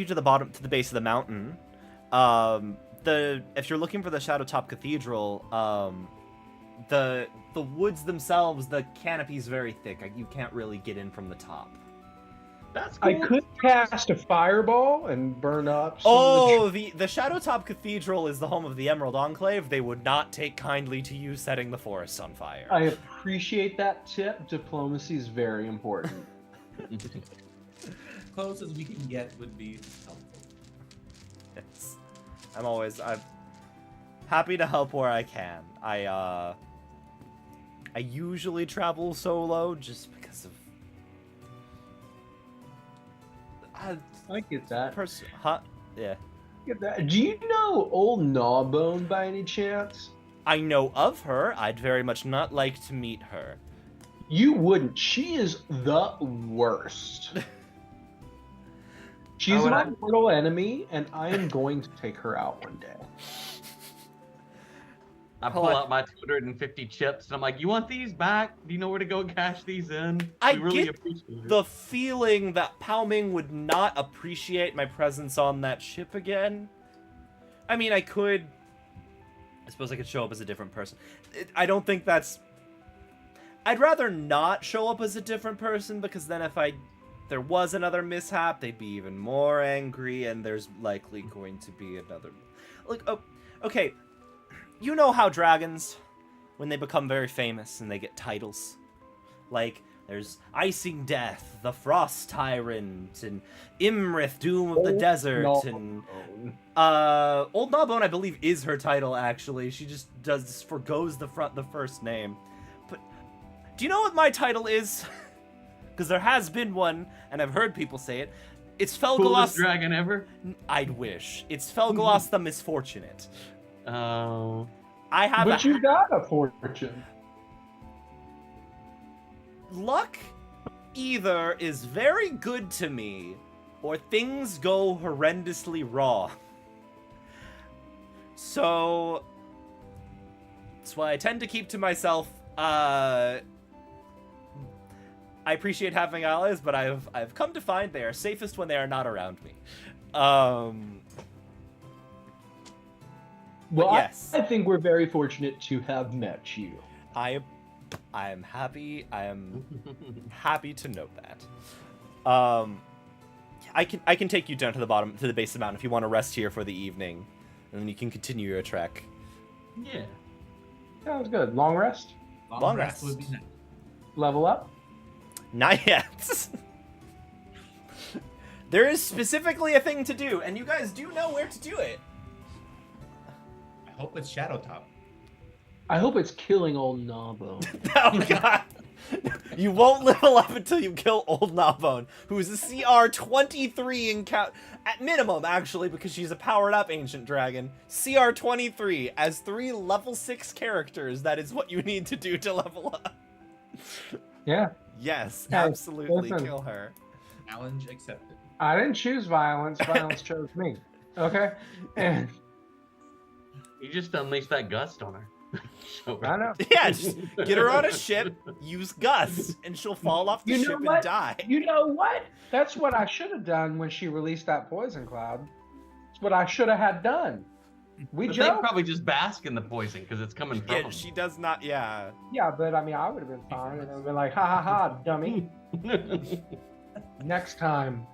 Speaker 1: to the bottom, to the base of the mountain. If you're looking for the Shadowtop Cathedral, the woods themselves, the canopy's very thick. You can't really get in from the top.
Speaker 3: That's cool.
Speaker 2: I could cast a fireball and burn up.
Speaker 1: The Shadowtop Cathedral is the home of the Emerald Enclave. They would not take kindly to you setting the forest on fire.
Speaker 4: I appreciate that tip. Diplomacy is very important.
Speaker 5: Close as we can get would be helpful.
Speaker 1: Yes. I'm happy to help where I can. I usually travel solo just because of
Speaker 4: I get that.
Speaker 1: huh? Yeah.
Speaker 4: Get that. Do you know old Gnawbone by any chance?
Speaker 1: I know of her. I'd very much not like to meet her.
Speaker 4: You wouldn't. She is the worst. She's my mortal enemy, and I am going to take her out one day.
Speaker 3: I pull out my 250 chips, and I'm like, you want these back? Do you know where to go cash these in?
Speaker 1: I
Speaker 3: We really
Speaker 1: get
Speaker 3: appreciate it.
Speaker 1: the feeling that Pao Ming would not appreciate my presence on that ship again. I mean, I suppose I could show up as a different person. I don't think that's... I'd rather not show up as a different person, because then if there was another mishap, they'd be even more angry, and there's likely going to be another... Like, oh, okay, you know how dragons, when they become very famous and they get titles, like, there's Icing Death, the Frost Tyrant, and Imrith, Doom of the Desert, and... Old Gnawbone, I believe, is her title, actually. She just forgoes the first name. But, do you know what my title is? Because there has been one, and I've heard people say it. It's
Speaker 3: Coolest
Speaker 1: Felgalos...
Speaker 3: dragon ever?
Speaker 1: I'd wish. It's Felgalos the Misfortunate.
Speaker 3: Oh.
Speaker 1: I have
Speaker 2: But you got a fortune.
Speaker 1: Luck either is very good to me, or things go horrendously wrong. So... that's why I tend to keep to myself. I appreciate having allies, but I've come to find they are safest when they are not around me.
Speaker 4: Well,
Speaker 1: yes.
Speaker 4: I think we're very fortunate to have met you.
Speaker 1: I am happy. I am happy to know that. I can take you down to the base of the mountain if you want to rest here for the evening, and then you can continue your trek.
Speaker 3: Yeah.
Speaker 2: Sounds good. Long rest?
Speaker 1: Long rest.
Speaker 5: would be nice.
Speaker 2: Level up?
Speaker 1: Not yet. There is specifically a thing to do, and you guys do know where to do it.
Speaker 5: I hope it's Shadowtop.
Speaker 4: I hope it's killing old Gnawbone.
Speaker 1: Oh god. You won't level up until you kill Old Gnawbone, who is a CR 23 in count at minimum, actually, because she's a powered up ancient dragon. CR 23 as 3 level 6 characters. That is what you need to do to level up.
Speaker 2: Yeah.
Speaker 1: Yes,
Speaker 2: Yeah,
Speaker 1: absolutely
Speaker 2: listen.
Speaker 1: kill her.
Speaker 5: Challenge accepted.
Speaker 2: I didn't choose violence. Violence chose me. Okay? And
Speaker 3: You just unleashed that gust on her. Show her.
Speaker 2: I know.
Speaker 1: Yeah, just get her on a ship, use Gus, and she'll fall off the
Speaker 2: You know
Speaker 1: ship and
Speaker 2: what?
Speaker 1: die.
Speaker 2: You know what? That's what I should have done when she released that poison cloud. It's what I should have had done. We
Speaker 3: But they
Speaker 2: joke.
Speaker 3: probably just bask in the poison because it's coming from
Speaker 1: Yeah,
Speaker 3: them.
Speaker 1: she does not, yeah.
Speaker 2: Yeah, but I mean, I would have been fine. And it would have been like, ha ha ha, dummy. Next time.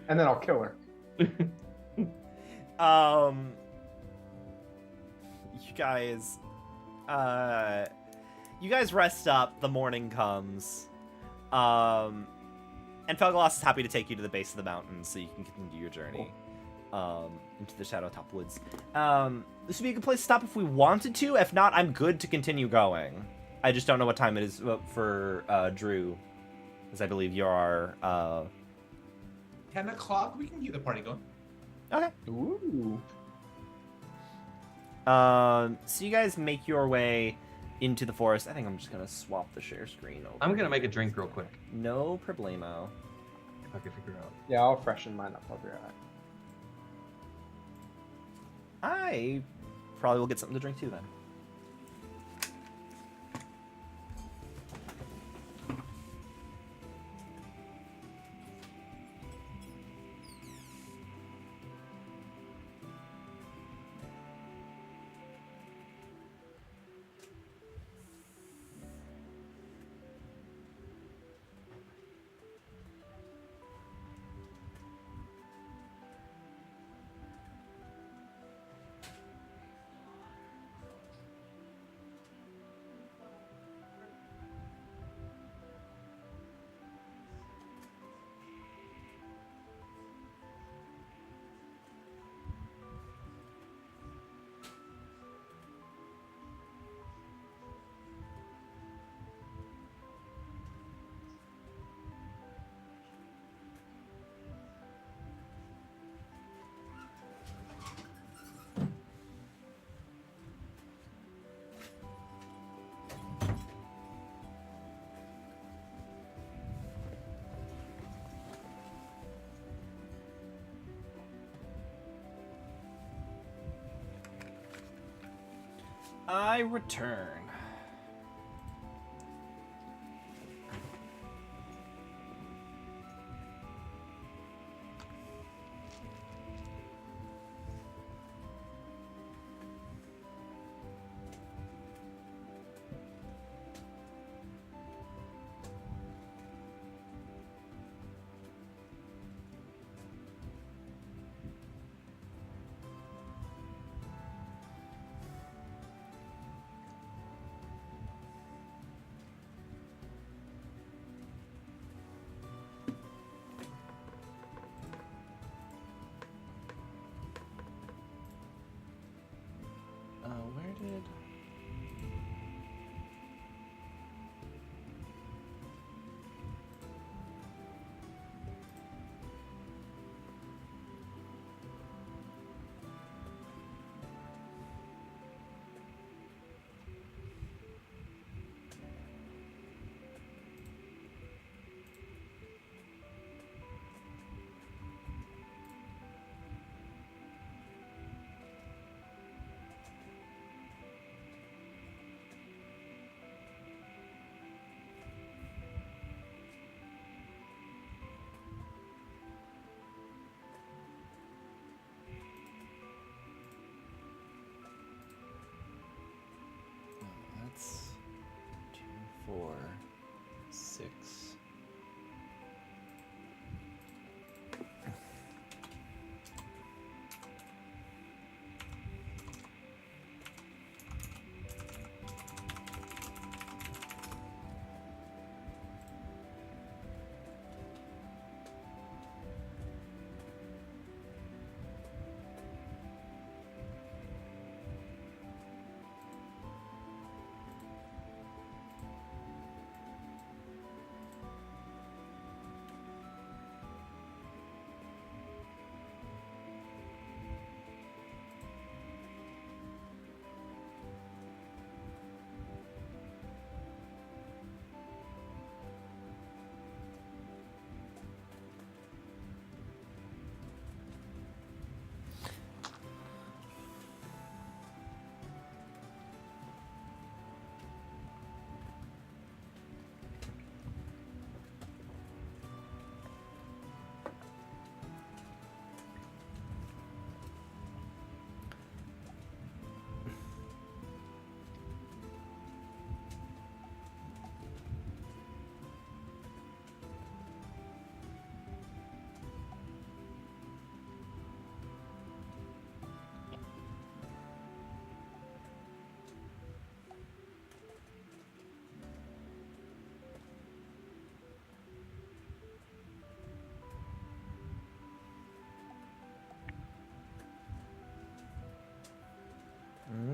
Speaker 2: And then I'll kill her.
Speaker 1: You guys rest up, the morning comes, and Felgalos is happy to take you to the base of the mountain so you can continue your journey, into the Shadowtop Woods. This would be a good place to stop if we wanted to. If not, I'm good to continue going. I just don't know what time it is for, Drew, because I believe you are,
Speaker 5: 10 o'clock, we can keep the party going.
Speaker 1: Okay.
Speaker 2: Ooh.
Speaker 1: So you guys make your way into the forest. I think I'm just gonna swap the share screen over.
Speaker 3: I'm gonna make a drink real quick.
Speaker 1: No problemo.
Speaker 3: If I can figure out.
Speaker 2: Yeah, I'll freshen mine up. I'll be alright.
Speaker 1: I probably will get something to drink too then. I return. Where did... That's 2, 4, 6.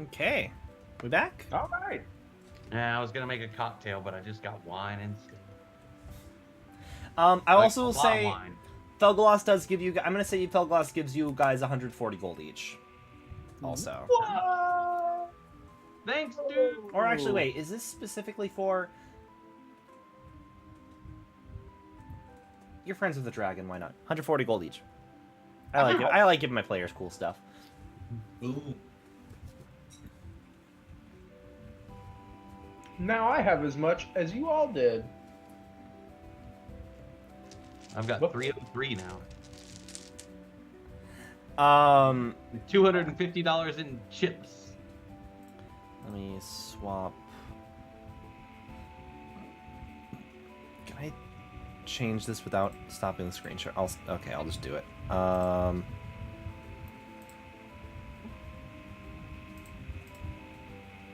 Speaker 1: Okay. We back?
Speaker 2: All right.
Speaker 3: Yeah, I was gonna make a cocktail, but I just got wine instead.
Speaker 1: I
Speaker 3: Like,
Speaker 1: also
Speaker 3: a
Speaker 1: will
Speaker 3: lot of
Speaker 1: say
Speaker 3: wine.
Speaker 1: Felgloss does give you... I'm going to say Felgloss gives you guys 140 gold each. Also.
Speaker 2: What?
Speaker 3: Thanks, dude.
Speaker 1: Or actually, wait. Is this specifically for... You're friends with the dragon. Why not? 140 gold each. I like giving my players cool stuff.
Speaker 5: Ooh.
Speaker 2: Now I have as much as you all did.
Speaker 3: I've got
Speaker 2: Whoop.
Speaker 3: 303 now. $250 in chips.
Speaker 1: Let me swap. Can I change this without stopping the screen share? Okay, I'll just do it.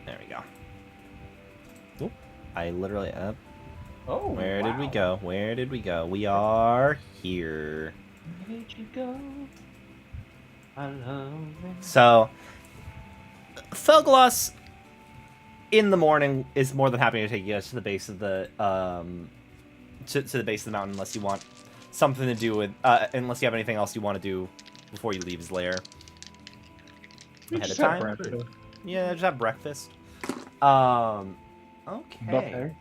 Speaker 1: There we go. Oop, I literally...
Speaker 2: Oh,
Speaker 1: where did we
Speaker 2: wow.
Speaker 1: go? Where did we go? We are here.
Speaker 2: Where did you go? I love it.
Speaker 1: So, Felgloss in the morning is more than happy to take you guys to the base of the to the base of the mountain, unless you want something to do with unless you have anything else you want to do before you leave his lair ahead of time. Yeah, just have breakfast. Okay.
Speaker 2: Buffet.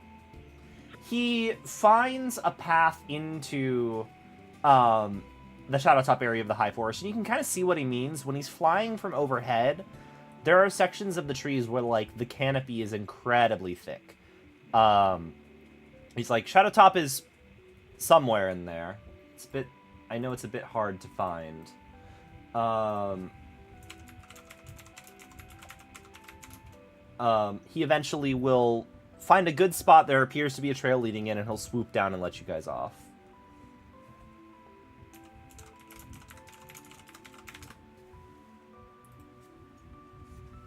Speaker 1: He finds a path into the Shadowtop area of the High Forest, and you can kind of see what he means. When he's flying from overhead, there are sections of the trees where like the canopy is incredibly thick. He's like, Shadow Top is somewhere in there. It's a bit. I know it's a bit hard to find. He eventually will find a good spot. There appears to be a trail leading in, and he'll swoop down and let you guys off.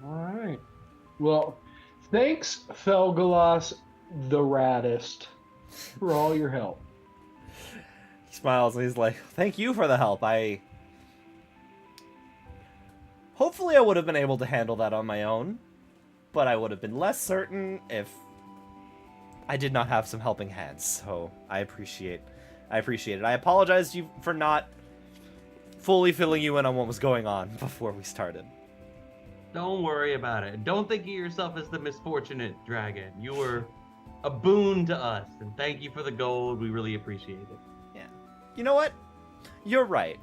Speaker 4: All right. Well, thanks, Felgalas the Raddest, for all your help.
Speaker 1: He smiles and he's like, thank you for the help. Hopefully I would have been able to handle that on my own, but I would have been less certain if I did not have some helping hands, so I appreciate it. I apologize to you for not fully filling you in on what was going on before we started.
Speaker 3: Don't worry about it. Don't think of yourself as the misfortunate dragon. You were a boon to us, and thank you for the gold. We really appreciate it.
Speaker 1: Yeah. You know what? You're right.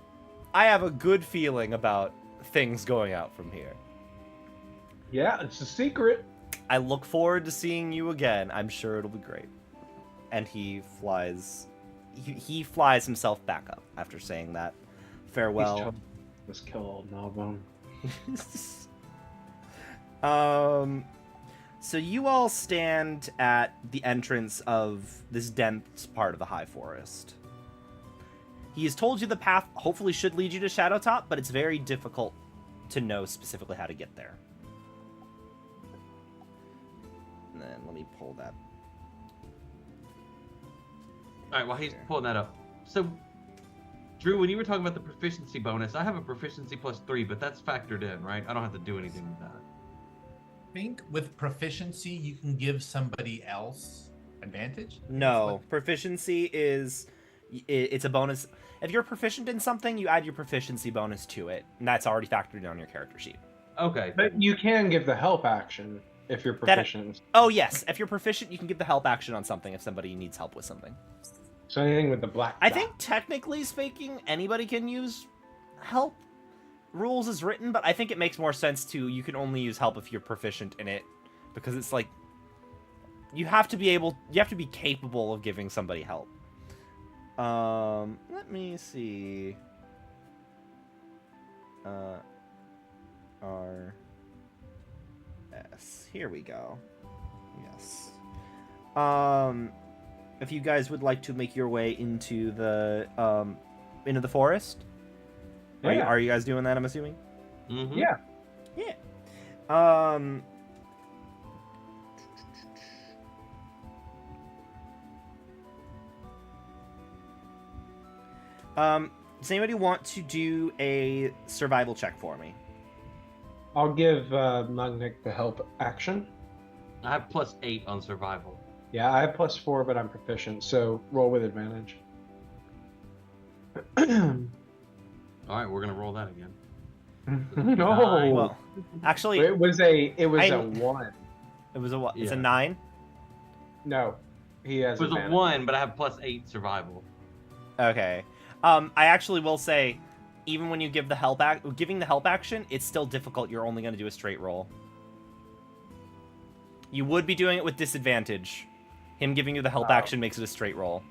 Speaker 1: I have a good feeling about things going out from here.
Speaker 4: Yeah, it's a secret.
Speaker 1: I look forward to seeing you again. I'm sure it'll be great. And he flies himself back up after saying that. Farewell.
Speaker 2: Let's kill old Gnawbone.
Speaker 1: So you all stand at the entrance of this dense part of the High Forest. He has told you the path hopefully should lead you to Shadowtop, but it's very difficult to know specifically how to get there. And then let me pull that.
Speaker 3: All right, while he's pulling that up. So, Drew, when you were talking about the proficiency bonus, I have a proficiency +3, but that's factored in, right? I don't have to do anything with that.
Speaker 5: I think with proficiency, you can give somebody else advantage.
Speaker 1: No, proficiency it's a bonus. If you're proficient in something, you add your proficiency bonus to it, and that's already factored in on your character sheet.
Speaker 3: Okay.
Speaker 2: But you can give the help action if you're proficient.
Speaker 1: Oh yes, if you're proficient, you can give the help action on something if somebody needs help with something.
Speaker 2: So anything with the black
Speaker 1: I
Speaker 2: dot.
Speaker 1: think technically speaking, anybody can use help. Rules is written, but I think it makes more sense to you can only use help if you're proficient in it, because it's like you have to be capable of giving somebody help. Let me see. R-S. Here we go. Yes. If you guys would like to make your way into the forest.
Speaker 2: Yeah.
Speaker 1: Are you guys doing that, I'm assuming?
Speaker 3: Mm-hmm.
Speaker 2: Yeah.
Speaker 1: Yeah. Does anybody want to do a survival check for me?
Speaker 2: I'll give Mugnik the help action.
Speaker 3: I have +8 on survival.
Speaker 2: Yeah, I have +4, but I'm proficient, so roll with advantage.
Speaker 3: All right, we're gonna roll that again.
Speaker 2: No.
Speaker 1: Well, actually,
Speaker 2: it was a 1.
Speaker 1: it was a what? It's a
Speaker 3: Yeah.
Speaker 1: 9?
Speaker 2: No. He has
Speaker 3: It was a
Speaker 2: advantage.
Speaker 3: 1, but I have +8 survival.
Speaker 1: Okay. I actually will say, even when you give giving the help action, it's still difficult. You're only going to do a straight roll. You would be doing it with disadvantage. Him giving you the help action makes it a straight roll.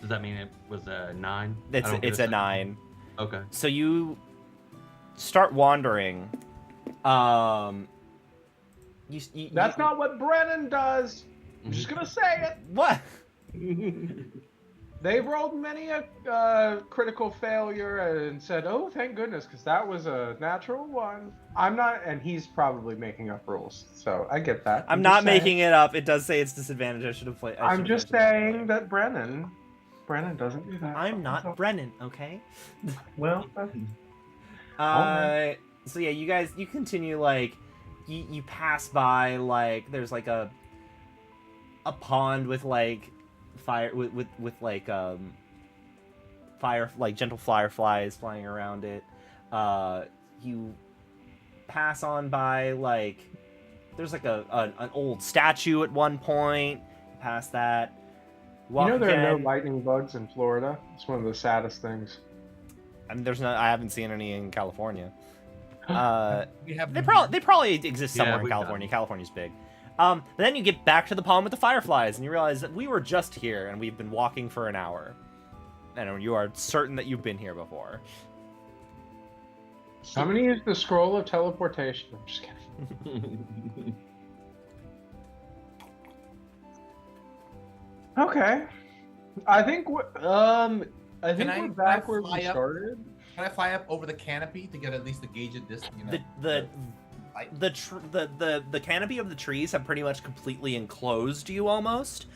Speaker 3: Does that mean it was a 9?
Speaker 1: It's a 9.
Speaker 3: Okay.
Speaker 1: So you start wandering.
Speaker 2: That's not what Brennan does. I'm just gonna say it.
Speaker 1: what.
Speaker 2: They rolled many a critical failure and said, "Oh, thank goodness," because that was a natural 1. I'm not, and he's probably making up rules, so I get that.
Speaker 1: I'm
Speaker 2: just
Speaker 1: not
Speaker 2: saying.
Speaker 1: making it up. It does say it's disadvantage. I should have played.
Speaker 2: I'm just saying that Brennan doesn't do that.
Speaker 1: I'm not Brennan, okay?
Speaker 2: Well,
Speaker 1: So yeah, you continue, like, you pass by, like, there's like a pond with like fire with like fire, like gentle fireflies flying around it. You pass on by, like, there's like an old statue at one point. Past that. Walk
Speaker 2: you know there are no
Speaker 1: again.
Speaker 2: lightning bugs in Florida. It's one of the saddest things.
Speaker 1: I mean, I haven't seen any in California.
Speaker 5: We have
Speaker 1: They probably exist somewhere in
Speaker 3: we've got
Speaker 1: California.
Speaker 3: them.
Speaker 1: California's big. But then you get back to the pond with the fireflies, and you realize that we were just here, and we've been walking for an hour. And you are certain that you've been here before.
Speaker 2: I'm gonna use the scroll of teleportation. I'm just kidding. Okay. I think
Speaker 5: Can
Speaker 2: we're back where
Speaker 5: fly
Speaker 2: we
Speaker 5: up?
Speaker 2: started.
Speaker 5: Can I fly up over the canopy to get at least a gauge of this? You know,
Speaker 1: The canopy of the trees have pretty much completely enclosed you almost.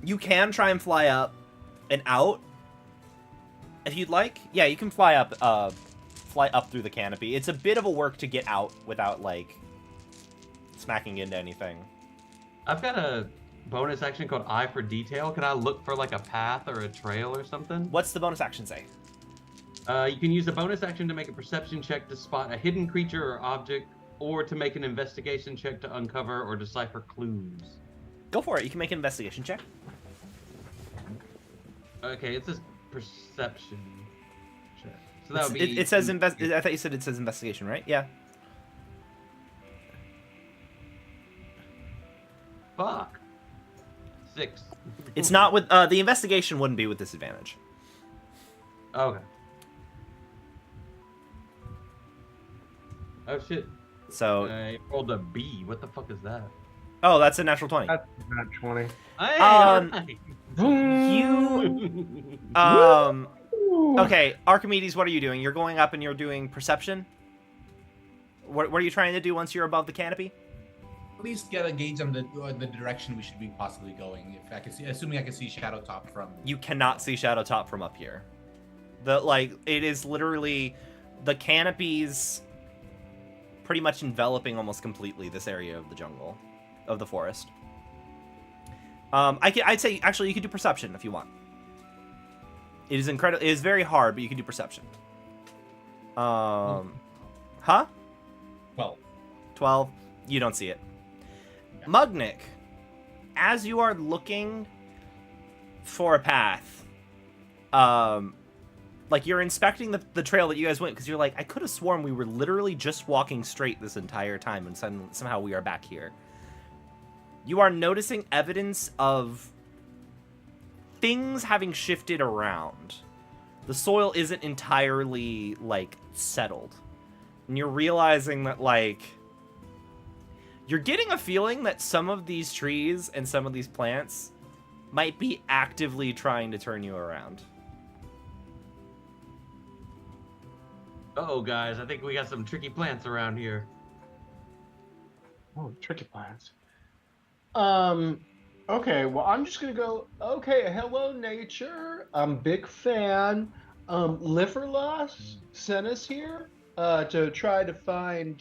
Speaker 1: You can try and fly up and out if you'd like. Yeah, you can fly up through the canopy. It's a bit of a work to get out without like smacking into anything.
Speaker 3: I've got a bonus action called Eye for Detail. Can I look for like a path or a trail or something?
Speaker 1: What's the bonus action say?
Speaker 3: You can use a bonus action to make a perception check to spot a hidden creature or object, or to make an investigation check to uncover or decipher clues.
Speaker 1: Go for it. You can make an investigation check.
Speaker 3: Okay, it says perception check. So that would be.
Speaker 1: It says I thought you said it says investigation, right? Yeah.
Speaker 3: Fuck. 6.
Speaker 1: It's not with the investigation wouldn't be with disadvantage.
Speaker 3: Okay. Oh shit.
Speaker 1: So
Speaker 3: I rolled a B. What the fuck is that?
Speaker 1: oh, that's a natural 20.
Speaker 2: That's not 20.
Speaker 3: Hey,
Speaker 1: Um,
Speaker 3: alright.
Speaker 1: Okay, Archimedes, what are you doing? You're going up and you're doing perception? What are you trying to do once you're above the canopy?
Speaker 5: at least get a gauge on the direction we should be possibly going. If I can see, assuming I can see Shadow Top from.
Speaker 1: You cannot see Shadow Top from up here. It is literally the canopies pretty much enveloping almost completely this area of the jungle, of the forest. I'd say actually you could do perception if you want. It is incredible. It is very hard, but you can do perception. Huh?
Speaker 5: 12.
Speaker 1: 12. You don't see it. Mugnik, as you are looking for a path, like you're inspecting the trail that you guys went, because you're like, I could have sworn we were literally just walking straight this entire time, and somehow we are back here. You are noticing evidence of things having shifted around. The soil isn't entirely, like, settled. And you're realizing that, like, you're getting a feeling that some of these trees and some of these plants might be actively trying to turn you around.
Speaker 3: Uh-oh, guys. I think we got some tricky plants around here.
Speaker 2: Oh, tricky plants. Okay, well, I'm just gonna go, okay, hello, nature. I'm big fan. Liferloss sent us here, to try to find,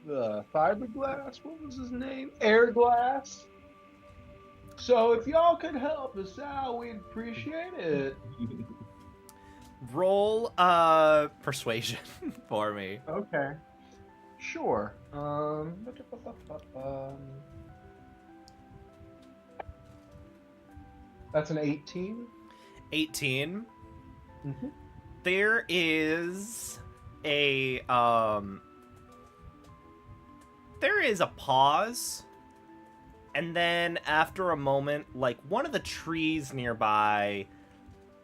Speaker 2: fiberglass. What was his name? Airglass. So if y'all could help us out, we'd appreciate it.
Speaker 1: Roll, persuasion for me.
Speaker 2: Okay. Sure. That's an 18.
Speaker 1: 18.
Speaker 2: Mm-hmm.
Speaker 1: There is a pause, and then after a moment, like, one of the trees nearby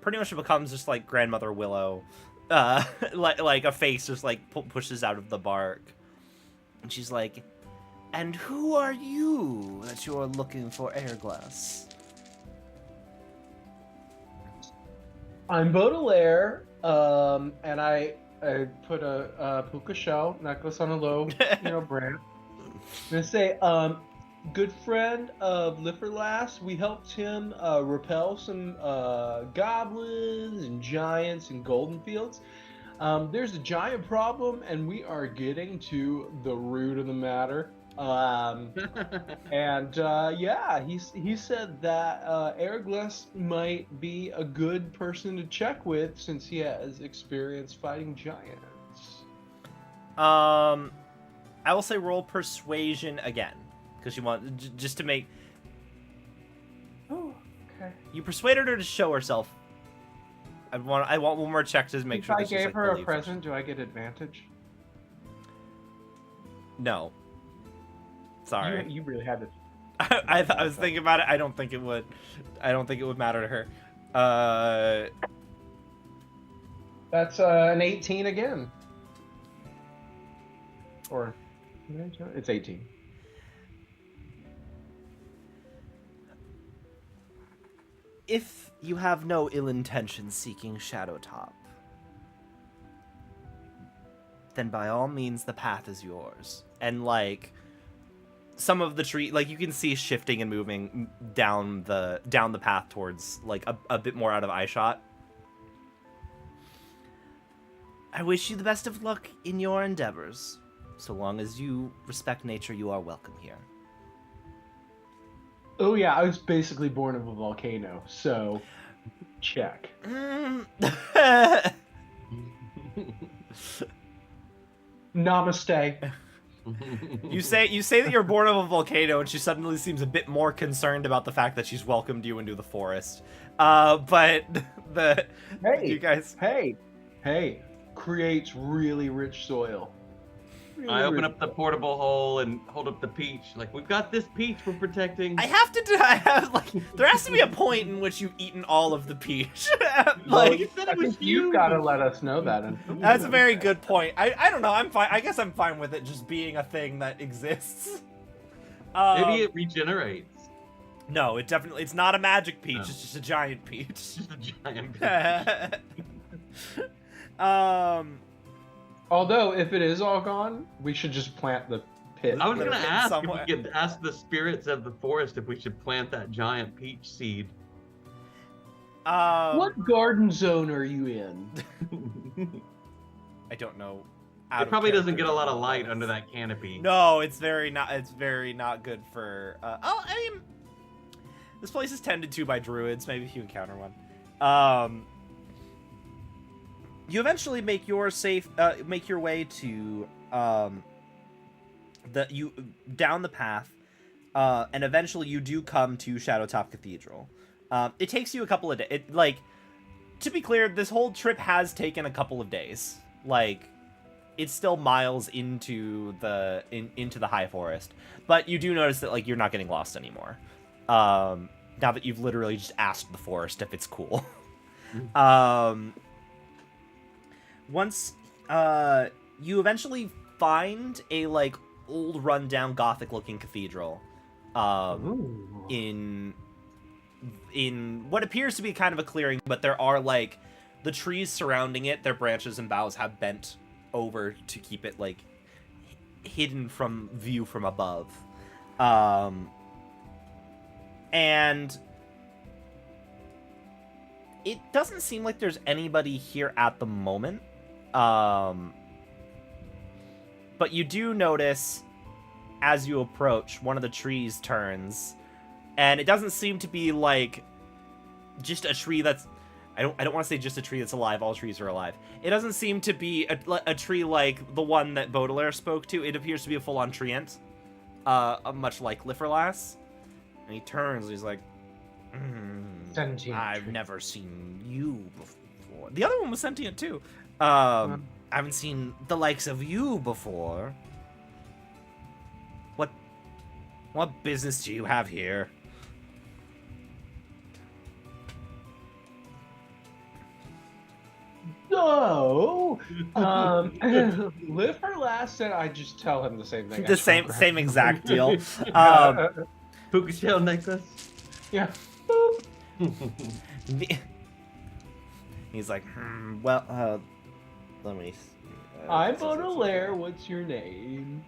Speaker 1: pretty much becomes just like Grandmother Willow, like a face just like pushes out of the bark, and she's like, "And who are you that you are looking for Airglass?"
Speaker 2: I'm Baudelaire, and I put a puka shell necklace on a low, branch. I'm gonna say, good friend of Liferlass. We helped him repel some goblins and giants in Golden Fields. There's a giant problem, and we are getting to the root of the matter. Yeah, he said that Airglass might be a good person to check with since he has experience fighting giants.
Speaker 1: I will say roll persuasion again, because you want just to make.
Speaker 2: Oh, okay.
Speaker 1: You persuaded her to show herself. I want one more check to make
Speaker 2: If
Speaker 1: sure.
Speaker 2: I
Speaker 1: that she's,
Speaker 2: gave
Speaker 1: like,
Speaker 2: her a
Speaker 1: believed.
Speaker 2: present, do I get advantage?
Speaker 1: No. Sorry.
Speaker 4: You really had to.
Speaker 1: I was thinking about it. I don't think it would. I don't think it would matter to her.
Speaker 2: That's an 18 again. Or it's 18.
Speaker 1: If you have no ill intention seeking Shadowtop, then by all means the path is yours. And like some of the tree, like you can see shifting and moving down the path towards like a bit more out of eye shot. I wish you the best of luck in your endeavors. So long as you respect nature, you are welcome here.
Speaker 4: Oh yeah, I was basically born of a volcano, so check. Namaste.
Speaker 1: You say that you're born of a volcano, and she suddenly seems a bit more concerned about the fact that she's welcomed you into the forest. But you guys.
Speaker 4: Hey, creates really rich soil.
Speaker 3: I open up the portable hole and hold up the peach. Like, we've got this peach we're protecting.
Speaker 1: I have like there has to be a point in which you've eaten all of the peach.
Speaker 3: Well,
Speaker 1: like
Speaker 3: you said
Speaker 2: I
Speaker 3: it was
Speaker 2: think you've got to let us know that.
Speaker 1: that's a very good point. I don't know. I'm fine. I guess I'm fine with it just being a thing that exists.
Speaker 3: Maybe it regenerates.
Speaker 1: No, it's not a magic peach.
Speaker 3: No.
Speaker 1: It's just a giant peach.
Speaker 3: Just a giant peach.
Speaker 2: Although, if it is all gone, we should just plant the pit.
Speaker 3: I was
Speaker 1: Put
Speaker 3: gonna
Speaker 1: it
Speaker 3: ask
Speaker 1: somewhere.
Speaker 3: if we could ask the spirits of the forest if we should plant that giant peach seed.
Speaker 4: What garden zone are you in?
Speaker 1: I don't know.
Speaker 3: It probably doesn't get a lot of light under that canopy.
Speaker 1: No, it's very not good for. I mean, this place is tended to by druids. Maybe if you encounter one. You eventually make your way to down the path, and eventually you do come to Shadowtop Cathedral. It takes you a couple of days. To be clear, this whole trip has taken a couple of days. Like, it's still miles into the high forest, but you do notice that like you're not getting lost anymore. Now that you've literally just asked the forest if it's cool. Once you eventually find a like old rundown gothic looking cathedral in what appears to be kind of a clearing, but there are like the trees surrounding it, their branches and boughs have bent over to keep it like hidden from view from above. And it doesn't seem like there's anybody here at the moment. But you do notice as you approach, one of the trees turns, and it doesn't seem to be like just a tree that's I don't want to say just a tree that's alive. All trees are alive. It doesn't seem to be a tree like the one that Baudelaire spoke to. It appears to be a full-on treant, much like Liferlas. And he turns and he's like,
Speaker 2: Sentient
Speaker 1: I've
Speaker 2: tree.
Speaker 1: never seen you before. The other one was sentient too. I haven't seen the likes of you before. What business do you have here?
Speaker 4: No. Live her last said I just tell him the same thing.
Speaker 1: The same exact deal.
Speaker 3: Puka shell necklace.
Speaker 4: Yeah.
Speaker 1: He's like, well, let me see.
Speaker 4: I'm Baudelaire. What's your name?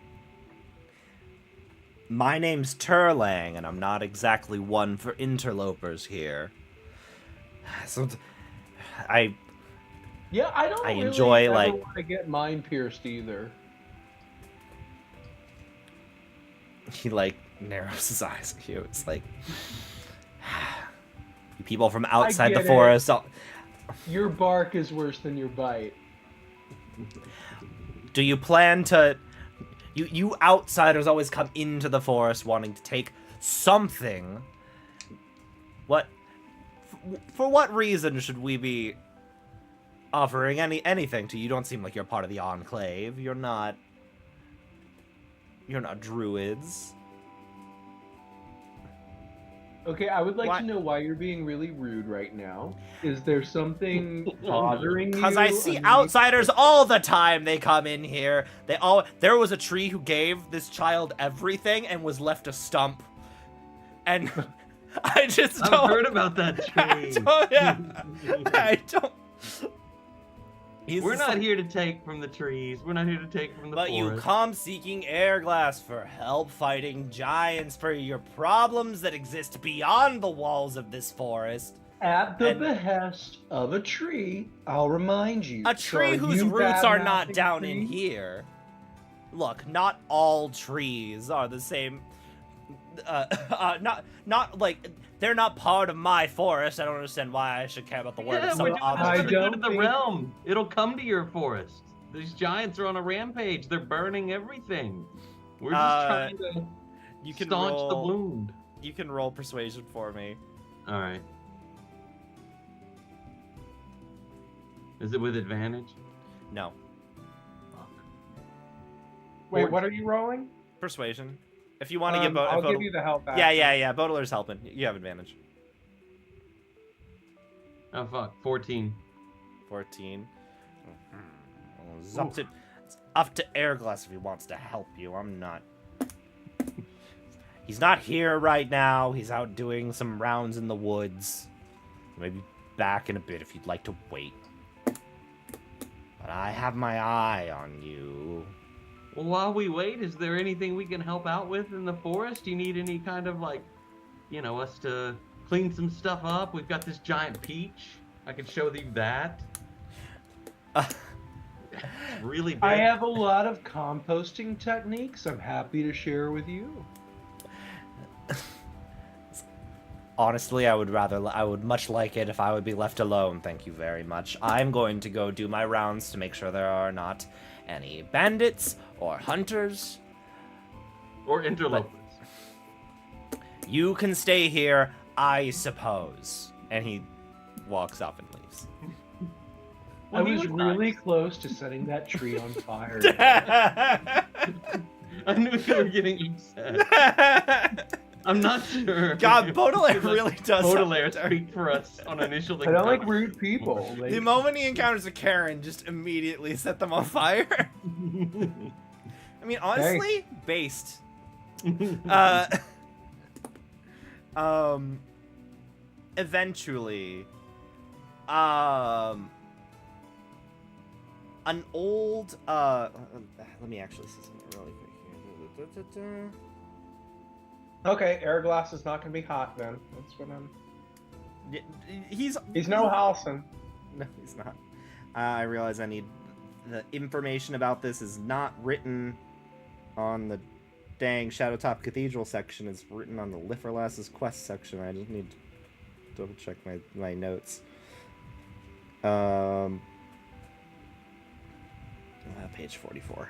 Speaker 1: My name's Turlang, and I'm not exactly one for interlopers here. So,
Speaker 4: Yeah, I don't.
Speaker 1: I
Speaker 4: really
Speaker 1: enjoy,
Speaker 4: ever
Speaker 1: like-
Speaker 4: want to get mine pierced either.
Speaker 1: he like narrows his eyes at you. It's like, you people from outside the
Speaker 4: get it.
Speaker 1: forest.
Speaker 4: Your bark is worse than your bite.
Speaker 1: Do you plan to? You outsiders always come into the forest wanting to take something. What? For what reason should we be offering anything to you? You don't seem like you're part of the Enclave. You're not. You're not druids.
Speaker 4: Okay, I would like
Speaker 1: Why-
Speaker 4: to know why you're being really rude right now. Is there something bothering you?
Speaker 1: Because I see
Speaker 4: underneath-
Speaker 1: outsiders all the time. They come in here. There was a tree who gave this child everything and was left a stump. And I just don't.
Speaker 3: I've heard about that tree.
Speaker 1: I don't.
Speaker 3: We're not here to take from the trees. We're not here to take from the
Speaker 1: But you
Speaker 3: forest.
Speaker 1: come seeking Airglass for help fighting giants for your problems that exist beyond the walls of this forest.
Speaker 4: At the
Speaker 1: and-
Speaker 4: behest of a tree, I'll remind you.
Speaker 1: A tree
Speaker 4: So
Speaker 1: whose
Speaker 4: you
Speaker 1: roots are not
Speaker 4: bad-mouthing
Speaker 1: down in
Speaker 4: trees?
Speaker 1: here. Look, not all trees are the same. Not like they're not part of my forest. I don't understand why I should care about the word
Speaker 3: Yeah,
Speaker 1: of
Speaker 3: we're
Speaker 1: some
Speaker 3: doing
Speaker 1: other.
Speaker 3: this
Speaker 4: I
Speaker 3: for the good
Speaker 4: don't
Speaker 3: of the
Speaker 4: think-
Speaker 3: realm. It'll come to your forest. These giants are on a rampage. They're burning everything. We're just trying to
Speaker 1: You can
Speaker 3: staunch
Speaker 1: roll.
Speaker 3: the wound.
Speaker 1: You can roll persuasion for me.
Speaker 3: All right. Is it with advantage?
Speaker 1: No,
Speaker 2: Wait, what are you rolling?
Speaker 1: persuasion. If you want to get
Speaker 2: I'll give you the help back.
Speaker 1: Yeah. Baudelaires helping. You have advantage.
Speaker 3: Oh fuck, 14.
Speaker 1: 14. Well, it's up to Airglass if he wants to help you. I'm not. He's not here right now. He's out doing some rounds in the woods. Maybe back in a bit if you'd like to wait. But I have my eye on you.
Speaker 3: Well, while we wait, is there anything we can help out with in the forest? Do you need any kind of like, us to clean some stuff up? We've got this giant peach. I can show you that. It's really big.
Speaker 4: I have a lot of composting techniques I'm happy to share with you.
Speaker 1: Honestly, I would much like it if I would be left alone. Thank you very much. I'm going to go do my rounds to make sure there are not any bandits or hunters.
Speaker 3: Or interlopers.
Speaker 1: You can stay here, I suppose. And he walks up and leaves.
Speaker 3: Well,
Speaker 4: I
Speaker 3: he
Speaker 4: was
Speaker 3: was
Speaker 4: really
Speaker 3: nice.
Speaker 4: close to setting that tree on fire.
Speaker 3: I knew you were getting upset. I'm not sure.
Speaker 1: God, Baudelaire really does.
Speaker 3: Baudelaire
Speaker 1: have-
Speaker 3: speak for us on initial.
Speaker 4: I don't like rude people. Like,
Speaker 1: The moment he encounters a Karen, just immediately set them on fire. I mean, honestly, based. Eventually, an old, let me actually see something really quick here.
Speaker 2: Okay, Airglass is not gonna be hot then. That's what I'm.
Speaker 1: Yeah, he's
Speaker 2: No Halson.
Speaker 1: No, he's not. I realize I need the information about this is not written on the dang Shadowtop Cathedral section. It's written on the Liferlass's quest section. I just need to double check my notes. Page 44.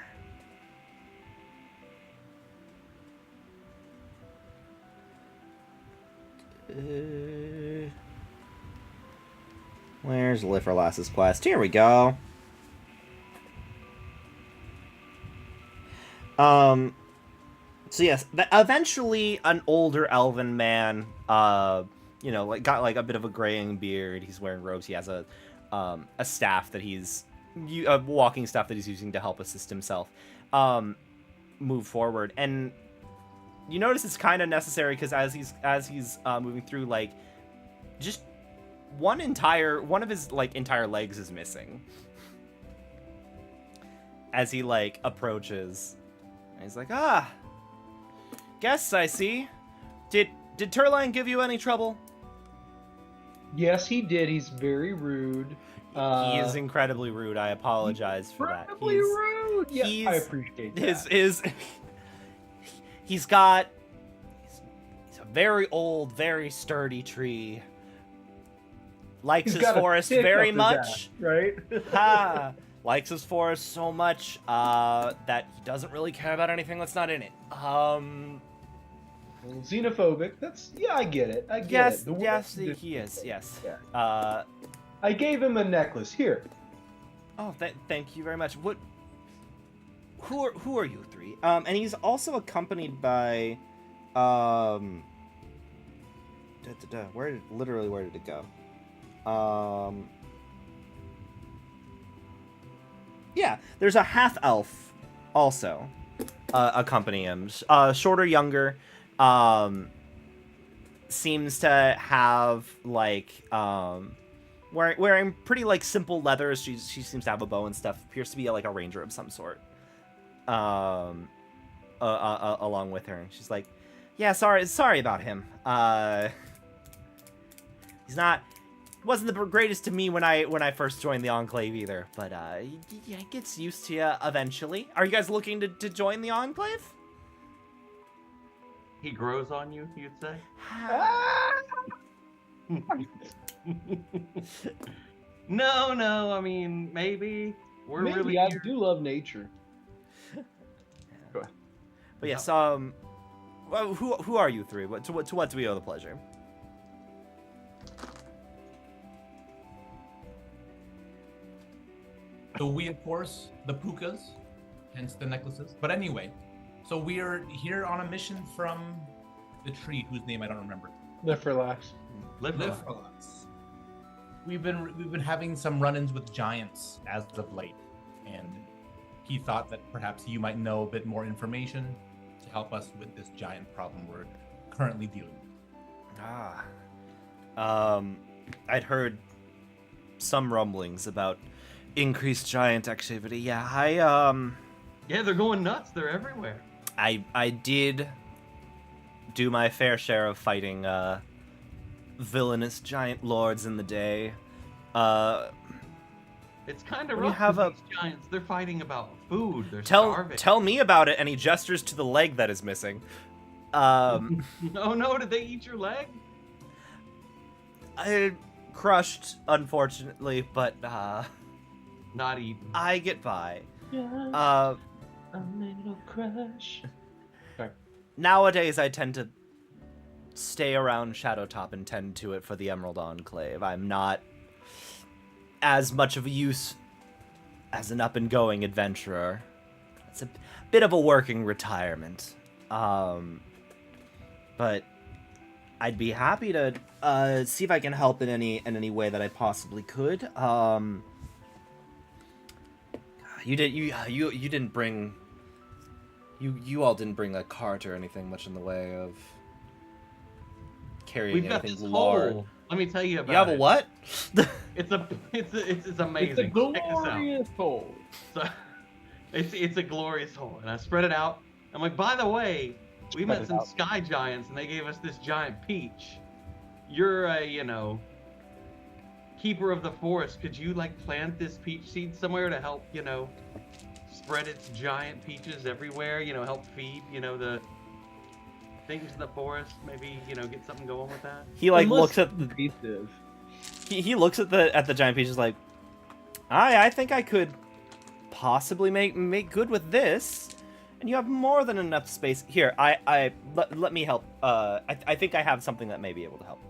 Speaker 1: Where's Liferlass's quest? Here we go. So yes, eventually an older elven man, got like a bit of a graying beard. He's wearing robes. He has a staff that a walking staff that he's using to help assist himself, move forward. And you notice it's kind of necessary because as he's moving through, like, just one of his like entire legs is missing. As he like approaches, and he's like, guests I see. Did Turline give you any trouble?
Speaker 4: yes, he did. He's very rude.
Speaker 1: He is incredibly rude. I apologize for that.
Speaker 4: Incredibly rude. Yeah, I
Speaker 1: he's-
Speaker 4: appreciate that.
Speaker 1: He's a very old, very sturdy tree. Likes
Speaker 4: He's
Speaker 1: his
Speaker 4: got a
Speaker 1: forest
Speaker 4: stick
Speaker 1: very
Speaker 4: up his
Speaker 1: much.
Speaker 4: ass, right?
Speaker 1: Likes his forest so much that he doesn't really care about anything that's not in it.
Speaker 4: Xenophobic. I get it. I get
Speaker 1: Yes,
Speaker 4: it. The
Speaker 1: yes,
Speaker 4: word-
Speaker 1: he is. Yes.
Speaker 4: Yeah. I gave him a necklace. Here.
Speaker 1: Oh, thank you very much. who are you three? And he's also accompanied by, where did it go? Yeah, there's a half elf also accompanying him. Shorter, younger. Seems to have like wearing pretty like simple leathers. She seems to have a bow and stuff. Appears to be like a ranger of some sort. Along with her, she's like, yeah, sorry about him. Wasn't the greatest to me when I first joined the Enclave either, but he gets used to you eventually. Are you guys looking to join the Enclave?
Speaker 3: He grows on you, you'd say? No, I mean, maybe. We're
Speaker 4: Maybe
Speaker 3: really
Speaker 4: I
Speaker 3: here.
Speaker 4: do love nature. Go ahead.
Speaker 1: But yes, well, who are you three? To what do we owe the pleasure?
Speaker 5: So we, of course, the Pukas, hence the necklaces. But anyway, so we are here on a mission from the tree whose name I don't remember.
Speaker 2: Live for laughs.
Speaker 3: Live for
Speaker 5: Live for us. We've been having some run-ins with giants as of late, and he thought that perhaps you might know a bit more information to help us with this giant problem we're currently dealing with.
Speaker 1: I'd heard some rumblings about increased giant activity. Yeah,
Speaker 3: Yeah, they're going nuts. They're everywhere.
Speaker 1: I did do my fair share of fighting villainous giant lords in the day.
Speaker 3: It's kind of
Speaker 1: When you
Speaker 3: rough.
Speaker 1: have
Speaker 3: 'Cause these giants, they're fighting about food. They're
Speaker 1: Tell
Speaker 3: starving.
Speaker 1: me about it. And he gestures to the leg that is missing.
Speaker 3: Oh no! Did they eat your leg?
Speaker 1: I crushed, unfortunately, but
Speaker 3: Not eaten.
Speaker 1: I get by.
Speaker 4: A little crush.
Speaker 1: Nowadays, I tend to stay around Shadowtop and tend to it for the Emerald Enclave. I'm not as much of a use as an up-and-going adventurer. It's a bit of a working retirement. But I'd be happy to see if I can help in any way that I possibly could. You didn't bring. You all didn't bring a cart or anything much in the way of carrying
Speaker 3: We've got
Speaker 1: anything
Speaker 3: this
Speaker 1: large.
Speaker 3: hole. Let me tell you about it.
Speaker 1: You have a what?
Speaker 3: It's
Speaker 4: It's a
Speaker 3: amazing. Check this out.
Speaker 4: glorious hole.
Speaker 3: So, it's a glorious hole, and I spread it out. I'm like, by the way, we met some sky giants, and they gave us this giant peach. You're a, keeper of the forest. Could you like plant this peach seed somewhere to help, spread its giant peaches everywhere? Help feed, the things in the forest. Maybe, get something going with that.
Speaker 1: He like
Speaker 4: Unless
Speaker 1: looks at the
Speaker 4: invasive.
Speaker 1: he looks at the giant peaches like, I think I could possibly make good with this. And you have more than enough space here. Let me help. I think I have something that may be able to help.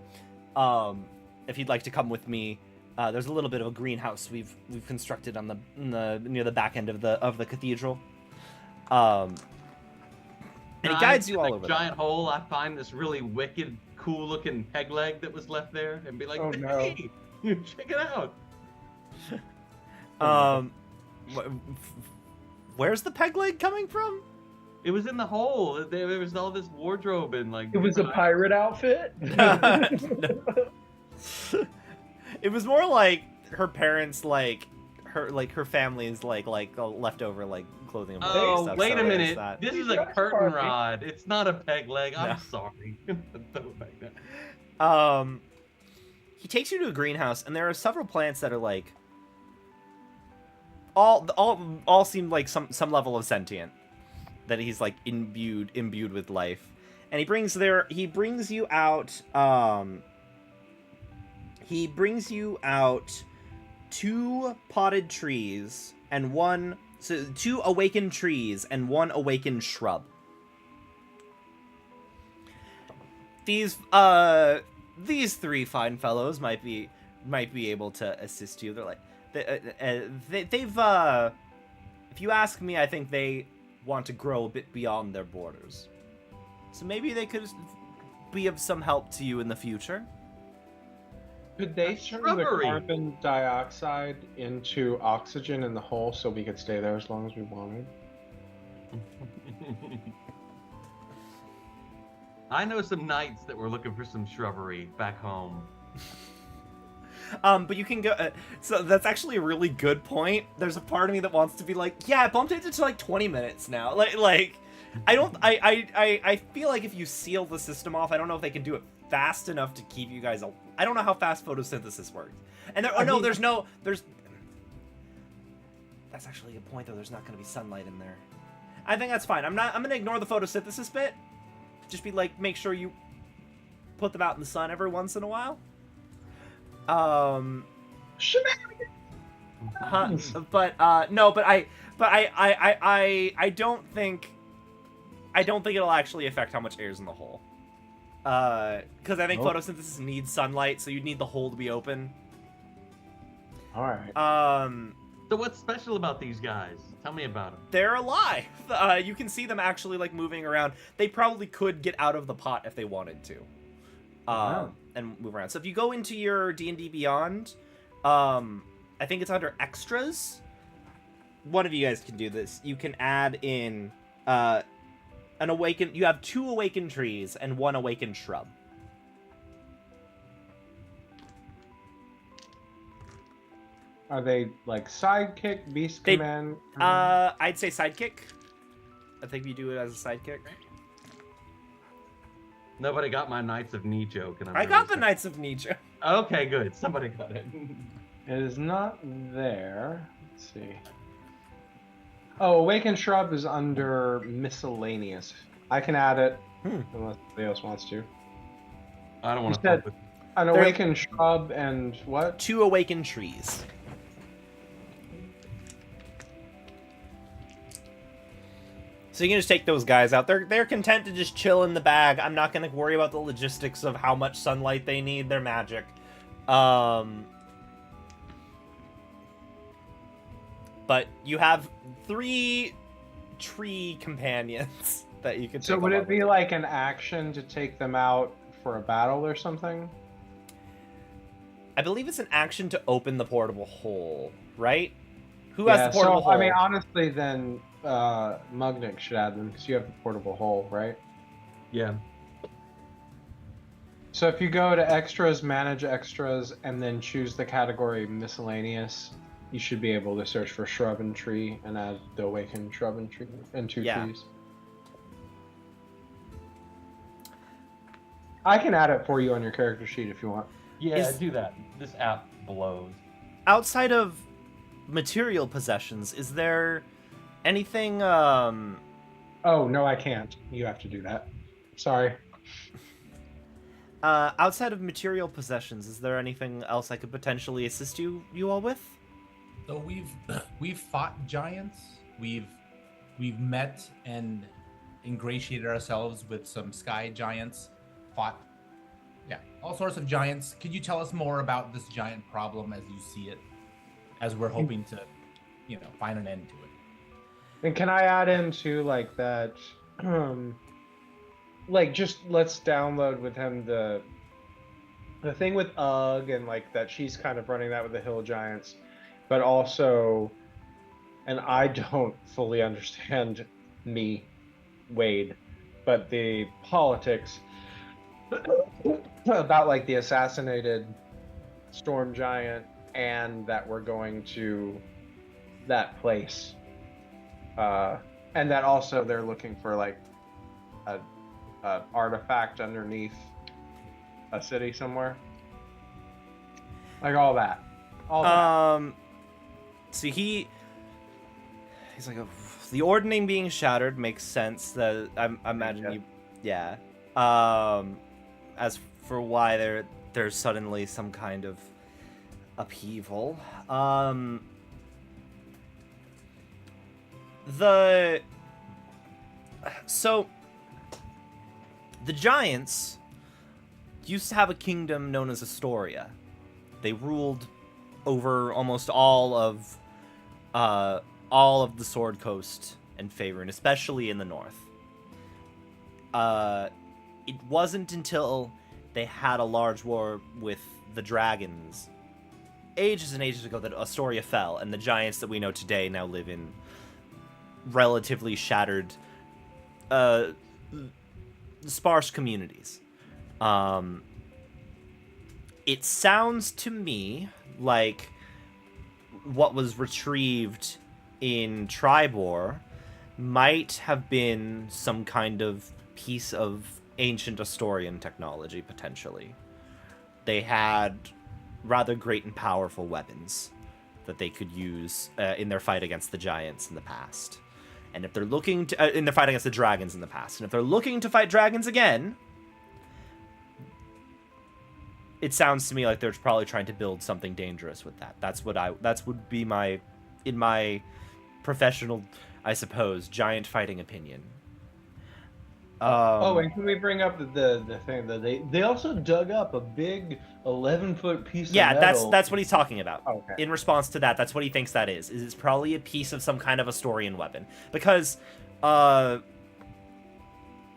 Speaker 1: If you'd like to come with me, there's a little bit of a greenhouse we've constructed on the near the back end of the cathedral. And he guides you all over.
Speaker 3: Giant hole. I find this really wicked, cool-looking peg leg that was left there, and be like,
Speaker 2: Oh, no.
Speaker 3: hey, check it out.
Speaker 1: Where's the peg leg coming from?
Speaker 3: It was in the hole. There was all this wardrobe and like.
Speaker 2: It was a pirate outfit.
Speaker 1: It was more like her parents her family's like leftover clothing and
Speaker 3: Oh,
Speaker 1: stuff.
Speaker 3: wait
Speaker 1: so
Speaker 3: a
Speaker 1: it's
Speaker 3: minute.
Speaker 1: that.
Speaker 3: This is
Speaker 2: Yeah,
Speaker 3: a
Speaker 2: it's
Speaker 3: curtain
Speaker 2: Barbie.
Speaker 3: rod. It's not a peg leg. I'm
Speaker 1: No.
Speaker 3: sorry. Throw it back down.
Speaker 1: He takes you to a greenhouse, and there are several plants that are like all seem like some level of sentient, that he's like imbued with life. And he brings you out two potted trees and two awakened trees and one awakened shrub. These three fine fellows might be able to assist you. They're like they've if you ask me, I think they want to grow a bit beyond their borders. So maybe they could be of some help to you in the future.
Speaker 2: Could they
Speaker 3: A
Speaker 2: turn the
Speaker 3: shrubbery.
Speaker 2: carbon dioxide into oxygen in the hole so we could stay there as long as we wanted?
Speaker 3: I know some knights that were looking for some shrubbery back home.
Speaker 1: But you can go. So that's actually a really good point. There's a part of me that wants to be like, yeah, I bumped it to like 20 minutes now. Like, I don't. I feel like if you seal the system off, I don't know if they can do it fast enough to keep you guys. I don't know how fast photosynthesis works. And there. Oh no, there's. That's actually a good point though. There's not going to be sunlight in there. I think that's fine. I'm gonna ignore the photosynthesis bit. Just be like, make sure you put them out in the sun every once in a while. No, but I don't think it'll actually affect how much air's in the hole. Because I think photosynthesis needs sunlight, so you'd need the hole to be open.
Speaker 2: All right.
Speaker 3: So what's special about these guys? Tell me about them.
Speaker 1: They're alive. You can see them actually like moving around. They probably could get out of the pot if they wanted to.
Speaker 2: Wow.
Speaker 1: And move around. So if you go into your D&D Beyond, I think it's under extras. One of you guys can do this. You can add in an awakened. You have 2 awakened trees and 1 awakened shrub.
Speaker 2: Are they like sidekick, beast
Speaker 1: They-
Speaker 2: command?
Speaker 1: I'd say sidekick. I think you do it as a sidekick.
Speaker 3: Nobody got my Knights of Knee joke, and I'm
Speaker 1: I
Speaker 3: really
Speaker 1: got the
Speaker 3: sad.
Speaker 1: Knights of Nietzsche.
Speaker 3: Okay, good. Somebody got it.
Speaker 2: It is not there. Let's see. Oh, awakened shrub is under miscellaneous. I can add it unless somebody else wants to.
Speaker 3: I don't want to
Speaker 2: You said-
Speaker 3: fuck with.
Speaker 2: An
Speaker 1: There-
Speaker 2: awakened shrub and what?
Speaker 1: 2 awakened trees. So you can just take those guys out. They're content to just chill in the bag. I'm not going to worry about the logistics of how much sunlight they need. They're magic. But you have 3 tree companions that you can take.
Speaker 2: So would
Speaker 1: along
Speaker 2: it be
Speaker 1: with
Speaker 2: like an action to take them out for a battle or something?
Speaker 1: I believe it's an action to open the portable hole, right? Who has the portable
Speaker 2: so,
Speaker 1: hole?
Speaker 2: I mean, honestly, then Mugnik should add them because you have the portable hole, right?
Speaker 3: Yeah.
Speaker 2: So if you go to extras, manage extras, and then choose the category miscellaneous, you should be able to search for shrub and tree and add the awakened shrub and tree and 2
Speaker 1: Yeah.
Speaker 2: trees. I can add it for you on your character sheet if you want.
Speaker 3: Yeah,
Speaker 1: Is-
Speaker 3: do that. This app blows.
Speaker 1: Outside of material possessions, is there anything
Speaker 2: Oh, no, I can't. You have to do that. Sorry.
Speaker 1: outside of material possessions, is there anything else I could potentially assist you all with?
Speaker 5: So we've fought giants. We've met and ingratiated ourselves with some sky giants. Fought, yeah, all sorts of giants. Could you tell us more about this giant problem as you see it, as we're hoping to, find an end to it?
Speaker 2: And can I add into like that? Like, just let's download with him the thing with Ugg and like that she's kind of running that with the hill giants, but also, and I don't fully understand Wade, but the politics about like the assassinated storm giant and that we're going to that place. And that also they're looking for like a artifact underneath a city somewhere. Like all that. All that.
Speaker 1: See, he's like, the ordning being shattered makes sense. That I imagine
Speaker 2: Yeah.
Speaker 1: As for why there's suddenly some kind of upheaval, the giants used to have a kingdom known as Astoria. They ruled over almost all of all of the Sword Coast and Faerun, especially in the north. It wasn't until they had a large war with the dragons ages and ages ago that Astoria fell, and the giants that we know today now live in relatively shattered, sparse communities. It sounds to me like what was retrieved in Tribor might have been some kind of piece of ancient Astorian technology, potentially. They had rather great and powerful weapons that they could use in their fight against the giants in the past. And if they're looking to... in their fight against the dragons in the past. And if they're looking to fight dragons again... It sounds to me like they're probably trying to build something dangerous with that. That's would be my... in my professional, I suppose, giant fighting opinion.
Speaker 2: And can we bring up the thing that they also dug up a big 11-foot piece of metal?
Speaker 1: that's what he's talking about.
Speaker 2: Okay.
Speaker 1: In response to that, that's what he thinks that is it's probably a piece of some kind of Astorian weapon. Because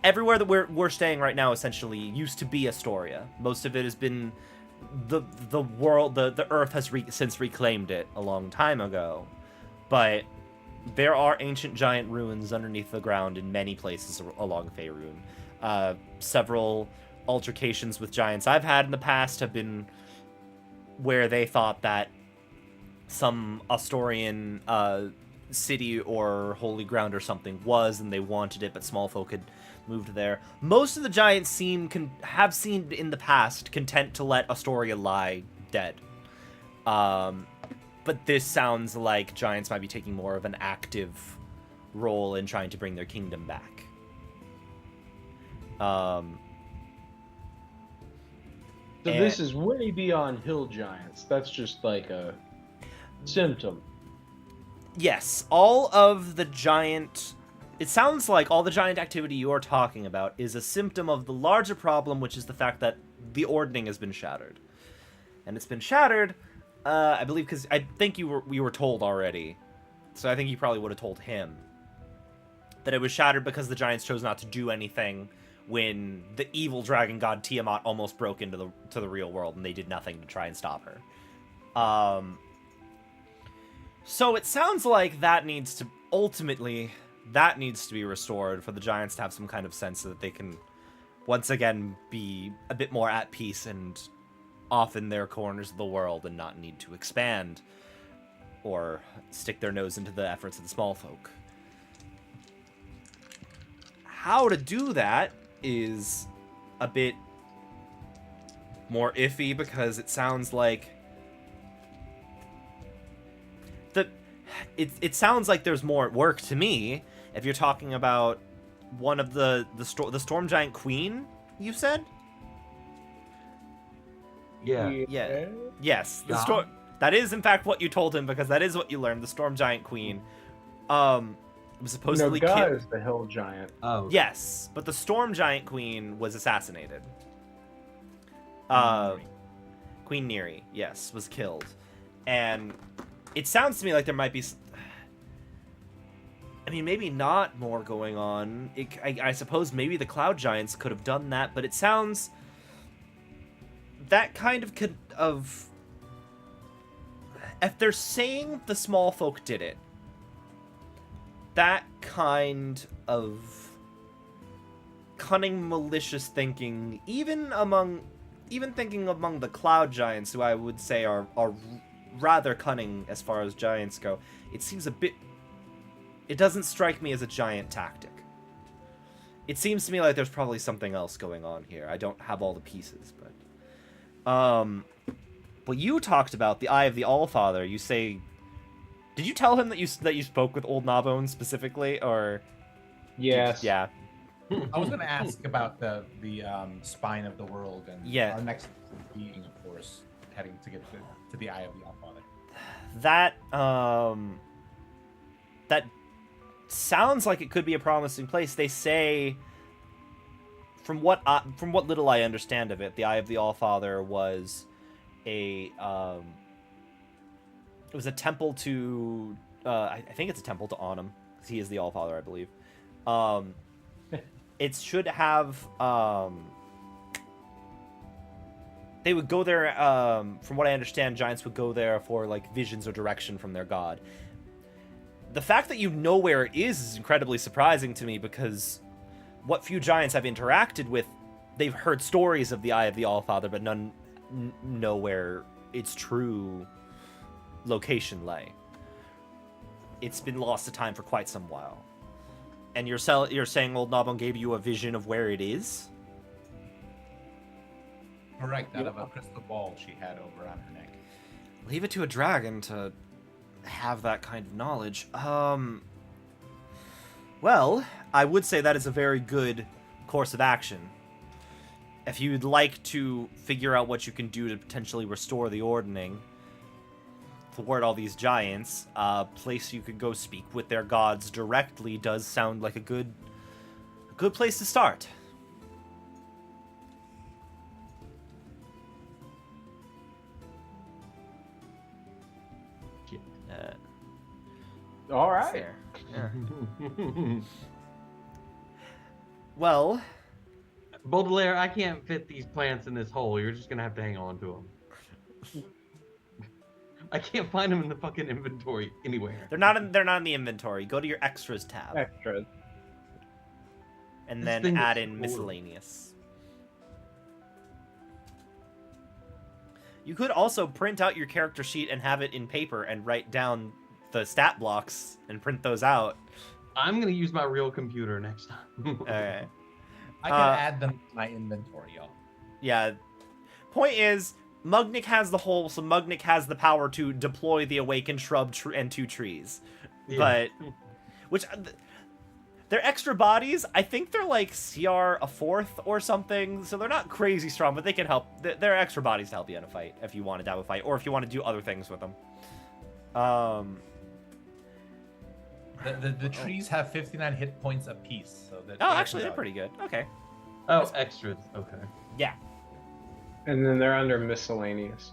Speaker 1: everywhere that we're staying right now essentially used to be Astoria. Most of it has been the world, the earth has since reclaimed it a long time ago. But there are ancient giant ruins underneath the ground in many places along Faerun. Several altercations with giants I've had in the past have been where they thought that some Astorian city or holy ground or something was, and they wanted it, but small folk had moved there. Most of the giants have seemed in the past content to let Astoria lie dead. But this sounds like giants might be taking more of an active role in trying to bring their kingdom back.
Speaker 2: So this is way beyond hill giants. That's just like a symptom.
Speaker 1: Yes, all of the giant... It sounds like all the giant activity you're talking about is a symptom of the larger problem, which is the fact that the ordning has been shattered. And it's been shattered... I believe because I think we were told already, so I think you probably would have told him that it was shattered because the giants chose not to do anything when the evil dragon god Tiamat almost broke into the real world, and they did nothing to try and stop her. So it sounds like that needs to be restored for the giants to have some kind of sense that they can once again be a bit more at peace and off in their corners of the world and not need to expand or stick their nose into the efforts of the small folk. How to do that is a bit more iffy because it sounds like it sounds like there's more at work to me if you're talking about one of the Storm Giant Queen, you said?
Speaker 3: Yeah.
Speaker 1: Yeah. Yes. The
Speaker 3: Yeah.
Speaker 1: storm. That is in fact what you told him because that is what you learned. The Storm Giant Queen, was supposedly
Speaker 2: God
Speaker 1: killed.
Speaker 2: is the hill giant.
Speaker 3: Oh.
Speaker 1: Yes, but the Storm Giant Queen was assassinated. Queen Neri, yes, was killed, and it sounds to me like there might be. I mean, maybe not more going on. I suppose maybe the Cloud Giants could have done that, but it sounds. That kind of if they're saying the small folk did it, that kind of cunning, malicious thinking, even thinking among the Cloud Giants, who I would say are rather cunning as far as giants go, it seems a bit. It doesn't strike me as a giant tactic. It seems to me like there's probably something else going on here. I don't have all the pieces, but. But you talked about the Eye of the Allfather. You say, did you tell him that you spoke with Old Navone specifically, or?
Speaker 2: Yes.
Speaker 1: Yeah.
Speaker 5: I was going to ask about the spine of the world, and
Speaker 1: Yeah.
Speaker 5: our next being, of course, heading to get to the Eye of the Allfather.
Speaker 1: That sounds like it could be a promising place. They say, from what little I understand of it, the Eye of the Allfather was a temple to I think it's a temple to Onum, because he is the Allfather, I believe. It should have, they would go there, from what I understand, giants would go there for, like, visions or direction from their god. The fact that you know where it is incredibly surprising to me, because what few giants I've interacted with, they've heard stories of the Eye of the Allfather, but none know where its true location lay. It's been lost to time for quite some while. And you're saying Old Nobon gave you a vision of where it is?
Speaker 5: Correct, out of a crystal ball she had over on her neck.
Speaker 1: Leave it to a dragon to have that kind of knowledge. Well, I would say that is a very good course of action. If you'd like to figure out what you can do to potentially restore the Ordning, thwart all these giants, a place you could go speak with their gods directly does sound like a good place to start.
Speaker 2: All right.
Speaker 1: Fair. Yeah. Well,
Speaker 3: Baudelaire, I can't fit these plants in this hole. You're just gonna have to hang on to them. I can't find them in the fucking inventory anywhere.
Speaker 1: they're not in the inventory. Go to your extras tab
Speaker 2: Extra.
Speaker 1: and
Speaker 3: This
Speaker 1: then
Speaker 3: thing
Speaker 1: add
Speaker 3: is
Speaker 1: in
Speaker 3: cool.
Speaker 1: miscellaneous. You could also print out your character sheet and have it in paper and write down the stat blocks and print those out.
Speaker 3: I'm gonna use my real computer next time.
Speaker 1: Okay.
Speaker 5: I can add them to my inventory, y'all.
Speaker 1: Yeah. Point is, Mugnik has the hole, so Mugnik has the power to deploy the awakened shrub and 2 trees.
Speaker 3: Yeah.
Speaker 1: But, which, their extra bodies, I think they're like CR a 4th or something, so they're not crazy strong, but they can help. They're extra bodies to help you in a fight, if you wanted to have a fight, or if you want to do other things with them.
Speaker 5: The trees have 59 hit points apiece, so that.
Speaker 1: Oh, actually, they're pretty good. Okay.
Speaker 3: Oh, extras. Okay.
Speaker 1: Yeah.
Speaker 2: And then they're under miscellaneous.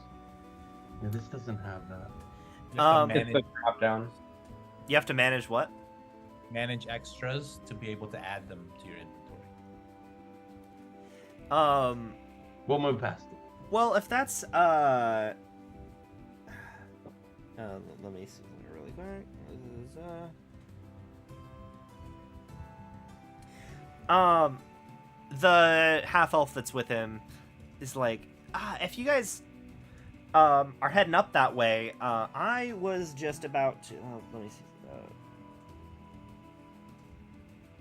Speaker 3: Yeah, this doesn't have that.
Speaker 5: You have to
Speaker 2: It's
Speaker 5: manage,
Speaker 2: the drop down.
Speaker 1: You have to manage what?
Speaker 5: manage extras to be able to add them to your inventory.
Speaker 3: We'll move past it.
Speaker 1: Well, if that's let me see something really quick. This is, the half elf that's with him is like, if you guys are heading up that way, I was just about to. Let me see.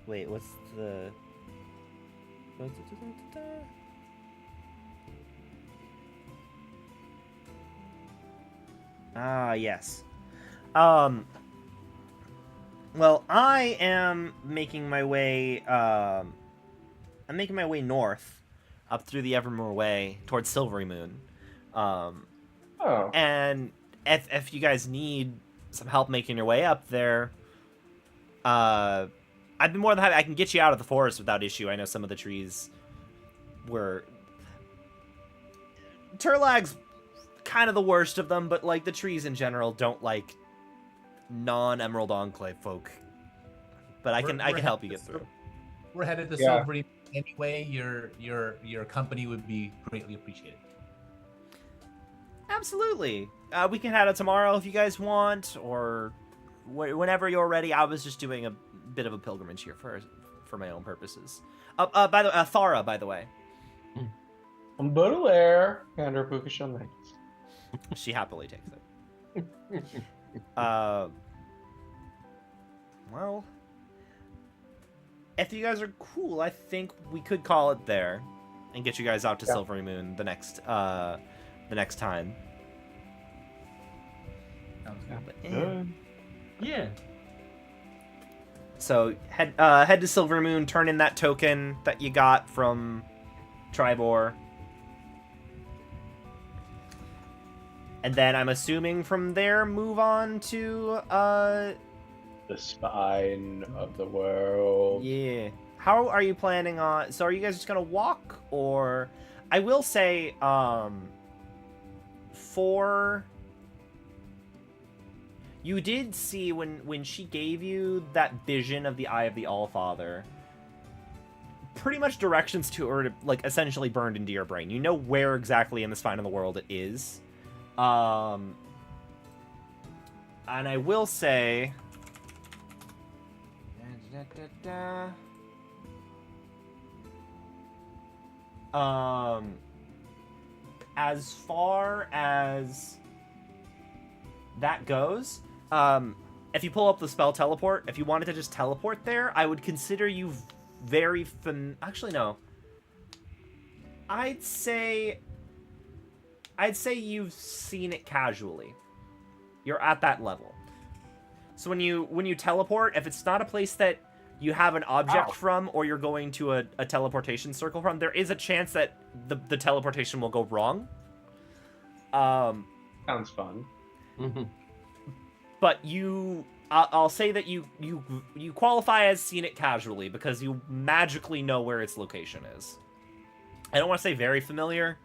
Speaker 1: Wait, what's the? Yes. Well, I am making my way, I'm making my way north, up through the Evermore Way, towards Silvery Moon.
Speaker 2: Oh.
Speaker 1: And if you guys need some help making your way up there, I'd be more than happy. I can get you out of the forest without issue. I know some of the trees were... Turlag's kind of the worst of them, but, like, the trees in general don't like non-Emerald Enclave folk. But I can help you get through.
Speaker 5: We're headed to
Speaker 2: Yeah.
Speaker 5: Silvery anyway. Your company would be greatly appreciated.
Speaker 1: Absolutely. We can head out tomorrow if you guys want, or whenever you're ready. I was just doing a bit of a pilgrimage here for my own purposes. By the Thara, by the way.
Speaker 2: I'm Baudelaire. And her Puka shall knights.
Speaker 1: She happily takes it. Well, if you guys are cool, I think we could call it there and get you guys out to
Speaker 2: Yeah.
Speaker 1: Silvery Moon the next time.
Speaker 5: Sounds good.
Speaker 1: But, eh.
Speaker 2: Good.
Speaker 3: Yeah.
Speaker 1: So head to Silver Moon, turn in that token that you got from Tribor. And then I'm assuming from there move on to
Speaker 2: The spine of the world.
Speaker 1: yeah. How are you planning on, so are you guys just gonna walk, or I will say You did see when she gave you that vision of the Eye of the Allfather, pretty much directions to her, like, essentially burned into your brain. You know where exactly in the spine of the world it is. And I will say... as far as that goes, if you pull up the spell teleport, if you wanted to just teleport there, I would consider you very actually, no. I'd say you've seen it casually. You're at that level. So when you teleport, if it's not a place that you have an object from, or you're going to a teleportation circle from, there is a chance that the teleportation will go wrong.
Speaker 2: Sounds fun.
Speaker 3: Mm-hmm.
Speaker 1: But I'll say that you qualify as seen it casually because you magically know where its location is. I don't want to say very familiar,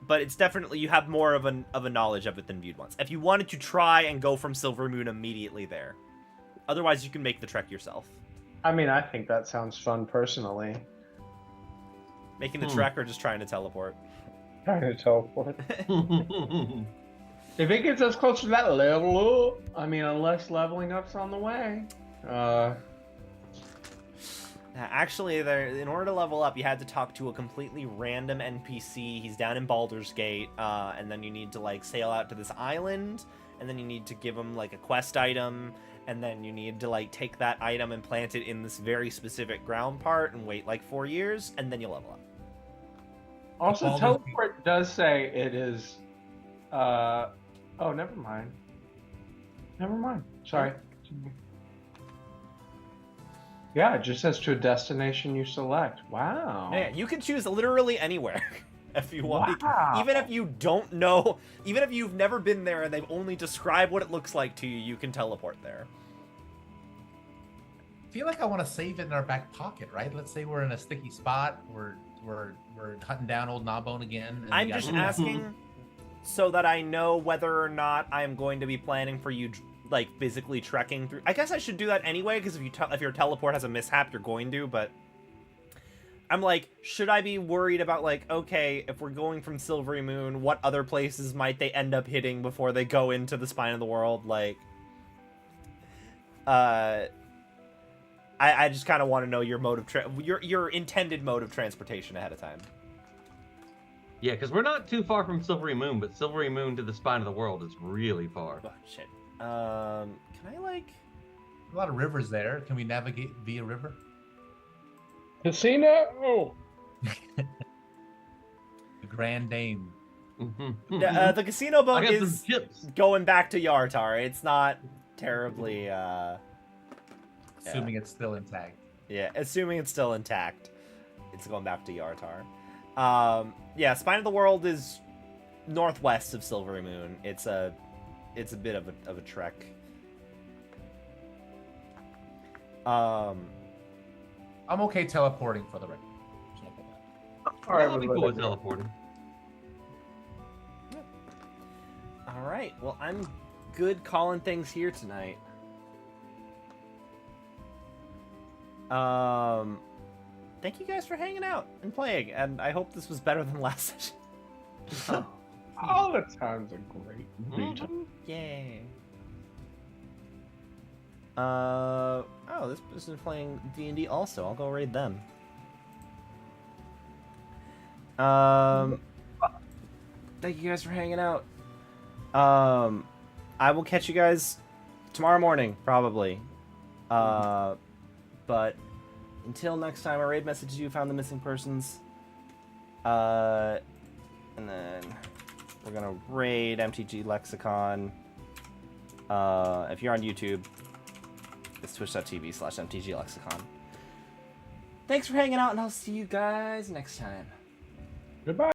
Speaker 1: but it's definitely, you have more of a knowledge of it than viewed once. If you wanted to try and go from Silver Moon immediately there, otherwise you can make the trek yourself.
Speaker 2: I mean, I think that sounds fun personally.
Speaker 1: Making the trek or just trying to teleport?
Speaker 2: Trying to teleport. If it gets us close to that level up, I mean, unless leveling up's on the way.
Speaker 1: Actually, in order to level up, you had to talk to a completely random NPC. He's down in Baldur's Gate, and then you need to, like, sail out to this island, and then you need to give him, like, a quest item, and then you need to, like, take that item and plant it in this very specific ground part and wait, like, 4 years, and then you'll level up.
Speaker 2: Also,
Speaker 5: Baldur's
Speaker 2: teleport does say it is, oh, never mind. Never mind. Sorry. Yeah, it just says to a destination you select. Wow.
Speaker 1: Yeah, you can choose literally anywhere if you want.
Speaker 2: Wow.
Speaker 1: Even if you don't know, even if you've never been there and they've only described what it looks like to you, you can teleport there.
Speaker 5: I feel like I want to save it in our back pocket, right? Let's say we're in a sticky spot, we're hunting down old Gnawbone again. And
Speaker 1: I'm just asking so that I know whether or not I'm going to be planning for you, like, physically trekking through. I guess I should do that anyway, because if your teleport has a mishap, you're going to, but I'm like, should I be worried about, like, okay, if we're going from Silvery Moon, what other places might they end up hitting before they go into the spine of the world? Like, I just kind of want to know your mode of your intended mode of transportation ahead of time.
Speaker 3: Yeah, because we're not too far from Silvery Moon, but Silvery Moon to the spine of the world is really far.
Speaker 1: Oh, shit. Can I, like...
Speaker 5: A lot of rivers there. Can we navigate via river?
Speaker 2: Casino? Oh.
Speaker 5: The Grand Dame.
Speaker 3: Mm-hmm.
Speaker 1: The casino boat
Speaker 3: I got
Speaker 1: is
Speaker 3: some chips.
Speaker 1: going back to Yartar. It's not terribly,
Speaker 5: Assuming it's still intact.
Speaker 1: yeah, assuming it's still intact, it's going back to Yartar. Yeah, Spine of the World is northwest of Silvery Moon. It's a bit of a trek.
Speaker 5: I'm okay teleporting for the record.
Speaker 2: All right,
Speaker 3: I'll be cool with teleporting.
Speaker 1: All right. Well, I'm good calling things here tonight. Thank you guys for hanging out and playing, and I hope this was better than last session.
Speaker 2: All the times are great.
Speaker 1: Yay. Oh, this person is playing D&D also. I'll go raid them. Thank you guys for hanging out. I will catch you guys tomorrow morning, probably. But until next time, I raid message you, found the missing persons. And then we're gonna raid MTG Lexicon. If you're on YouTube, it's twitch.tv/MTG Lexicon. Thanks for hanging out, and I'll see you guys next time.
Speaker 2: Goodbye.